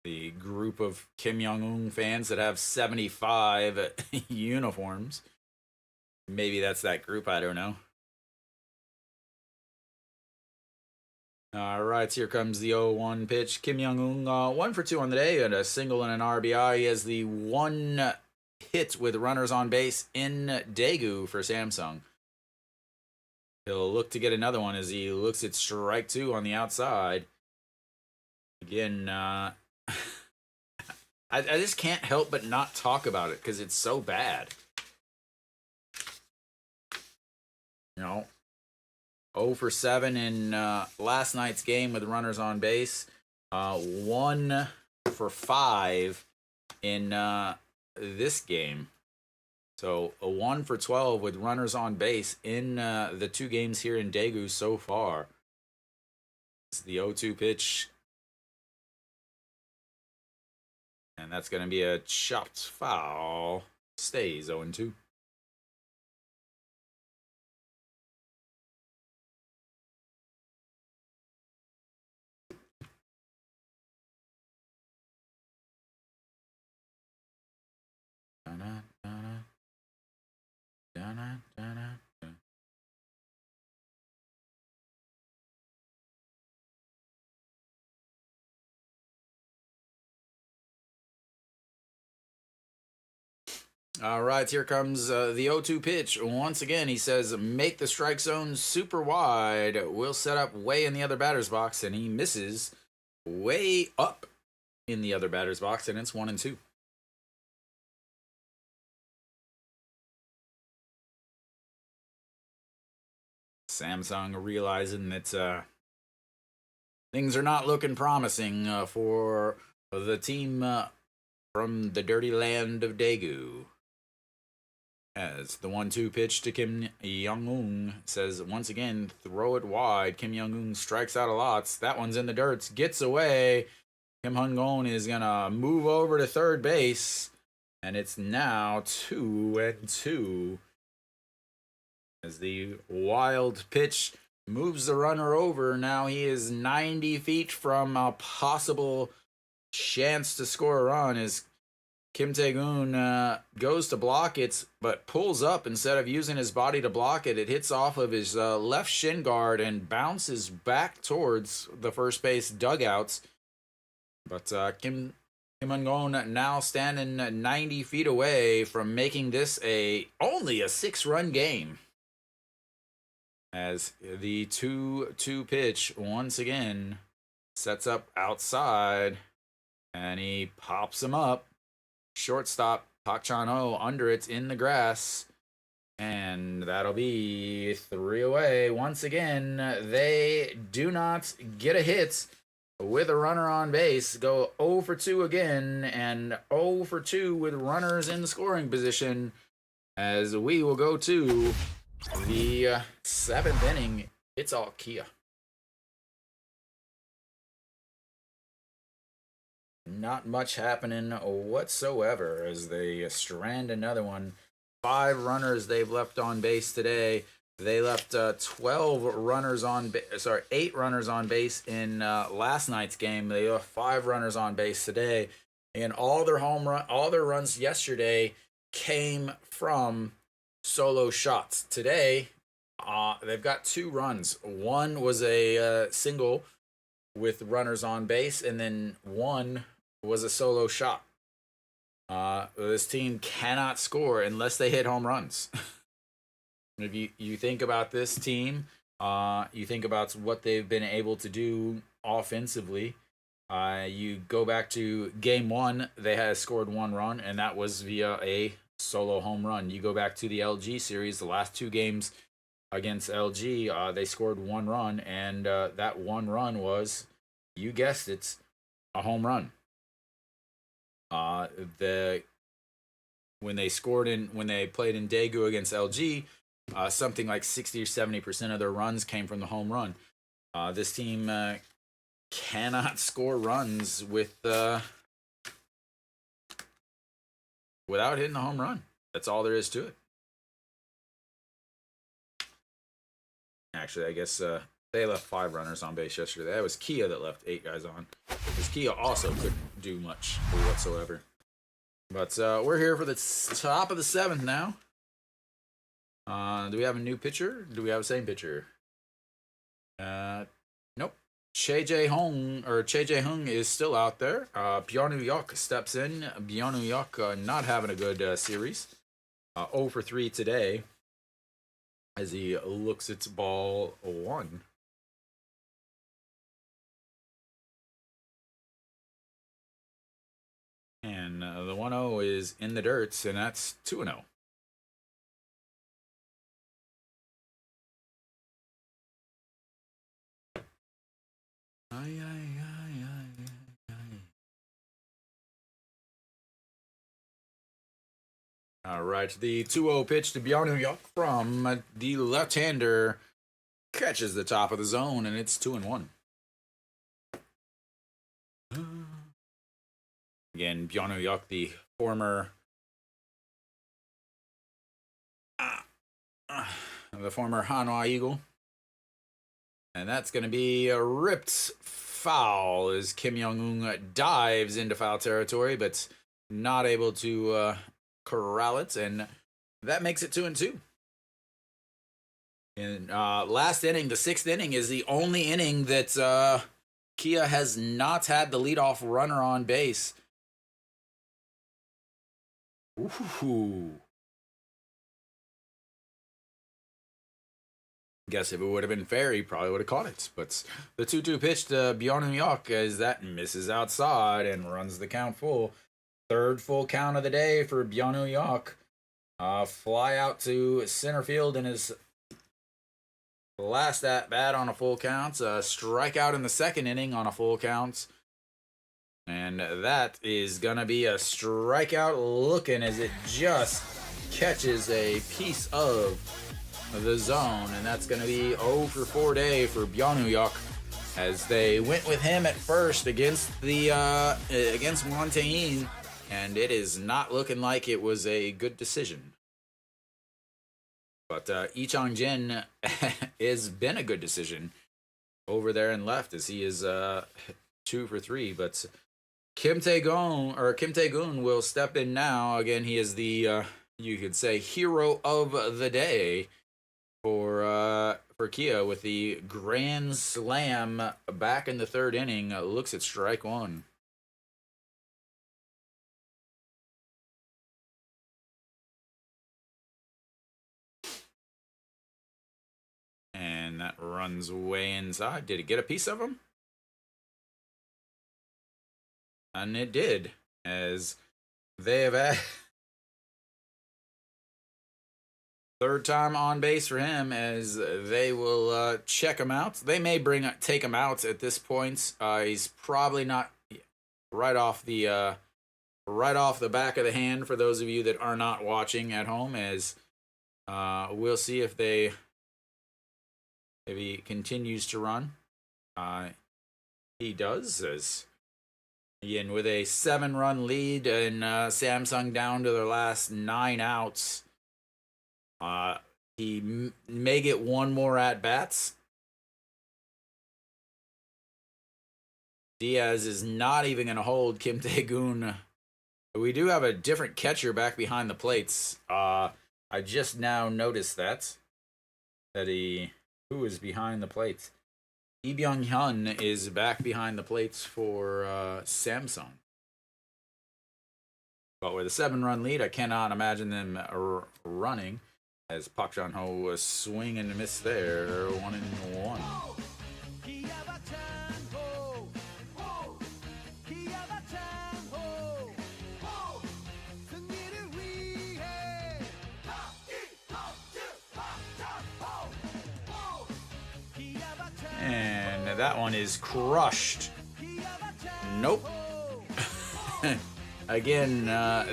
The group of Kim Young-un fans that have 75 uniforms. Maybe that's that group, I don't know. All right, here comes the 0-1 pitch. Kim Young-un, 1 for 2 on the day, and a single and an RBI. He has the 1 hit with runners on base in Daegu for Samsung. He'll look to get another one as he looks at strike 2 on the outside. Again, I just can't help but not talk about it because it's so bad. 0 for 7 in last night's game with runners on base. 1 for 5 in this game. So a 1 for 12 with runners on base in the 2 games here in Daegu so far. It's the 0-2 pitch. And that's going to be a chopped foul. Stays 0-2. All right, here comes the 0-2 pitch. Once again, he says, make the strike zone super wide. We'll set up way in the other batter's box, and he misses way up in the other batter's box, and it's 1-2. Samsung realizing that things are not looking promising for the team from the dirty land of Daegu. As the 1-2 pitch to Kim Young-un says, once again, throw it wide. Kim Young-un strikes out a lot. That one's in the dirt, gets away. Kim Young-un is going to move over to third base, and it's now 2-2. As the wild pitch moves the runner over, now he is 90 feet from a possible chance to score a run as Kim Tae-gun goes to block it, but pulls up instead of using his body to block it. It hits off of his left shin guard and bounces back towards the first base dugouts. But Kim Young-un now standing 90 feet away from making this only a 6-run game. As the 2-2 pitch once again sets up outside, and he pops him up. Shortstop Park Chan-ho under it in the grass, and that'll be 3 away. Once again, they do not get a hit. with a runner on base, go 0 for 2 again, and 0 for 2 with runners in scoring position, as we will go to the 7th inning. It's all Kia. Not much happening whatsoever as they strand another one. 5 runners they've left on base today. They left 12 runners on base. Sorry, 8 runners on base in last night's game. They left 5 runners on base today, and all their runs yesterday came from solo shots. Today, they've got 2 runs. One was a single with runners on base, and then one was a solo shot. This team cannot score unless they hit home runs. If you think about this team, you think about what they've been able to do offensively. You go back to game 1, they had scored 1 run, and that was via a solo home run. You go back to the LG series, the last 2 games against LG, they scored 1 run, and that 1 run was, you guessed it, a home run. When they played in Daegu against LG, something like 60 or 70% of their runs came from the home run. This team cannot score runs without hitting a home run. That's all there is to it. Actually, I guess they left 5 runners on base yesterday. That was Kia that left 8 guys on, because Kia also couldn't do much whatsoever. But we're here for the top of the 7th now. Do we have a new pitcher? Do we have the same pitcher? Nope. Che Jae-hung is still out there. Byonu Yok steps in. Byonu Yok not having a good series. 0 for 3 today as he looks at ball 1. And the 1-0 is in the dirt, and that's 2-0. All right, the 2-0 pitch to Byonu Yok from the left-hander catches the top of the zone, and it's 2-1. Again, Byonu Yok, the former Hanwha Eagle. And that's going to be a ripped foul as Kim Young-un dives into foul territory, but not able to corral it, and that makes it 2-2. In last inning, the 6th inning, is the only inning that Kia has not had the leadoff runner on base. Ooh. Guess if it would have been fair, he probably would have caught it. But the 2-2 pitch to Byonu Yok, as that misses outside and runs the count full. 3rd full count of the day for Byonu Yok. Fly out to center field in his last at bat on a full count. Strikeout in the 2nd inning on a full count. And that is going to be a strikeout looking as it just catches a piece of the zone. And that's going to be 0 for 4 day for Byonu Yok, as they went with him at first against Montaigne, and it is not looking like it was a good decision. But Lee Chang-jin has been a good decision over there and left, as he is 2 for 3. But Kim Tae-gun will step in now. Again, he is the you could say hero of the day for Kia, with the grand slam back in the 3rd inning. Looks at strike 1. And that runs way inside. Did it get a piece of him? And it did, as they have Third time on base for him, as they will check him out. They may take him out at this point. He's probably not right off the back of the hand for those of you that are not watching at home. As we'll see if he continues to run. He does, as again with a 7-run lead and Samsung down to their last 9 outs. He may get one more at bats. Diaz is not even going to hold Kim Tae-gun. We do have a different catcher back behind the plates. I just now noticed that who is behind the plates. Lee Byung-hyun is back behind the plates for Samsung. But with a 7-run lead, I cannot imagine them running. As Park Jun-ho was swing and miss there, 1-1. And that one is crushed. Nope. Again,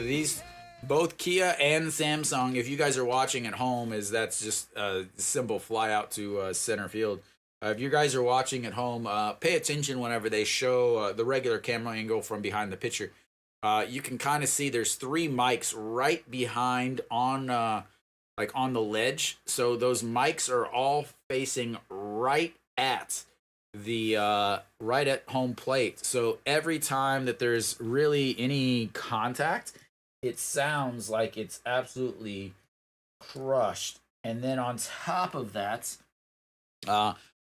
these both Kia and Samsung, if you guys are watching at home, that's just a simple fly out to center field. If you guys are watching at home, pay attention whenever they show the regular camera angle from behind the pitcher. You can kind of see there's 3 mics right behind on the ledge. So those mics are all facing right at home plate. So every time that there's really any contact, it sounds like it's absolutely crushed. And then on top of that,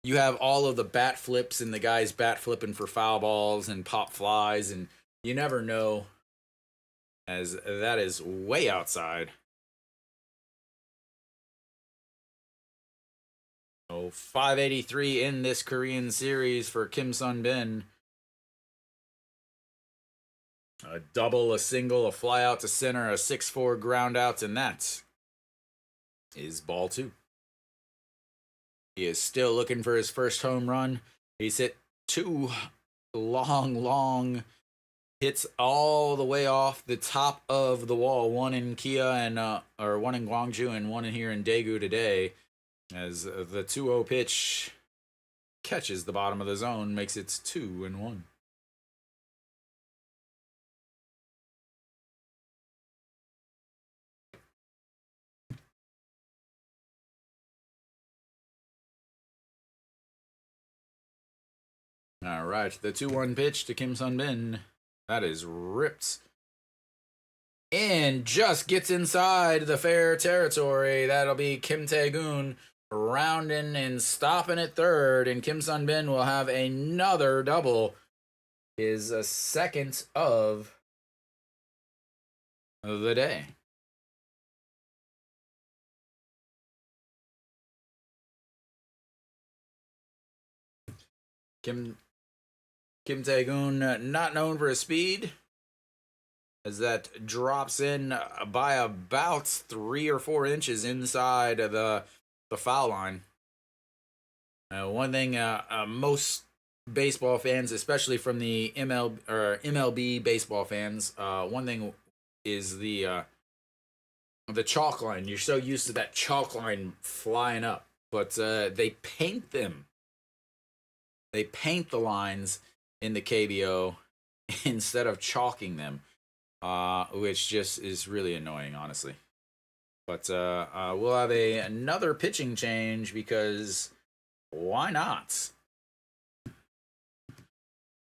you have all of the bat flips and the guys bat flipping for foul balls and pop flies, and you never know, as that is way outside. So 583 in this Korean series for Kim Sun-bin. A double, a single, a fly out to center, a 6-4 ground out, and that is ball 2. He is still looking for his first home run. He's hit 2 long hits all the way off the top of the wall. One in Kia and one in Gwangju and one in here in Daegu today. As the 2-0 pitch catches the bottom of the zone, makes it 2-1. All right, the 2-1 pitch to Kim Sun-bin. That is ripped. And just gets inside the fair territory. That'll be Kim Tae-gun rounding and stopping at third. And Kim Sun-bin will have another double. His second of the day. Kim Tae-gun, not known for his speed, as that drops in by about 3 or 4 inches inside of the foul line. One thing most baseball fans, especially from the MLB baseball fans, one thing is the chalk line. You're so used to that chalk line flying up, but they paint them. They paint the lines in the KBO instead of chalking them, which just is really annoying, honestly. But we'll have another pitching change, because why not?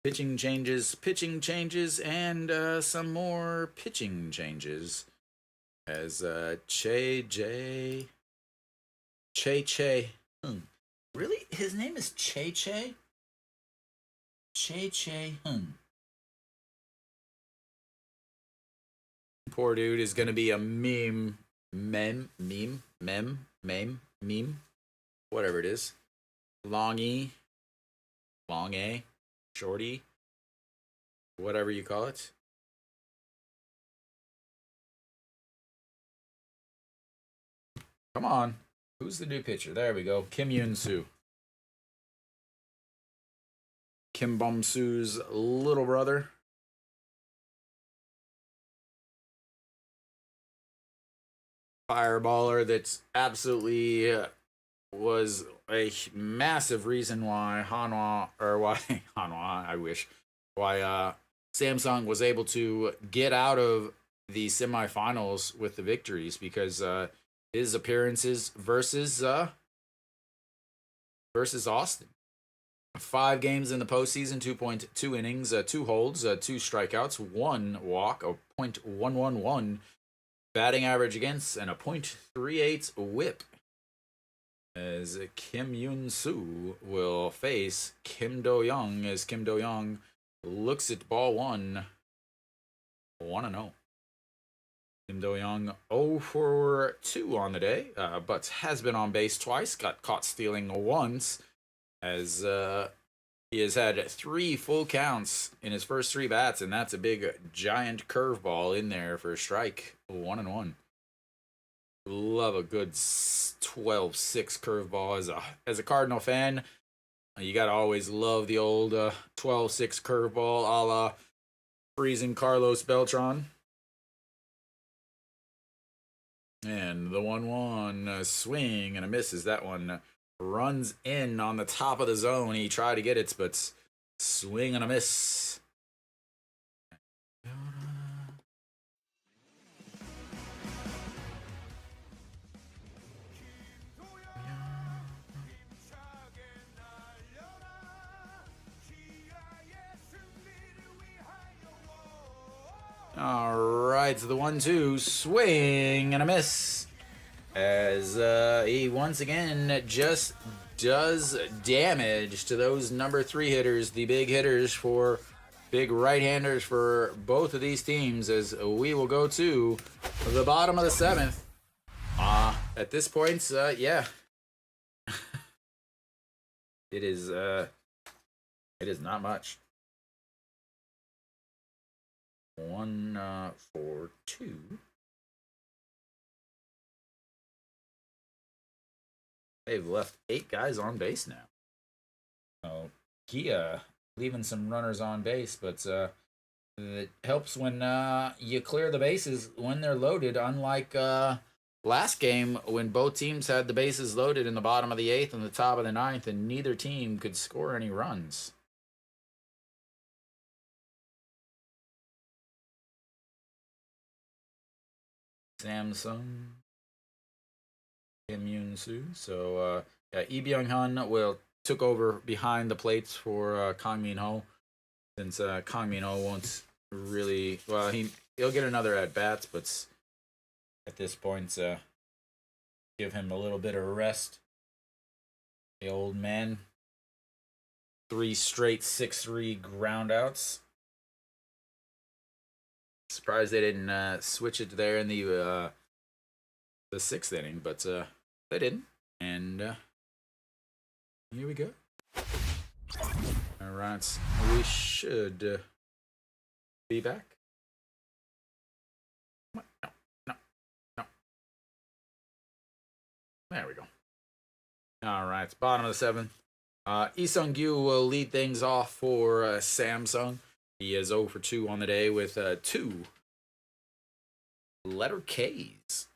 Pitching changes, and some more pitching changes. As Che Hung. Really? His name is Che? Che Hung. Poor dude is gonna be a meme, whatever it is. Long A, shorty, whatever you call it. Come on. Who's the new pitcher? There we go. Kim Yoon-soo. Kim Bum-soo's little brother. Fireballer that's absolutely was a massive reason why why Samsung was able to get out of the semifinals with the victories because his appearances versus Austin. 5 games in the postseason, 2.2 innings, 2 holds, 2 strikeouts, 1 walk, a .111 batting average against, and a .38 whip. As Kim Yoon-soo will face Kim Do-young as Kim Do-young looks at ball 1, 1-0. Kim Do-young 0 for 2 on the day, but has been on base twice, got caught stealing once, as he has had 3 full counts in his first 3 bats, and that's a big giant curveball in there for a strike, 1-1. Love a good 12-6 curveball. As a Cardinal fan, you gotta always love the old 12-6 curveball a la freezing Carlos Beltran. And the 1-1 swing and a miss as that one runs in on the top of the zone. He tried to get it, but swing and a miss. All right, so the 1-2 swing and a miss as he once again just does damage to those number 3 hitters, the big hitters for big right-handers for both of these teams, as we will go to the bottom of the 7th. At this point, yeah. It is not much. 1 for 2. They've left 8 guys on base now. So Kia leaving some runners on base, but it helps when you clear the bases when they're loaded, unlike last game when both teams had the bases loaded in the bottom of the 8th and the top of the 9th, and neither team could score any runs. Samsung, Kim Yoon-soo. So Lee Byung-hun took over behind the plates for Kang Min-ho, since Kang Min-ho won't really, well, he'll get another at bats, but at this point, give him a little bit of rest. The old man, 3 straight 6-3 groundouts. Surprised they didn't switch it there in the 6th inning, but they didn't. And here we go. All right, we should be back. No. There we go. All right, bottom of the 7th. Lee Sung-gyu will lead things off for Samsung. He is 0 for 2 on the day with 2 letter Ks.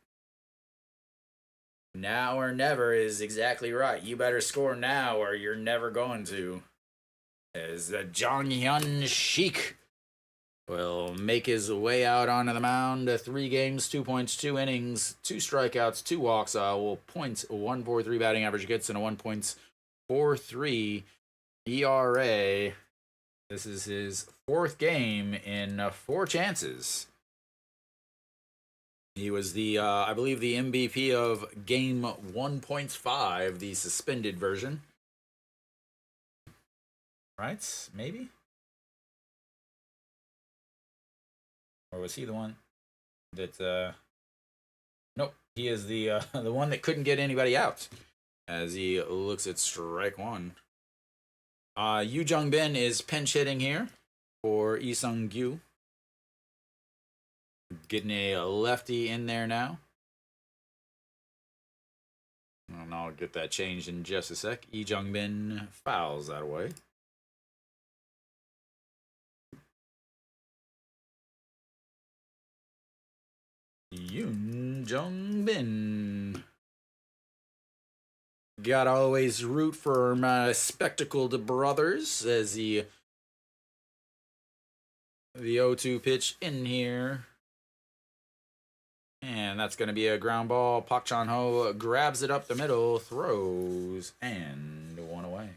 Now or never is exactly right. You better score now or you're never going to. As Jong Hyun-sik will make his way out onto the mound. 3 games, 2.2 innings, 2 strikeouts, 2 walks. Will .143 batting average against and a 1.43 ERA. This is his 4th game in 4 chances. He was the, I believe, the MVP of game 1.5, the suspended version. Right? Maybe? Or was he the one that, nope, he is the the one that couldn't get anybody out as he looks at strike 1. Yoo Jung-bin is pinch hitting here for Lee Sung-gyu. Getting a lefty in there now. I'll get that changed in just a sec. Lee Jung-bin fouls that away. Yoon Jung-bin. Gotta always root for my spectacled brothers as the 0-2 pitch in here. And that's going to be a ground ball. Pak Chan-ho grabs it up the middle, throws, and one away.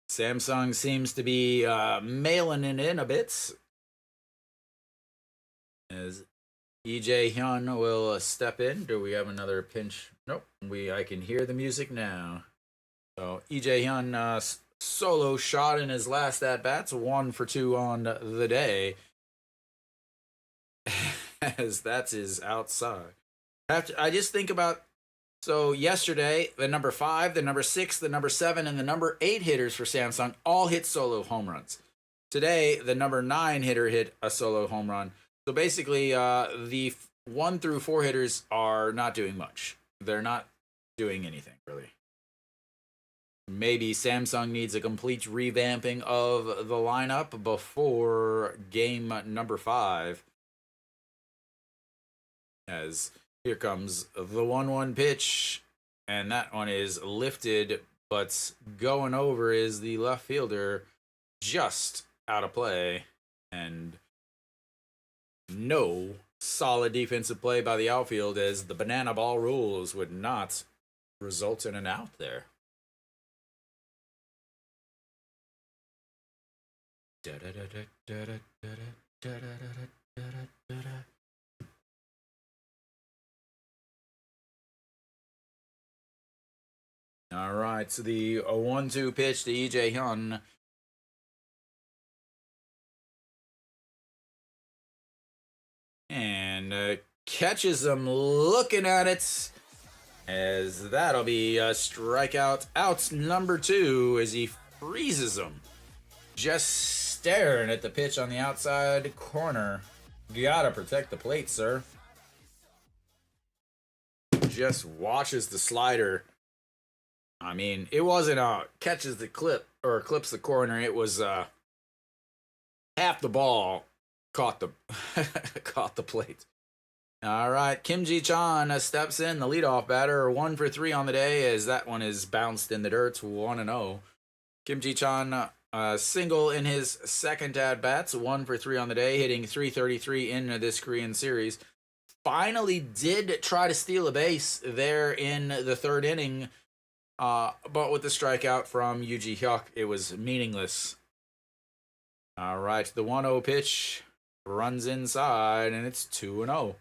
Samsung seems to be mailing it in a bit. As EJ Hyun will step in. Do we have another pinch? Nope. I can hear the music now. So EJ Hyun solo shot in his last at bats, 1 for 2 on the day. As that's his outside. I just think about, so yesterday the number 5, the number 6, the number 7, and the number 8 hitters for Samsung all hit solo home runs. Today the number 9 hitter hit a solo home run. So basically, the 1 through 4 hitters are not doing much. They're not doing anything, really. Maybe Samsung needs a complete revamping of the lineup before game number 5. As here comes the 1-1 pitch, and that one is lifted, but going over is the left fielder, just out of play, and no solid defensive play by the outfield, as the banana ball rules would not result in an out there. All right, so the 1-2 pitch to EJ Hyun. And catches him looking at it, as that'll be a strikeout. Out number 2 as he freezes him, just staring at the pitch on the outside corner. Gotta protect the plate, sir. Just watches the slider. I mean, it wasn't catches the clip or clips the corner. It was half the ball caught the caught the plate. All right, Kim Ji-chan steps in, the leadoff batter, 1 for 3 on the day, as that one is bounced in the dirt, 1-0. Kim Ji-chan single in his second at bats, 1 for 3 on the day, hitting .333 in this Korean series. Finally did try to steal a base there in the 3rd inning, but with the strikeout from Yoo Ji-hyuk, it was meaningless. All right, the 1-0 pitch runs inside, and it's 2-0.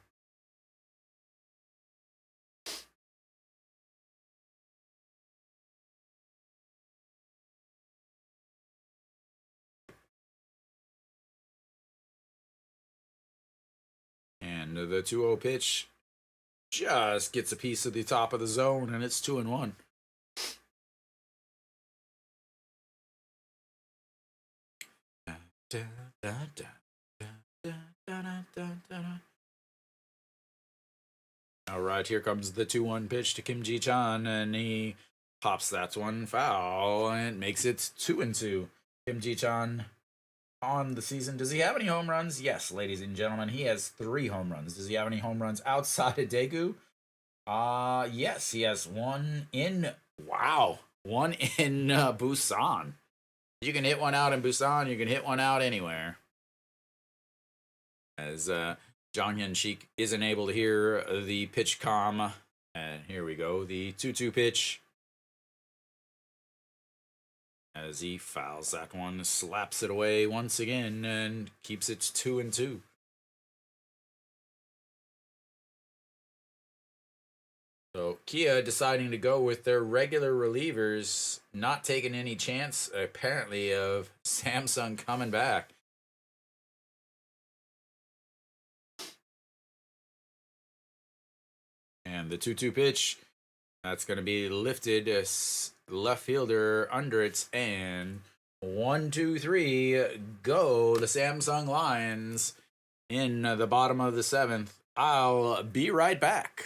And the 2-0 pitch just gets a piece of the top of the zone, and it's 2-1. All right, here comes the 2-1 pitch to Kim Ji-chan, and he pops that one foul, and makes it 2-2. Kim Ji-chan on the season. Does he have any home runs? Yes, ladies and gentlemen, he has 3 home runs. Does he have any home runs outside of Daegu? Yes, he has one in Busan. You can hit one out in Busan, you can hit one out anywhere. As Jong Hyun-sik isn't able to hear the pitch comm. And here we go, the 2-2 pitch. As he fouls that one, slaps it away once again, and keeps it 2-2. So Kia deciding to go with their regular relievers, not taking any chance, apparently, of Samsung coming back. And And the 2-2 pitch, that's going to be lifted. Left fielder under it. And 1, 2, 3, go the Samsung Lions in the bottom of the 7th. I'll be right back.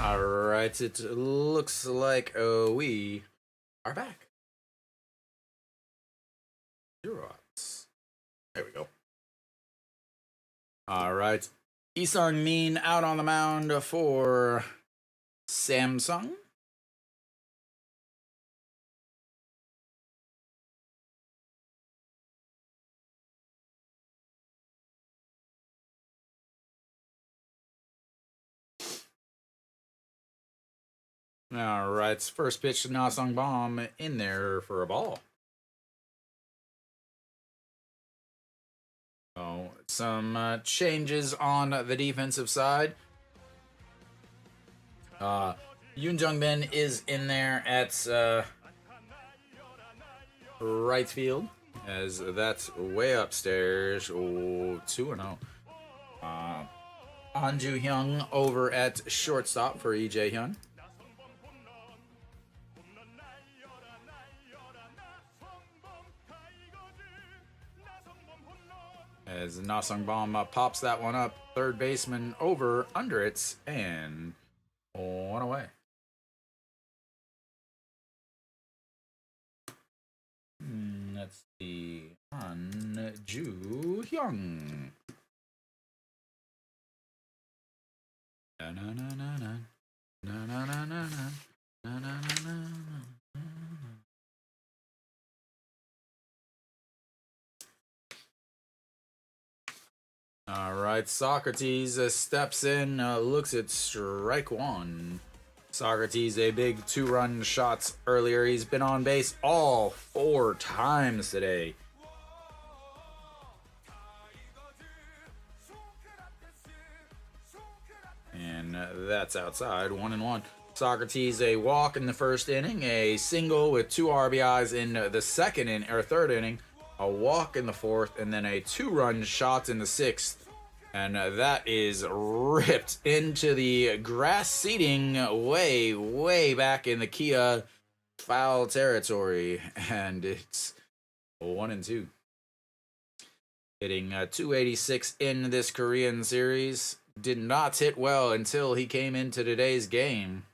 All right, it looks like we are back. 0 outs. There we go. All right, Isang Min out on the mound for Samsung. All right, first pitch to Na Sung Bom in there for a ball. Oh, some changes on the defensive side. Yoon Jung Bin is in there at right field, as that's way upstairs. Oh, 2-0. An Ju Hyung over at shortstop for Lee Jae Hyun. As Na Sung Bom pops that one up, third baseman over under it, and 1 away. Let's see. An Ju Hyung. Na na na na na na na na na na na na. All right, Socrates steps in, looks at strike 1. Socrates, a big 2-run shots earlier. He's been on base all 4 times today. And that's outside, 1-1. Socrates, a walk in the first inning, a single with 2 RBIs in the third inning. A walk in the 4th, and then a 2-run shot in the 6th. And that is ripped into the grass seating way back in the Kia foul territory. And it's 1-2. Hitting 286 in this Korean series. Did not hit well until he came into today's game.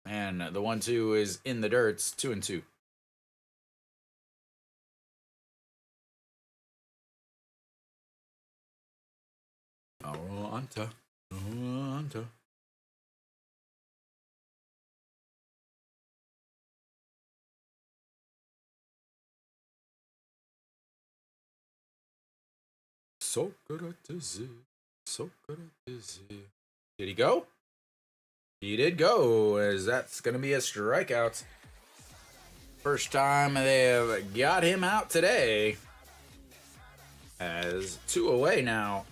And the 1-2 is in the dirt. It's 2-2. Anta. Socrates. Did he go? He did go, as that's going to be a strikeout. First time they have got him out today. As 2 away now.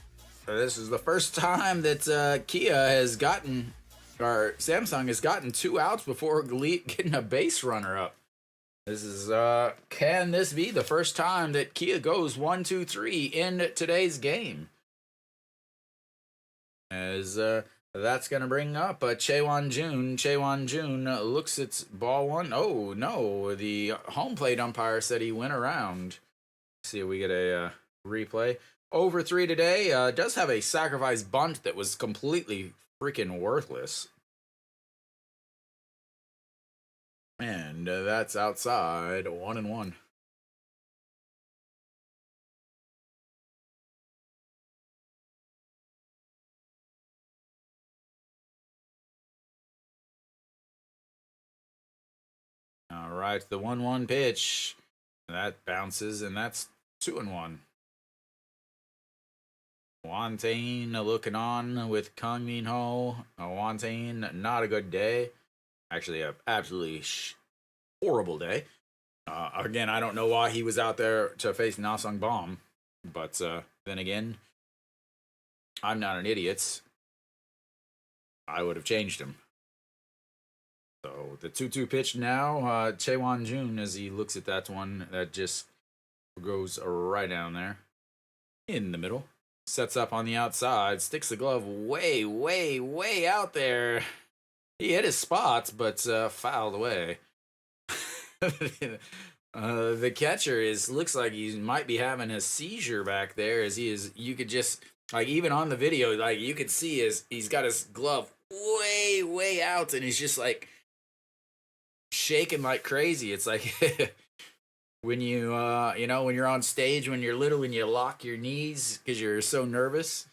This is the first time that Kia has gotten, or Samsung has gotten 2 outs before getting a base runner up. This is, can this be the first time that Kia goes 1, 2, 3 in today's game? As that's going to bring up Chaewon Jun. Chaewon Jun looks at ball 1. Oh, no. The home plate umpire said he went around. Let's see if we get a replay. Over 3 today. Does have a sacrifice bunt that was completely freaking worthless. And that's outside. 1-1. All right, the 1-1 pitch. That bounces, and that's 2-1. Wantain looking on with Kang Min Ho. Wantain, not a good day. Actually, an absolutely horrible day. Again, I don't know why he was out there to face Nasung Bomb. But then again, I'm not an idiot. I would have changed him. So the 2-2 pitch now. Chaewon Jun, as he looks at that one, that just goes right down there. In the middle. Sets up on the outside. Sticks the glove way, way, way out there. He hit his spots, but fouled away. The catcher looks like he might be having a seizure back there, as he is. You could just, like, even on the video, like, you could see he's got his glove way, way out, and he's just like shaking like crazy. It's like when you when you're on stage when you're little and you lock your knees because you're so nervous.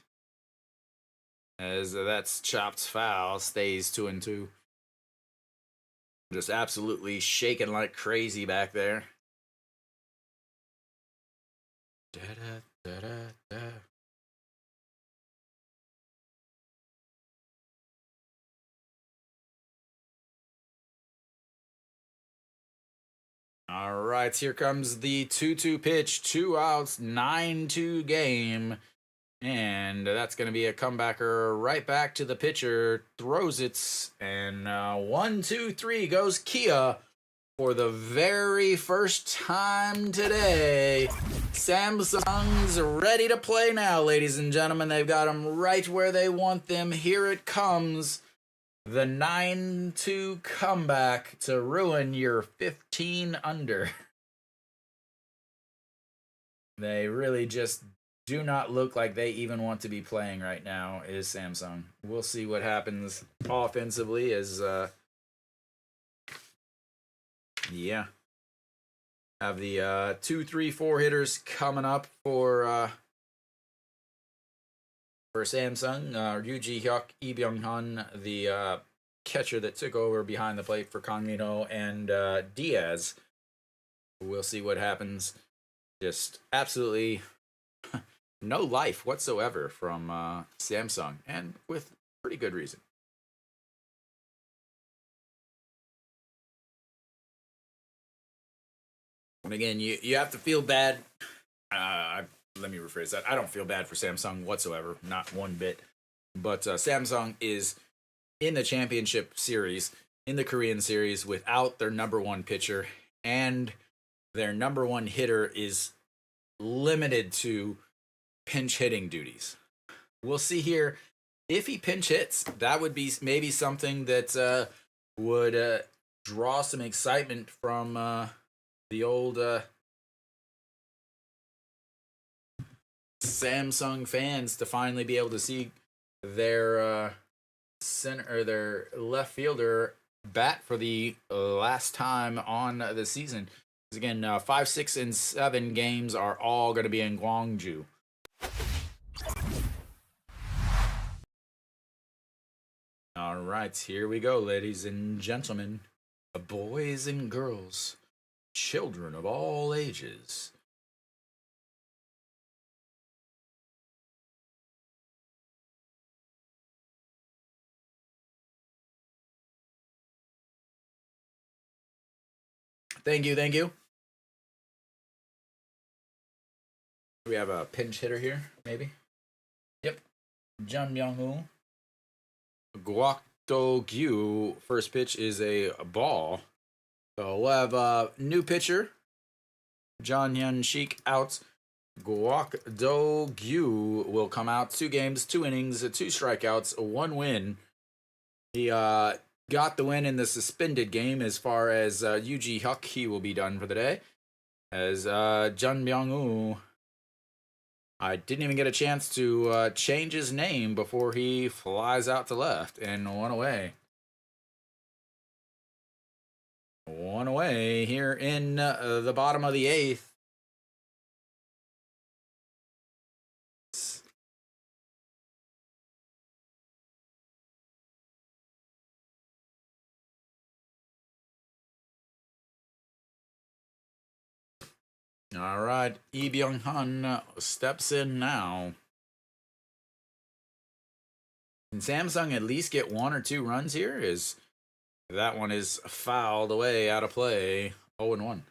As that's chopped foul, stays 2-2. Just absolutely shaking like crazy back there. Da-da-da-da-da. All right, here comes the 2-2 pitch. 2 outs, 9-2 game. And that's going to be a comebacker right back to the pitcher. Throws it. And 1, 2, 3 goes Kia for the very first time today. Samsung's ready to play now, ladies and gentlemen. They've got them right where they want them. Here it comes. The 9-2 comeback to ruin your 15 under. They really just do not look like they even want to be playing right now, is Samsung. We'll see what happens offensively as, yeah. Have the 2, 3, 4 hitters coming up for Samsung. Ryuji Hyuk, Lee Byung-hun, the catcher that took over behind the plate for Kang Min-ho, and Diaz. We'll see what happens. Just absolutely no life whatsoever from Samsung, and with pretty good reason. And again, you have to feel bad. Let me rephrase that. I don't feel bad for Samsung whatsoever, not one bit. But Samsung is in the championship series, in the Korean series, without their number 1 pitcher, and their number 1 hitter is limited to pinch hitting duties. We'll see here if he pinch hits. That would be maybe something that would draw some excitement from the old Samsung fans to finally be able to see their center or their left fielder bat for the last time on the season. Because again, 5, 6, and 7 games are all going to be in Gwangju. All right, here we go, ladies and gentlemen, boys and girls, children of all ages. Thank you, thank you. We have a pinch hitter here, maybe. Yep. Jun Myung-woo. Gwangju. First pitch is a ball. So we'll have a new pitcher. John Hyun Sheik out. Gwangju will come out. 2 games, 2 innings, 2 strikeouts, 1 win. He got the win in the suspended game. As far as Yuji Huck, he will be done for the day. As Jun Myung-woo, I didn't even get a chance to change his name before he flies out to left and 1 away. 1 away here in the bottom of the 8th. All right, Lee Byung-hun steps in now. Can Samsung at least get 1 or 2 runs here? That one is fouled away, out of play. 0-1.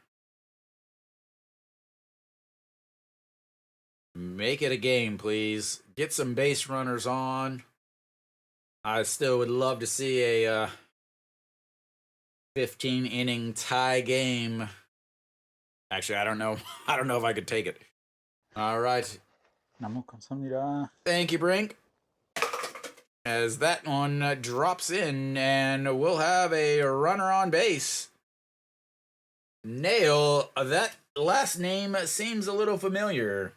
Make it a game, please. Get some base runners on. I still would love to see a 15-inning tie game. Actually, I don't know. I don't know if I could take it. All right. 너무 감사합니다. Thank you, Brink. As that one drops in, and we'll have a runner on base. Naile. That last name seems a little familiar.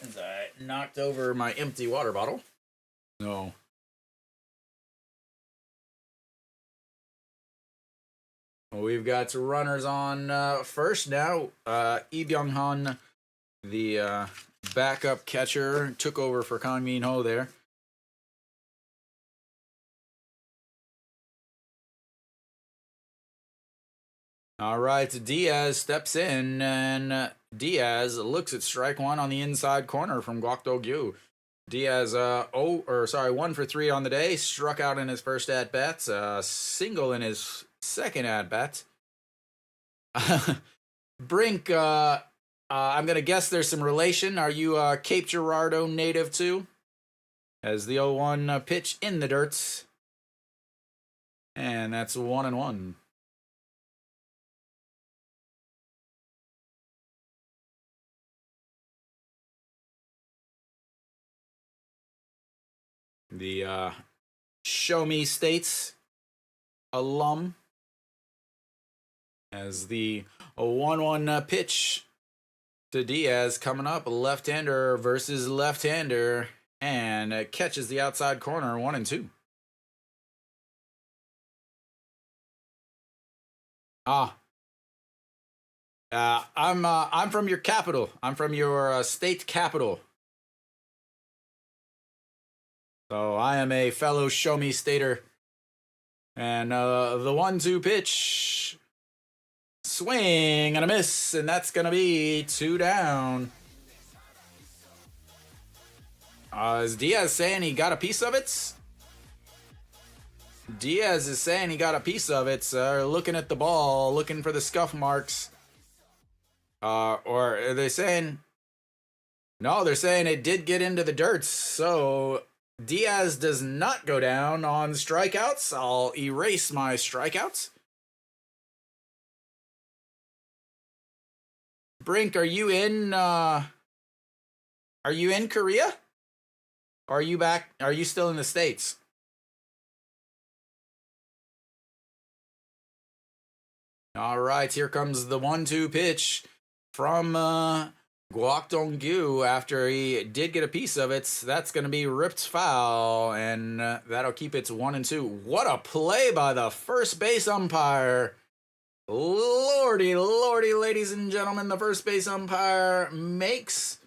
As I knocked over my empty water bottle. No. We've got runners on first now. Lee Byung-hun, the backup catcher, took over for Kang Min-ho there. All right, Diaz steps in, and Diaz looks at strike 1 on the inside corner from Gwangju. Diaz, 1 for 3 on the day, struck out in his first at-bats, single in his second at-bat. Brink, I'm going to guess there's some relation. Are you a Cape Girardeau native too? As the 0-1 pitch in the dirt. And that's 1-1. The Show Me States alum. As the 1-1 pitch to Diaz coming up, left-hander versus left-hander, and catches the outside corner, 1-2. I'm from your capital. I'm from your state capital. So I am a fellow Show Me Stater. And the 1-2 pitch. Swing and a miss, and that's going to be 2 down. Is Diaz saying he got a piece of it? Diaz is saying he got a piece of it. Looking at the ball, looking for the scuff marks. Or are they saying... No, they're saying it did get into the dirt. So Diaz does not go down on strikeouts. I'll erase my strikeouts. Brink, are you in Korea? Or are you back? Are you still in the States? All right, here comes the 1-2 pitch from Gwangju. After he did get a piece of it, that's going to be ripped foul, and that'll keep it 1-2. What a play by the first base umpire. Lordy, ladies and gentlemen, the first base umpire makes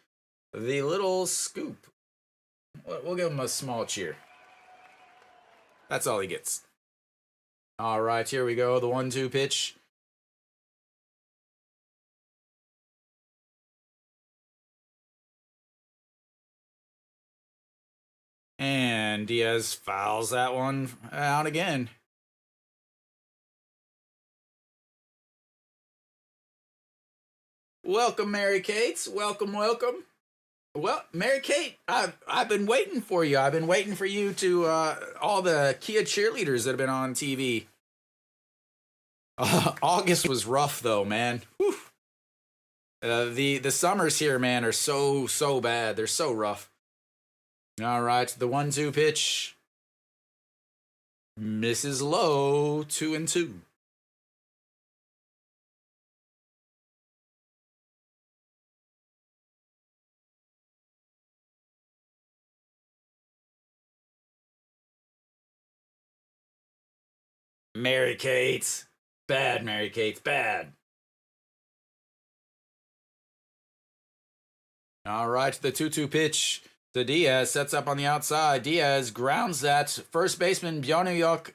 the little scoop. We'll give him a small cheer. That's all he gets. All right, here we go. The 1-2 pitch. And Diaz fouls that one out again. Welcome, Mary Kate. Welcome, welcome. Well, Mary Kate, I've been waiting for you. I've been waiting for you to all the Kia cheerleaders that have been on TV. August was rough though, man. Whew. The summers here, man, are so bad. They're so rough. All right, the 1-2 pitch misses low, 2-2. Mary Kate. Bad, Mary Kate. Bad. All right, the 2-2 pitch to Diaz. Sets up on the outside. Diaz grounds that. First baseman Bjornuyuk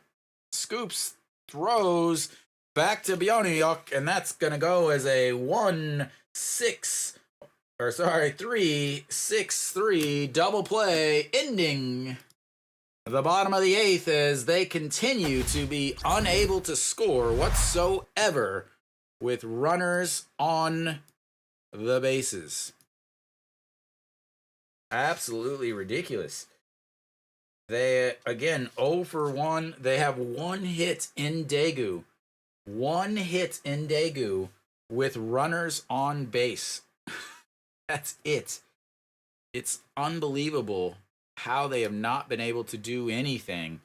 scoops, throws back to Bjornuyuk, and that's going to go as a 3-6-3 double play, ending the bottom of the 8th as they continue to be unable to score whatsoever with runners on the bases. Absolutely ridiculous. They, again, 0 for 1. They have 1 hit in Daegu. 1 hit in Daegu with runners on base. That's it. It's unbelievable how they have not been able to do anything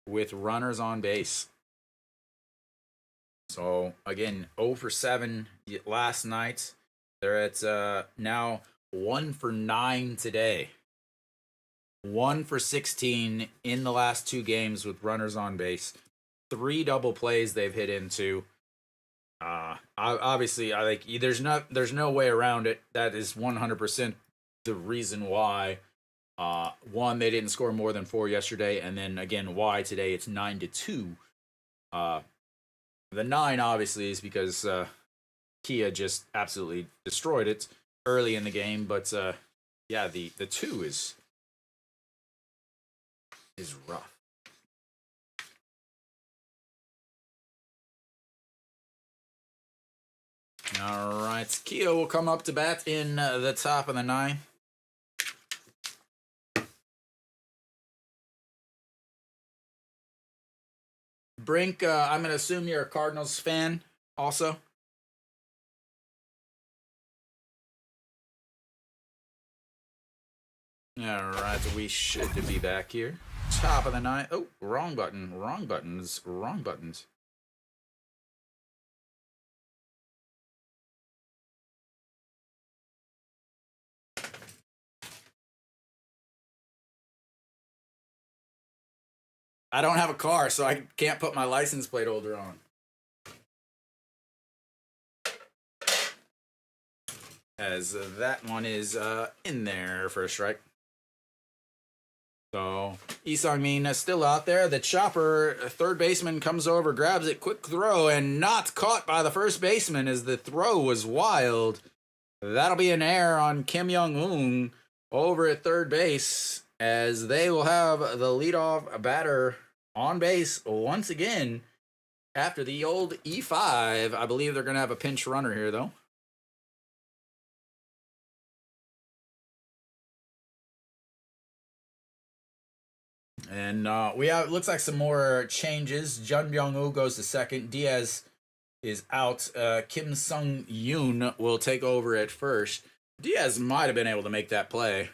with runners on base. So, again, 0 for 7 last night. They're at now 1 for 9 today. 1 for 16 in the last 2 games with runners on base. 3 double plays they've hit into. Obviously, I think there's no way around it. That is 100% the reason why. One, they didn't score more than 4 yesterday, and then again, why today it's 9-2. The 9 obviously is because Kia just absolutely destroyed it early in the game, but yeah, the 2 is rough. All right, Kia will come up to bat in the top of the 9th. Brink, I'm going to assume you're a Cardinals fan also. All right, we should be back here. Top of the 9th. Oh, wrong button. Wrong buttons. Wrong buttons. I don't have a car, so I can't put my license plate holder on. As that one is in there for a strike. So, Isang Min is still out there. The chopper, third baseman, comes over, grabs it, quick throw, and not caught by the first baseman as the throw was wild. That'll be an error on Kim Young-woong over at third base, as they will have the leadoff batter on base once again after the old E5. I believe they're going to have a pinch runner here, though. And we have, looks like some more changes. Jun Byung-woo goes to second. Diaz is out. Kim Sung-yoon will take over at first. Diaz might have been able to make that play.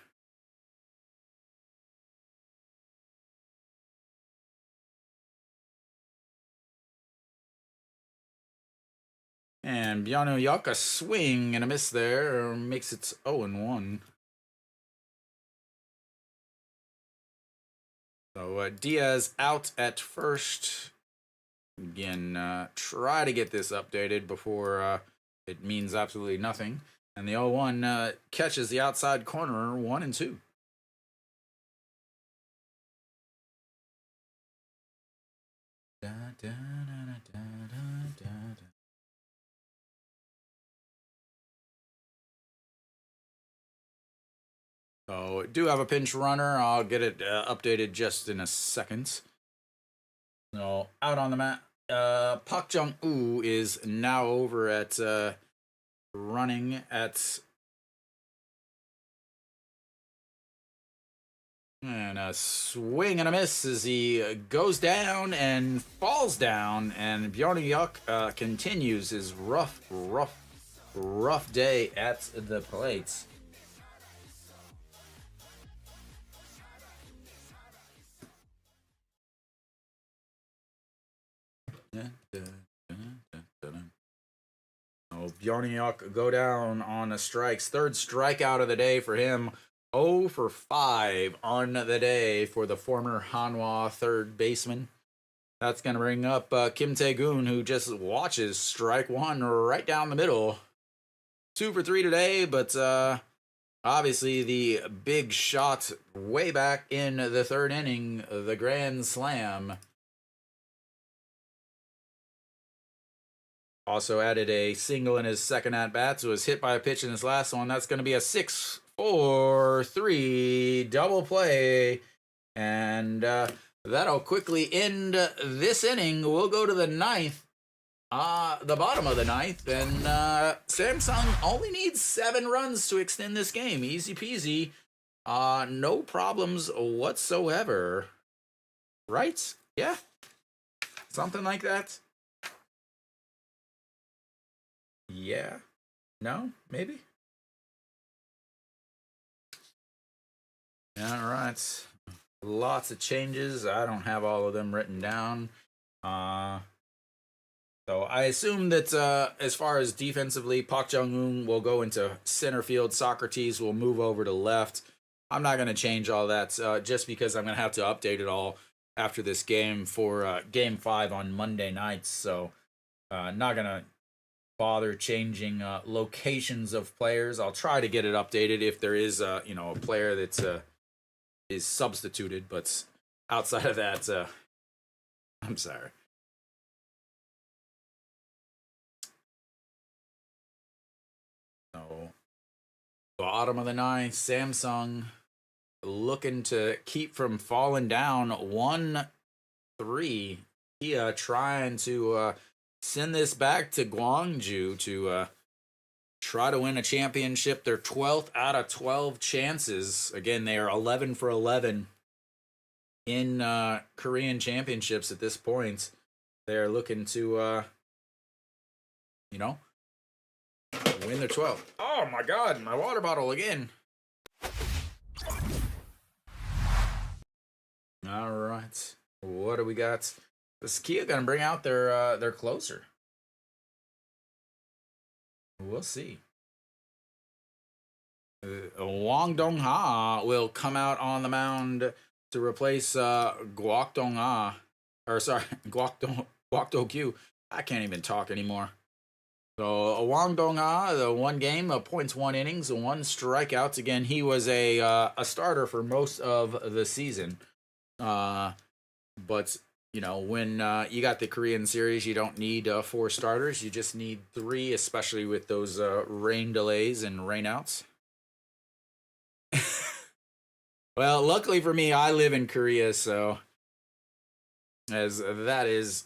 And Bjornuyuk, a swing and a miss there, makes it 0-1. So Diaz out at first. Again, try to get this updated before it means absolutely nothing. And the 0-1 catches the outside corner, 1-2. So do have a pinch runner. I'll get it updated just in a second. So out on the mat. Park Jung-woo is now over at running at. And a swing and a miss as he goes down and falls down. And Bjarne Yuck continues his rough day at the plate. Oh, Bjarne Yuck go down on the strikes. Third strikeout of the day for him. 0 for 5 on the day for the former Hanwha third baseman. That's going to bring up Kim Tae-goon, who just watches strike one right down the middle. 2 for 3 today, but obviously the big shot way back in the third inning, the grand slam. Also added a single in his second at-bat, so was hit by a pitch in his last one. That's going to be a 6-4-3 double play. And that'll quickly end this inning. We'll go to the ninth, the bottom of the ninth. And Samsung only needs 7 runs to extend this game. Easy peasy. No problems whatsoever. Right? Yeah. Something like that. Yeah. No? Maybe? All right. Lots of changes. I don't have all of them written down. So I assume that as far as defensively, Park Jung-un will go into center field. Socrates will move over to left. I'm not going to change all that just because I'm going to have to update it all after this game for Game 5 on Monday nights. So not going to bother changing locations of players. I'll try to get it updated if there is a player that's is substituted, but outside of that, I'm sorry. So, bottom of the ninth, Samsung looking to keep from falling down 1-3. Kia trying to send this back to Gwangju to try to win a championship. Their 12th out of 12 chances. Again, they are 11 for 11 in Korean championships at this point. They're looking to, win their 12th. Oh my God, my water bottle again. All right, what do we got? Is Kia gonna bring out their closer? We'll see. Wang Dong-ha will come out on the mound to replace Guak Dong-ha. Or sorry, Guak Do-kyu. I can't even talk anymore. So Wang Dong-ha, the 1 game, points 1 innings, 1 strikeouts. Again, he was a starter for most of the season. But when you got the Korean series, you don't need 4 starters. You just need 3, especially with those rain delays and rainouts. Well, luckily for me, I live in Korea, so as that is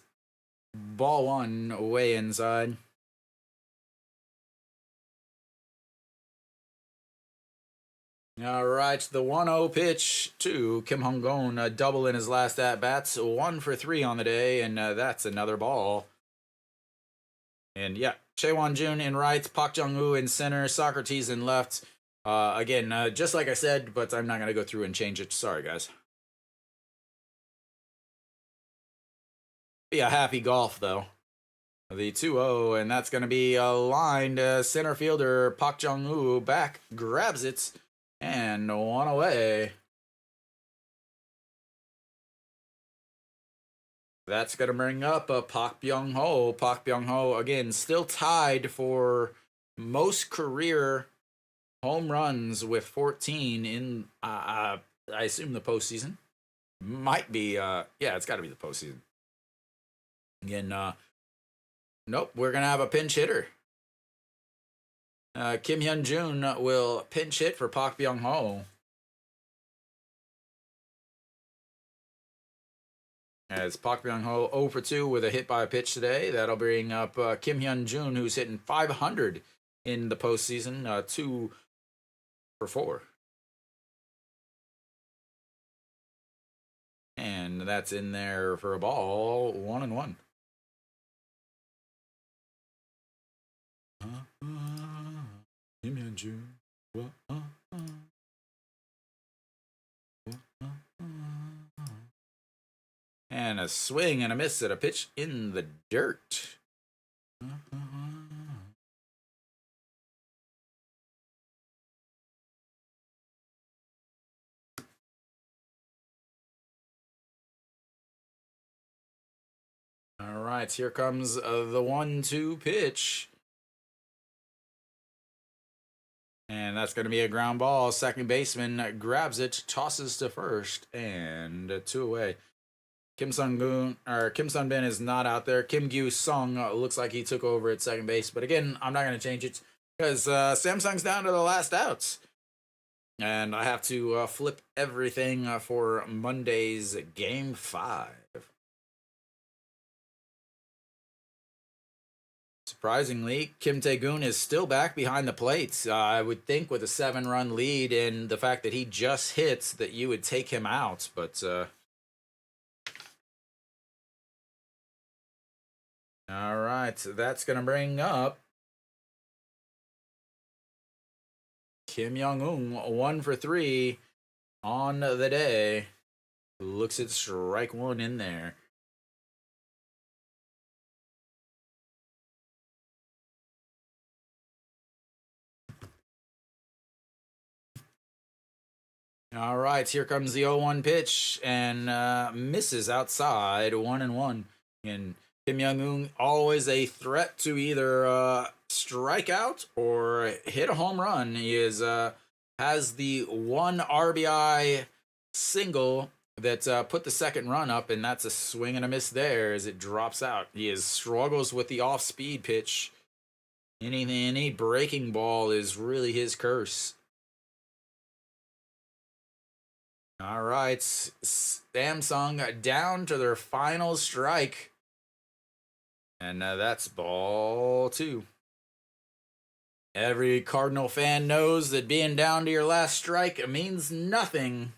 ball 1 way inside. All right, the 1-0 pitch to Kim Hong-gon, a double in his last at-bats, 1 for 3 on the day, and that's another ball. And yeah, Chae Won-jun in right, Park Jung-woo in center, Socrates in left. Again, just like I said, but I'm not going to go through and change it. Sorry, guys. Be a happy golf, though. The 2-0, and that's going to be a line to center fielder Park Jung-woo back, grabs it, and 1 away. That's going to bring up Park Byung-ho. Park Byung-ho, again, still tied for most career home runs with 14 in, I assume, the postseason. Might be, it's got to be the postseason. Again, nope, we're going to have a pinch hitter. Kim Hyun-jun will pinch hit for Park Byung-ho. As Park Byung-ho 0 for 2 with a hit by a pitch today. That'll bring up Kim Hyun-jun, who's hitting .500 in the postseason. 2 for 4. And that's in there for a ball. 1-1. And a swing and a miss at a pitch in the dirt. All right, here comes the 1-2 pitch. And that's going to be a ground ball. Second baseman grabs it, tosses to first, and 2 away. Kim Sun-bin is not out there. Kim Gyu-sung looks like he took over at second base. But again, I'm not going to change it because Samsung's down to the last outs. And I have to flip everything for Monday's Game 5. Surprisingly, Kim Tae-gun is still back behind the plate. I would think with a 7-run lead and the fact that he just hits that you would take him out. But all right, so that's going to bring up Kim Young-un, 1 for 3 on the day. Looks at strike 1 in there. All right, here comes the 0-1 pitch and misses outside, 1-1. And Kim Young-un always a threat to either strike out or hit a home run. He has the 1 RBI single that put the second run up, and that's a swing and a miss there as it drops out. He struggles with the off-speed pitch. Any breaking ball is really his curse. All right, Samsung down to their final strike. And that's ball 2. Every Cardinal fan knows that being down to your last strike means nothing.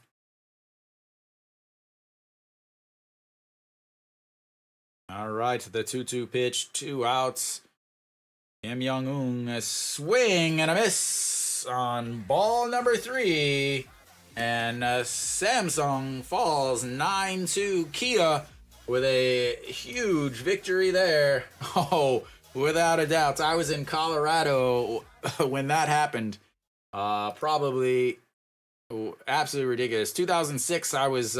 All right, the 2-2 pitch, 2 outs. Kim Young-un, a swing and a miss on ball number 3. And Samsung falls 9-2 Kia with a huge victory there. Oh, without a doubt. I was in Colorado when that happened. Probably absolutely ridiculous. 2006, I was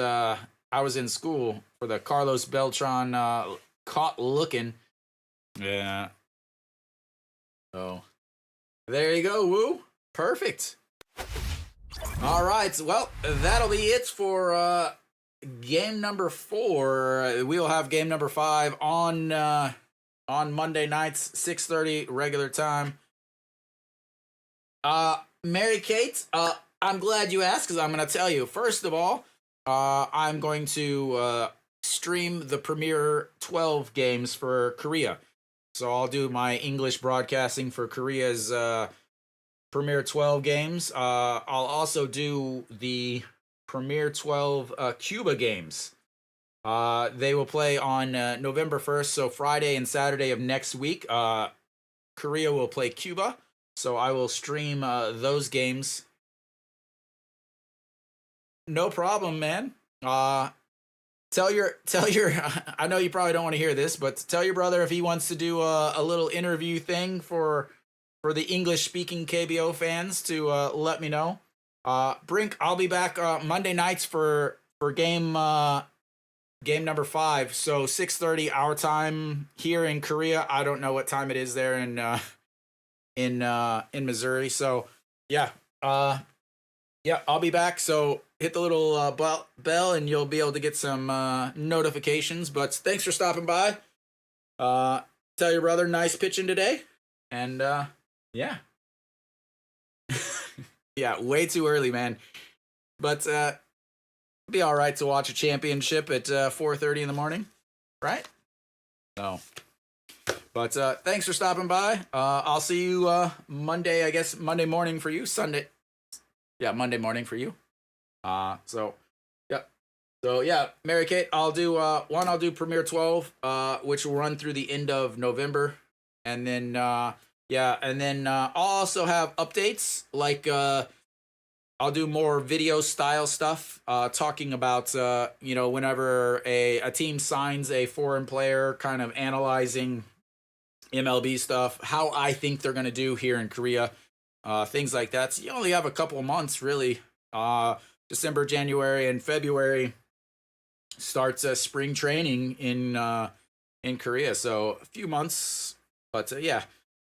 in school for the Carlos Beltran caught looking. Yeah. So there you go, Woo. Perfect. All right, well, that'll be it for game number 4. We'll have game number 5 on Monday nights, 6:30 regular time. Mary Kate, I'm glad you asked because I'm going to tell you. First of all, I'm going to stream the Premier 12 games for Korea. So I'll do my English broadcasting for Korea's Premier 12 games. I'll also do the Premier 12 Cuba games. They will play on November 1st, so Friday and Saturday of next week. Korea will play Cuba, so I will stream those games. No problem, man. Tell your I know you probably don't want to hear this, but tell your brother if he wants to do a little interview thing for the English-speaking KBO fans to let me know. Brink, I'll be back Monday nights for game number 5. So 6:30 our time here in Korea. I don't know what time it is there in Missouri. So yeah, I'll be back. So hit the little bell and you'll be able to get some notifications. But thanks for stopping by. Tell your brother nice pitching today, and yeah. Yeah, way too early, man. But it'll be all right to watch a championship at 4:30 in the morning, right? So, But thanks for stopping by. I'll see you Monday. I guess Monday morning for you. Sunday. Yeah, Monday morning for you. So yeah, Mary Kate, I'll do I'll do Premiere 12, which will run through the end of November, and then I'll also have updates like I'll do more video style stuff, talking about whenever a team signs a foreign player, kind of analyzing MLB stuff, how I think they're gonna do here in Korea, things like that. So you only have a couple of months really. December, January, and February starts spring training in Korea, so a few months. But yeah.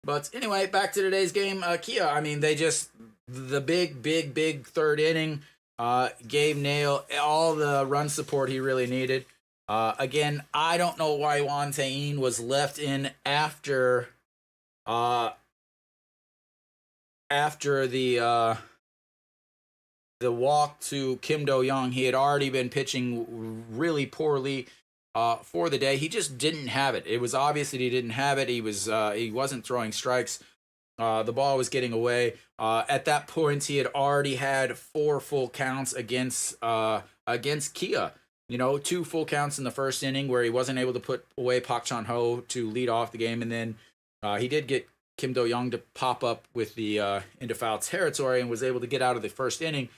But anyway, back to today's game. Kia, I mean, they just the big third inning gave Naile all the run support he really needed. Again, I don't know why Won Tae-in was left in after the walk to Kim Do-young. He had already been pitching really poorly for the day. He just didn't have it. It was obvious that he didn't have it. He wasn't throwing strikes. The ball was getting away. At that point, he had already had 4 full counts against Kia. 2 full counts in the first inning where he wasn't able to put away Park Chan-ho to lead off the game, and then he did get Kim Do-young to pop up with the into foul territory and was able to get out of the first inning.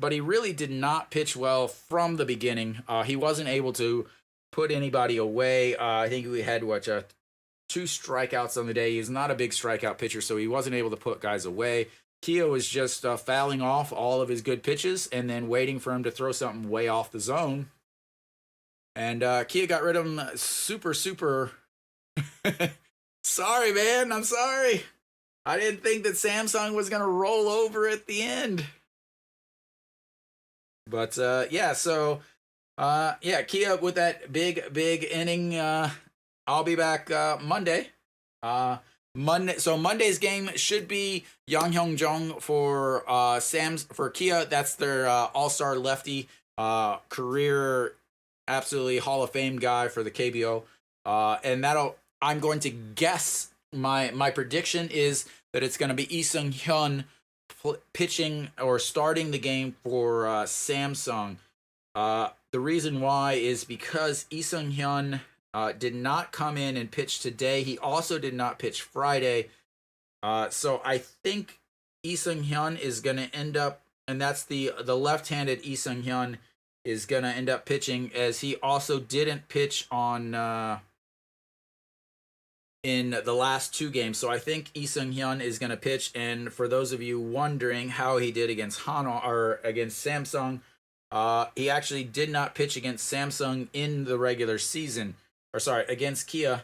But he really did not pitch well from the beginning. He wasn't able to put anybody away. I think we had 2 strikeouts on the day. He's not a big strikeout pitcher, so he wasn't able to put guys away. Kia was just fouling off all of his good pitches and then waiting for him to throw something way off the zone. And Kia got rid of him super. Sorry, man. I'm sorry. I didn't think that Samsung was going to roll over at the end. But Kia with that big inning. I'll be back Monday. So Monday's game should be Yang Hyung-jung for Kia. That's their all-star lefty, career absolutely Hall of Fame guy for the KBO. And I'm going to guess, my prediction is that it's going to be Lee Seung-hyun pitching or starting the game for Samsung. The reason why is because Lee Seung-hyun did not come in and pitch today. He also did not pitch Friday. So I think Lee Seung-hyun is going to end up, and that's the left-handed Lee Seung-hyun is going to end up pitching, as he also didn't pitch on in the last 2 games. So I think Lee Seung-hyun is going to pitch. And for those of you wondering how he did against against Samsung, he actually did not pitch against Samsung in the regular season. Against Kia.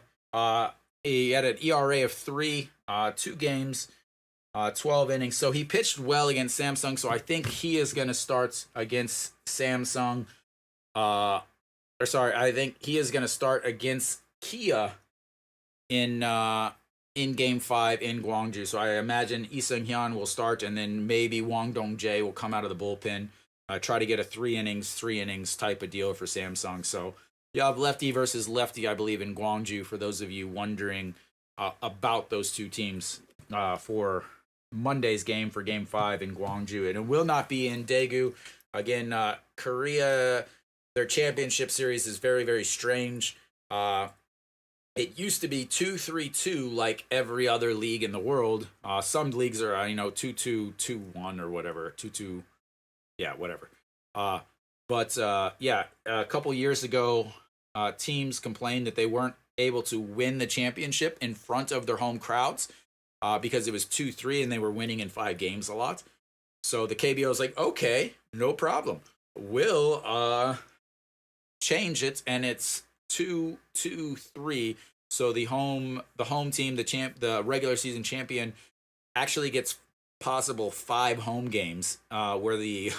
He had an ERA of 3, 2 games, 12 innings. So he pitched well against Samsung. So I think he is going to start against Samsung. I think he is going to start against Kia in Game 5 in Gwangju. So I imagine Lee Seung-hyun will start, and then maybe Wang Dong-jae will come out of the bullpen, try to get a 3 innings type of deal for Samsung. So you have lefty versus lefty, I believe, in Gwangju, for those of you wondering about those 2 teams for Monday's game for Game 5 in Gwangju. And it will not be in Daegu. Again, Korea, their championship series is very, very strange. It used to be 2-3-2 like every other league in the world. Some leagues are 2-2-2-1 or whatever, 2-2, whatever. But a couple years ago, teams complained that they weren't able to win the championship in front of their home crowds because it was 2-3 and they were winning in 5 games a lot. So the KBO is like, okay, no problem. We'll change it, and it's 2-2-3. So the home team, the regular season champion, actually gets possible 5 home games, where the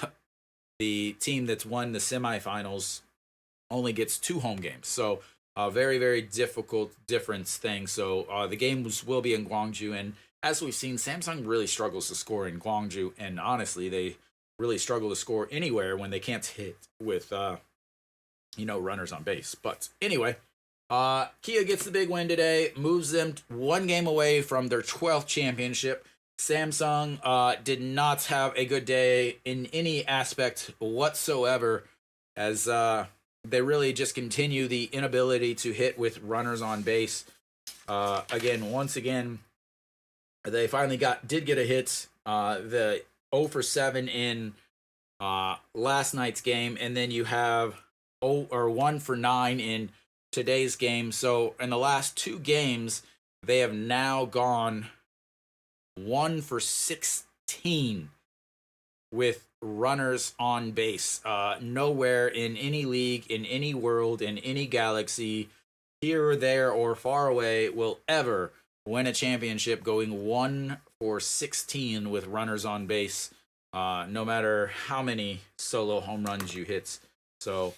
team that's won the semifinals only gets 2 home games. So a very, very difficult difference thing. So the games will be in Gwangju, and as we've seen, Samsung really struggles to score in Gwangju, and honestly, they really struggle to score anywhere when they can't hit with runners on base. But anyway, Kia gets the big win today, moves them one game away from their 12th championship. Samsung did not have a good day in any aspect whatsoever, as they really just continue the inability to hit with runners on base. Once again, they finally did get a hit. The 0 for 7 in last night's game, and then you have 1 for 9 in today's game. So in the last 2 games, they have now gone 1 for 16 with runners on base. Nowhere in any league, in any world, in any galaxy, here or there or far away, will ever win a championship going 1 for 16 with runners on base, no matter how many solo home runs you hit. So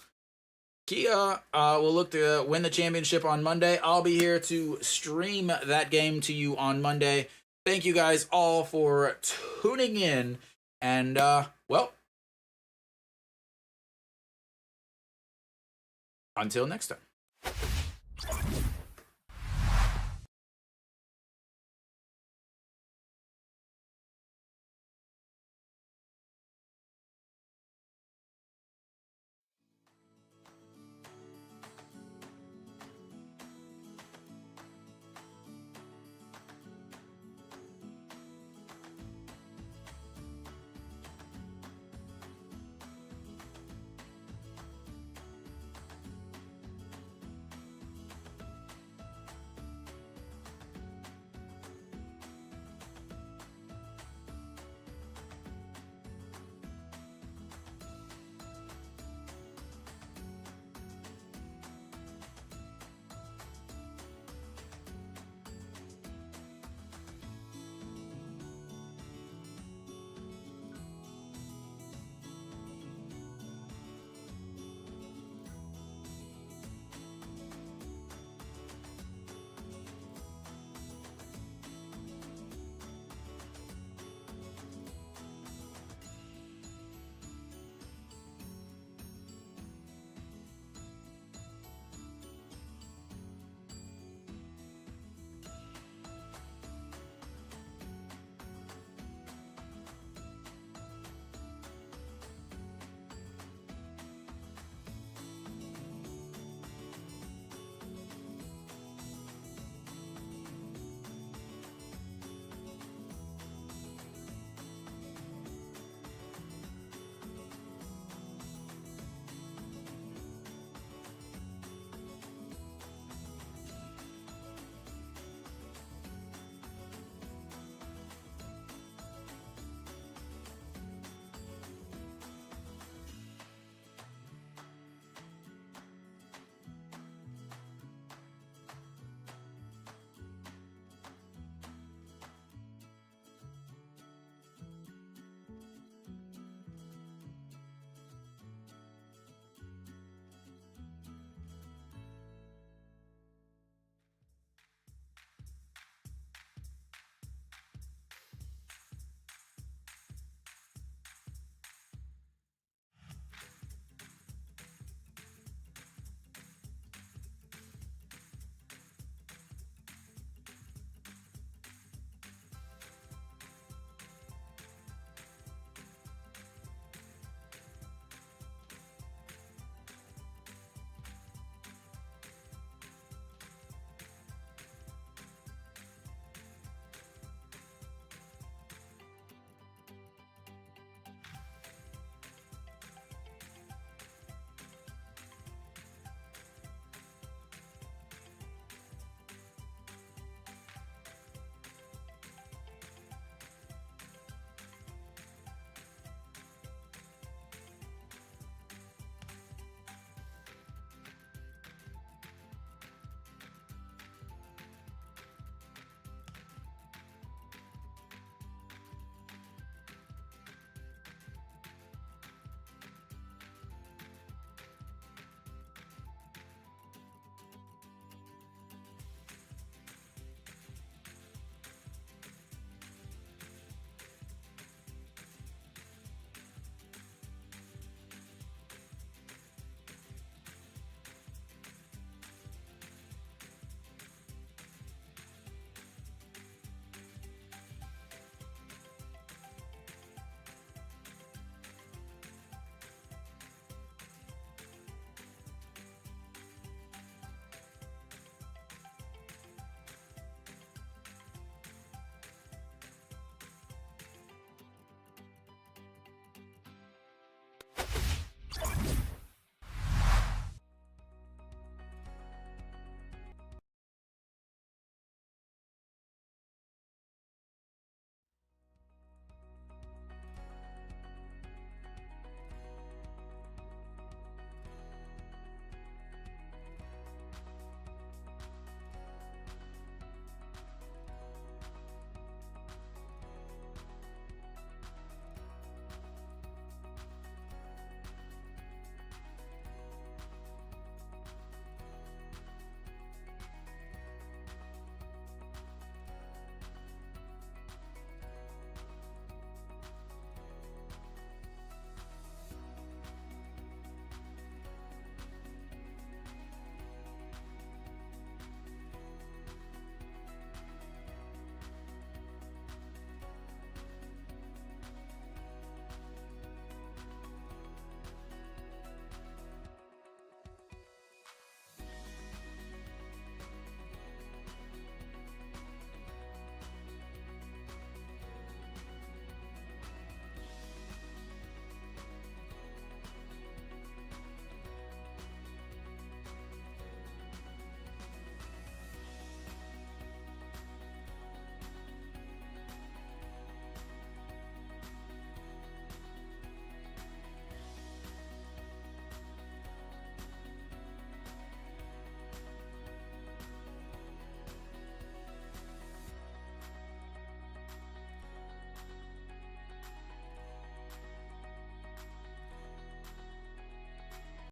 Kia will look to win the championship on Monday. I'll be here to stream that game to you on Monday. Thank you guys all for tuning in, and well, until next time.